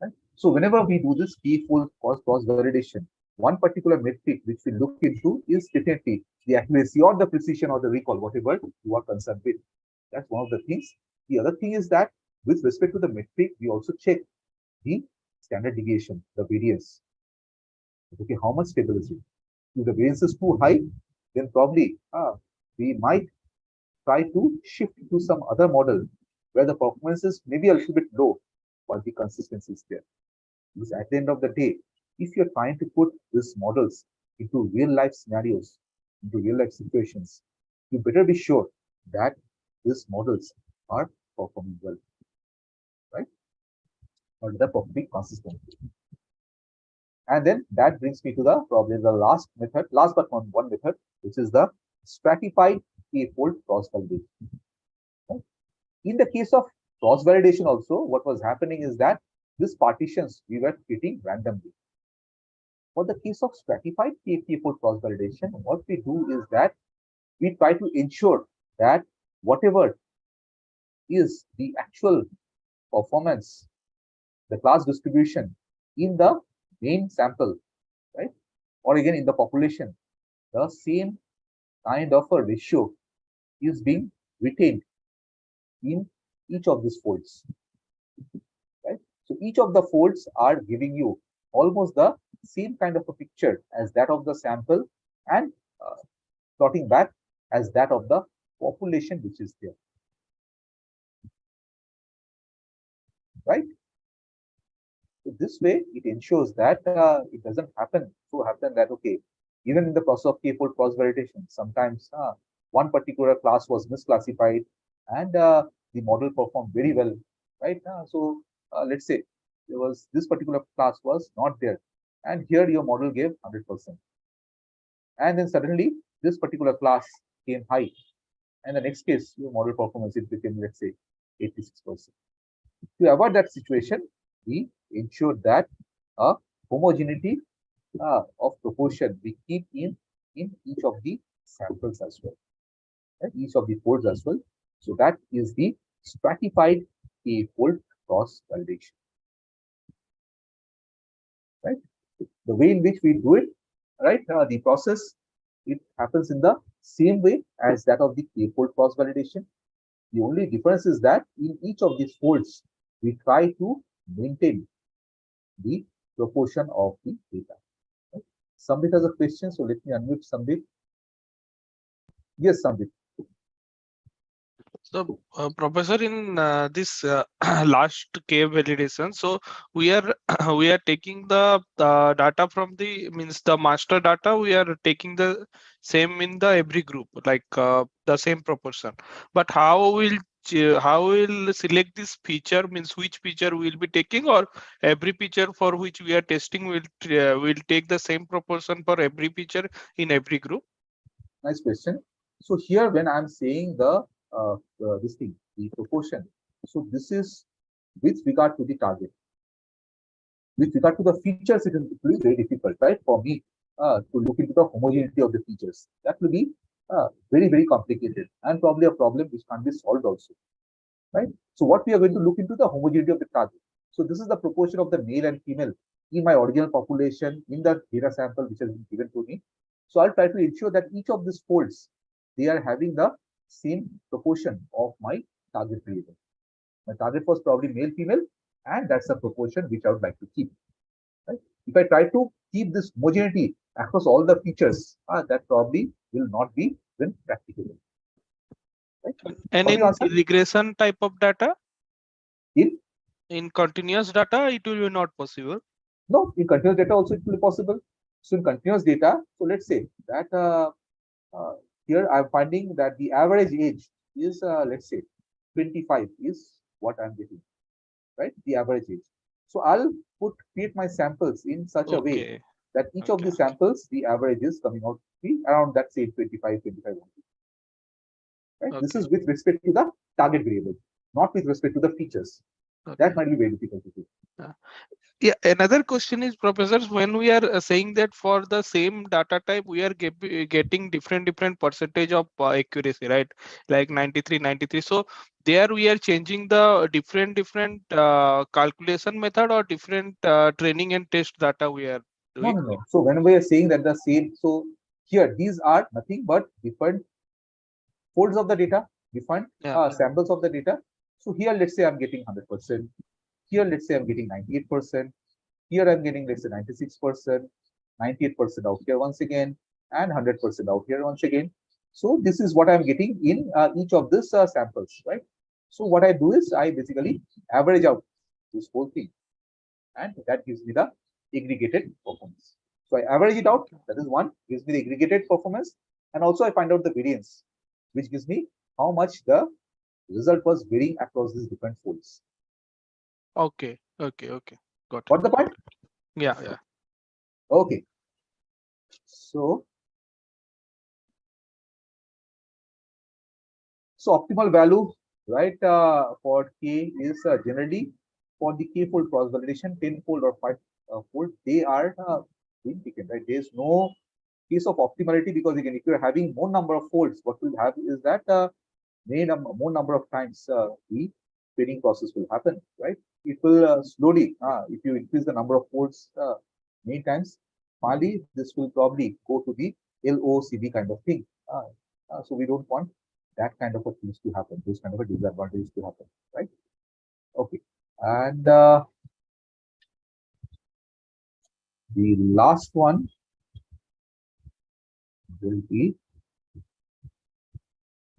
Right? So whenever we do this key-fold cross validation, one particular metric which we look into is definitely the accuracy or the precision or the recall, whatever you are concerned with. That's one of the things. The other thing is that with respect to the metric, we also check the standard deviation, the variance. Okay, how much stable is it? If the variance is too high, then probably we might try to shift to some other model where the performance is maybe a little bit low, but the consistency is there. Because at the end of the day, if you're trying to put these models into real life scenarios, into real life situations, you better be sure that these models are performing well, right? Or they're performing consistently. And then that brings me to the probably the last method, last but not one method, which is the stratified k-fold cross validation. Right? In the case of cross validation also, what was happening is that these partitions we were creating randomly. For the case of stratified k-fold cross validation, what we do is that we try to ensure that whatever is the actual performance, the class distribution in the main sample, right? Or again in the population, the same kind of a ratio is being retained in each of these folds, right? So each of the folds are giving you almost the same kind of a picture as that of the sample and plotting back as that of the population which is there, right? So this way, it ensures that it doesn't happen that, okay, even in the process of k-fold cross validation, sometimes one particular class was misclassified and the model performed very well, right? So let's say there was this particular class was not there, and here your model gave 100%. And then suddenly this particular class came high, and the next case, your model performance it became, let's say, 86%. To avoid that situation, we ensure that a homogeneity of proportion we keep in each of the samples as well, right? Each of the folds as well. So that is the stratified k-fold cross validation, right? The way in which we do it, right? The process, it happens in the same way as that of the k-fold cross validation. The only difference is that in each of these folds, we try to maintain the proportion of the data. Right? Sambit has a question, so let me unmute Sambit. Yes, Sambit. So, Professor, in this last K validation, so we are we are taking the data from the means the master data. We are taking the same in the every group, like the same proportion. But how will select this feature? Means which feature we will be taking, or every feature for which we are testing will take the same proportion for every feature in every group? Nice question. So here, when I'm saying this thing, the proportion, so this is with regard to the target. With regard to the features, it will be very difficult, right, for me to look into the homogeneity of the features. That will be very complicated and probably a problem which can't be solved also, right? So what we are going to look into the homogeneity of the target. So this is the proportion of the male and female in my original population in the data sample which has been given to me. So I'll try to ensure that each of these folds, they are having the same proportion of my target variable. My target was probably male, female, and that's the proportion which I would like to keep. Right? If I try to keep this homogeneity across all the features, that probably will not be then practicable. Right? And in regression type of data, in continuous data, it will be not possible. No, in continuous data also it will be possible. So in continuous data, so let's say that here I'm finding that the average age is let's say 25 is what I'm getting, right? The average age. So I'll create my samples in such a way that each of the samples, the average is coming out to be around that same 25. Right? This is with respect to the target variable, not with respect to the features. That might be very difficult to do. Yeah, another question is, professors, when we are saying that for the same data type, we are getting different percentage of accuracy, right? Like 93, 93. So there we are changing the different calculation method or different training and test data we are doing. No. So when we are saying that the same, so here these are nothing but different folds of the data, different samples of the data. So here, let's say I'm getting 100%. Here, let's say I'm getting 98%. Here, I'm getting, let's say, 96%, 98% out here once again, and 100% out here once again. So this is what I'm getting in each of these samples, right? So what I do is I basically average out this whole thing, and that gives me the aggregated performance. So I average it out. That is one, gives me the aggregated performance, and also I find out the variance, which gives me how much the result was varying across these different folds. Okay. Got Got the point? Yeah. Okay. So optimal value, right, for K is generally for the K-fold cross validation, 10-fold or 5-fold, they are being taken, right? There's no case of optimality, because again, if you're having more number of folds, what will happen is that more number of times the training process will happen, right? It will slowly, if you increase the number of folds many times, finally this will probably go to the LOCB kind of thing. So we don't want that kind of a things to happen, those kind of a disadvantages to happen, right? Okay, and the last one will be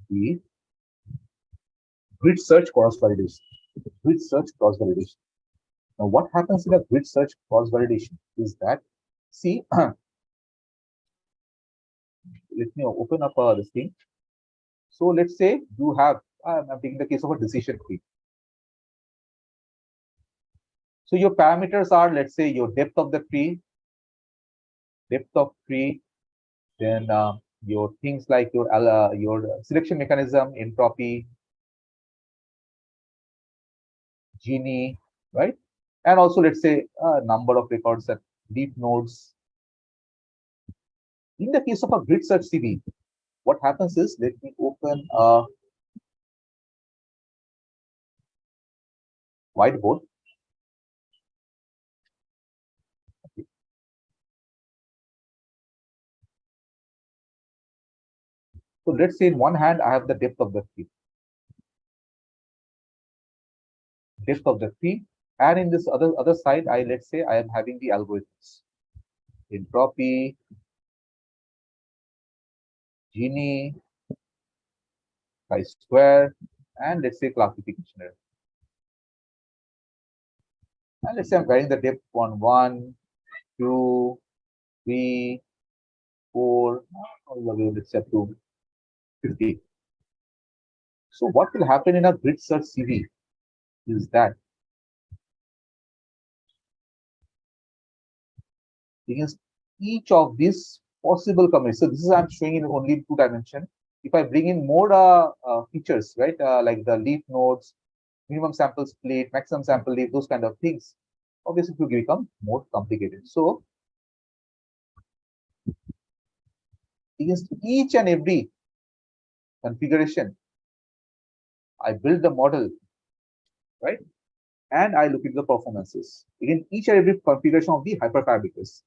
the grid search cross validation. Grid search cross validation. Now, what happens in a grid search cross validation is that, see, let me open up this thing. So let's say you have, I'm taking the case of a decision tree. So your parameters are, let's say, your depth of the tree, then your things like your selection mechanism, entropy, Gini, right? And also, let's say, number of records at deep nodes. In the case of a grid search CV, what happens is, let me open a whiteboard. Okay. So let's say in one hand, I have the depth of the tree. And in this other side, let's say I am having the algorithms. Entropy, Gini, chi-square, and let's say classification error. And let's say I'm writing the depth on 1, 2, 3, 4, all the way let's say up to 50. So what will happen in a grid search CV is that against each of these possible combinations. So this is I'm showing in only 2 dimension. If I bring in more features, right, like the leaf nodes, minimum sample split, maximum sample leaf, those kind of things, obviously it will become more complicated. So against each and every configuration, I build the model, right, and I look at the performances. Again, each and every configuration of the hyperparameters,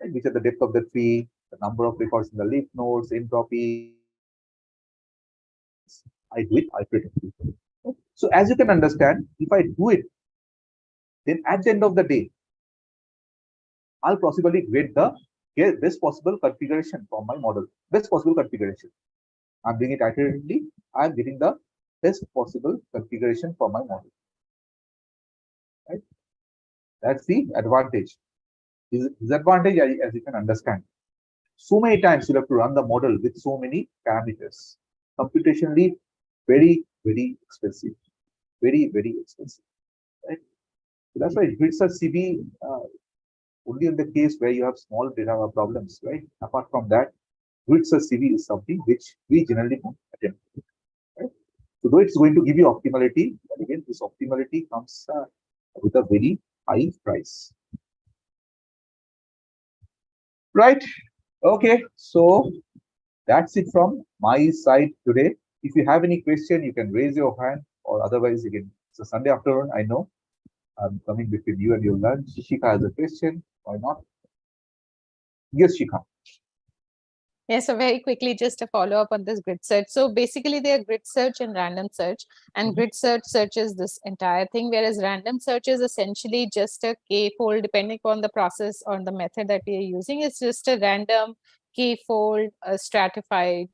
right, which are the depth of the tree, the number of records in the leaf nodes, entropy. I do it, I predict it. So as you can understand, if I do it, then at the end of the day, I'll possibly get the best possible configuration for my model. Best possible configuration. I'm doing it iteratively. I'm getting the best possible configuration for my model. Right? That's the advantage. Disadvantage, as you can understand, so many times you have to run the model with so many parameters. Computationally, very, very expensive. Very, very expensive. Right? So that's why grid search CV only in the case where you have small data problems, right? Apart from that, grid search CV is something which we generally don't attempt. Right? So though it's going to give you optimality, but again, this optimality comes with a very high price. Right? Okay, so that's it from my side today. If you have any question, you can raise your hand, or otherwise, again, it's a Sunday afternoon. I know I'm coming between you and your lunch. Shika has a question. Why not? Yes, Shika. Yeah, so very quickly, just a follow up on this grid search. So basically, they are grid search and random search, and grid search searches this entire thing, whereas random search is essentially just a k-fold, depending on the process or the method that we are using. It's just a random k-fold stratified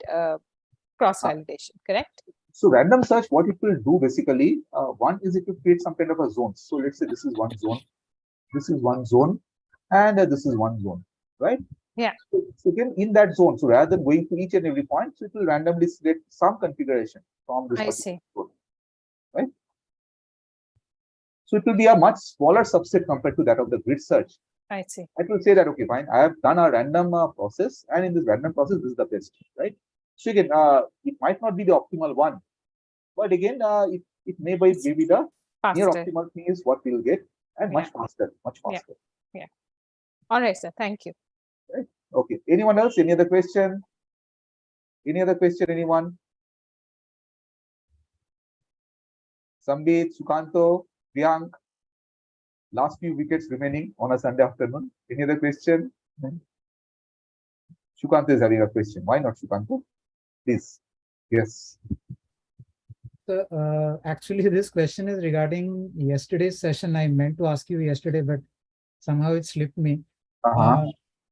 cross validation, correct? So random search, what it will do basically, one is it will create some kind of a zone. So let's say this is one zone, this is one zone, and this is one zone, right? Yeah. So again, in that zone, so rather than going to each and every point, so it will randomly select some configuration from this particular zone, right? So it will be a much smaller subset compared to that of the grid search. I see. It will say that, okay, fine, I have done a random process, and in this random process, this is the best, right? So again, it might not be the optimal one, but again, it may be maybe the near optimal thing is what we'll get, and much faster, much faster. Yeah. All right, sir. Thank you. Right? Okay. Anyone else? Any other question? Any other question? Anyone? Sambit, Sukanto, Priyank. Last few wickets remaining on a Sunday afternoon. Any other question? Sukanto is having a question. Why not, Sukanto? Please. Yes. So, actually, this question is regarding yesterday's session. I meant to ask you yesterday, but somehow it slipped me.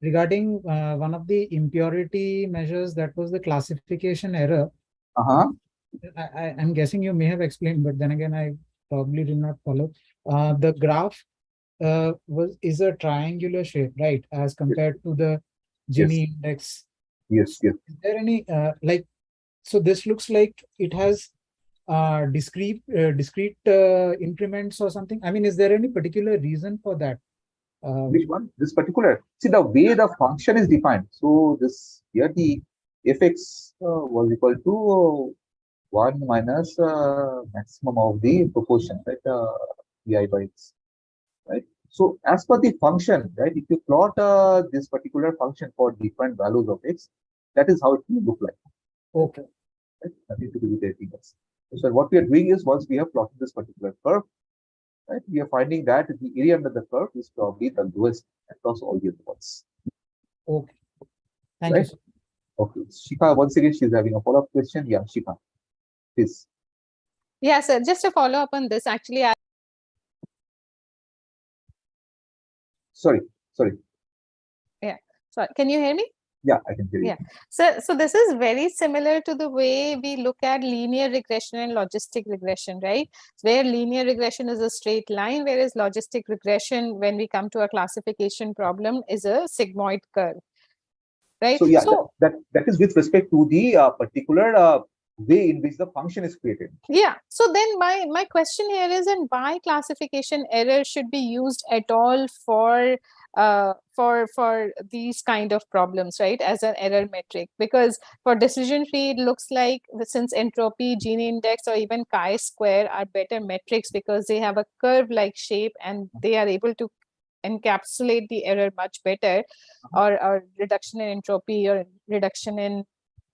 Regarding one of the impurity measures, that was the classification error. I'm guessing you may have explained, but then again, I probably did not follow. The graph is a triangular shape, right? As compared to the Gini index. Yes. Is there any so this looks like it has discrete increments or something? I mean, is there any particular reason for that? Which one? This particular? See, the way the function is defined. So this here the fx was equal to 1 minus maximum of the proportion, right? Vi by x, right? So as per the function, right? If you plot this particular function for different values of x, that is how it will look like. Okay. Right? Nothing to do with anything else. So what we are doing is, once we have plotted this particular curve, right, we are finding that the area under the curve is probably the lowest across all the other ones. Okay. Thank you, sir. Okay. Shika, once again, she's having a follow-up question. Yeah, Shika, please. Yeah, sir. Just a follow-up on this. Actually, Sorry. So can you hear me? Yeah, I can hear you. Yeah. So this is very similar to the way we look at linear regression and logistic regression, right? Where linear regression is a straight line, whereas logistic regression, when we come to a classification problem, is a sigmoid curve, right? So yeah, that is with respect to the particular way in which the function is created. Yeah. So then my question here is, and why classification error should be used at all for these kind of problems, right, as an error metric? Because for decision tree, it looks like since entropy, Gini index, or even chi-square are better metrics because they have a curve-like shape and they are able to encapsulate the error much better, or reduction in entropy or reduction in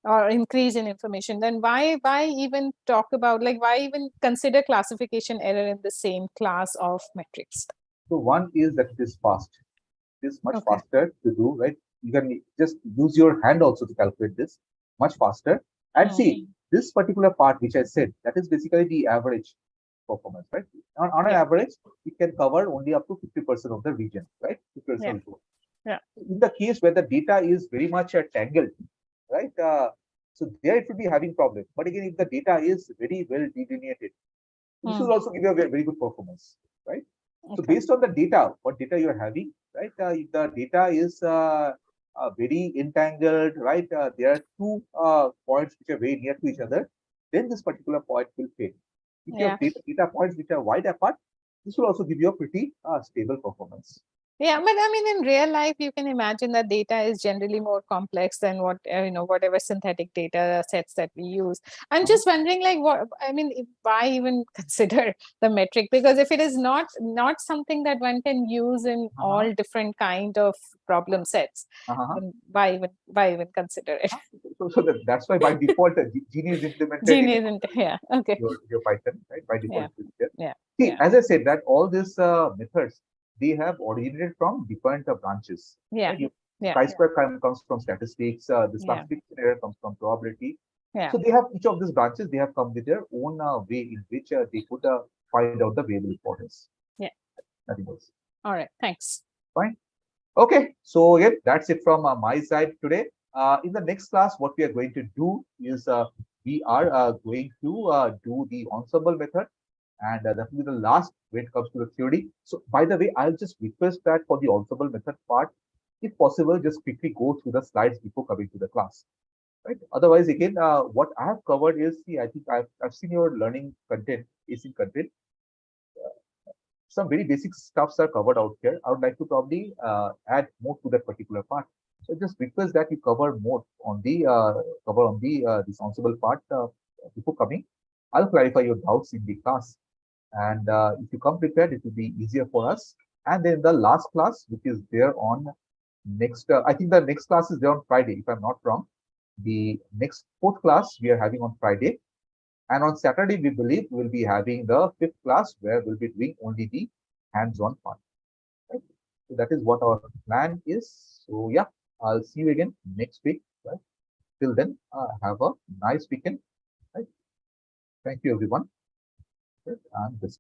or increase in information, then why even talk about, like, why even consider classification error in the same class of metrics? So one is that it is fast. It is much Okay. faster to do, right? You can just use your hand also to calculate this much faster. And see, this particular part which I said, that is basically the average performance, right? On an Yeah. average, it can cover only up to 50% of the region, right? 50% Yeah. of the Yeah. In the case where the data is very much tangled, right? So there it will be having problems. But again, if the data is very well delineated, this will also give you a very good performance, right? So Okay. based on the data, what data you are having, right? If the data is very entangled, right? There are two points which are very near to each other, then this particular point will fail. If you have data points which are wide apart, this will also give you a pretty stable performance. Yeah, but I mean, in real life, you can imagine that data is generally more complex than what whatever synthetic data sets that we use. I'm just wondering, like, what I mean, why even consider the metric? Because if it is not something that one can use in all different kind of problem sets, then why even consider it? So that's why by default, Genie is implemented. Genie isn't, yeah, okay. Your Python, right? By default, Yeah. See, as I said, that all these methods, they have originated from different branches. Yeah. Right? Yeah. Chi-square comes from statistics. This classification error comes from probability. Yeah. So they have, each of these branches, they have come with their own way in which they could find out the variable importance. Yeah. Nothing else. All right. Thanks. Fine. Okay. So yeah, that's it from my side today. In the next class, what we are going to do is we are going to do the ensemble method. And that will be the last when it comes to the theory. So by the way, I'll just request that for the ensemble method part, if possible, just quickly go through the slides before coming to the class. Right. Otherwise, again, what I have covered is, see, I think I've seen your learning content, async content. Some very basic stuffs are covered out here. I would like to probably add more to that particular part. So just request that you cover more on the this ensemble part before coming. I'll clarify your doubts in the class. And if you come prepared, it will be easier for us. And then the last class, which is there on next, I think the next class is there on Friday, if I'm not wrong. The next fourth class we are having on Friday. And on Saturday, we believe we'll be having the fifth class where we'll be doing only the hands-on part. Right? So that is what our plan is. So yeah, I'll see you again next week. Right? Till then, have a nice weekend. Right? Thank you, everyone. Right? And this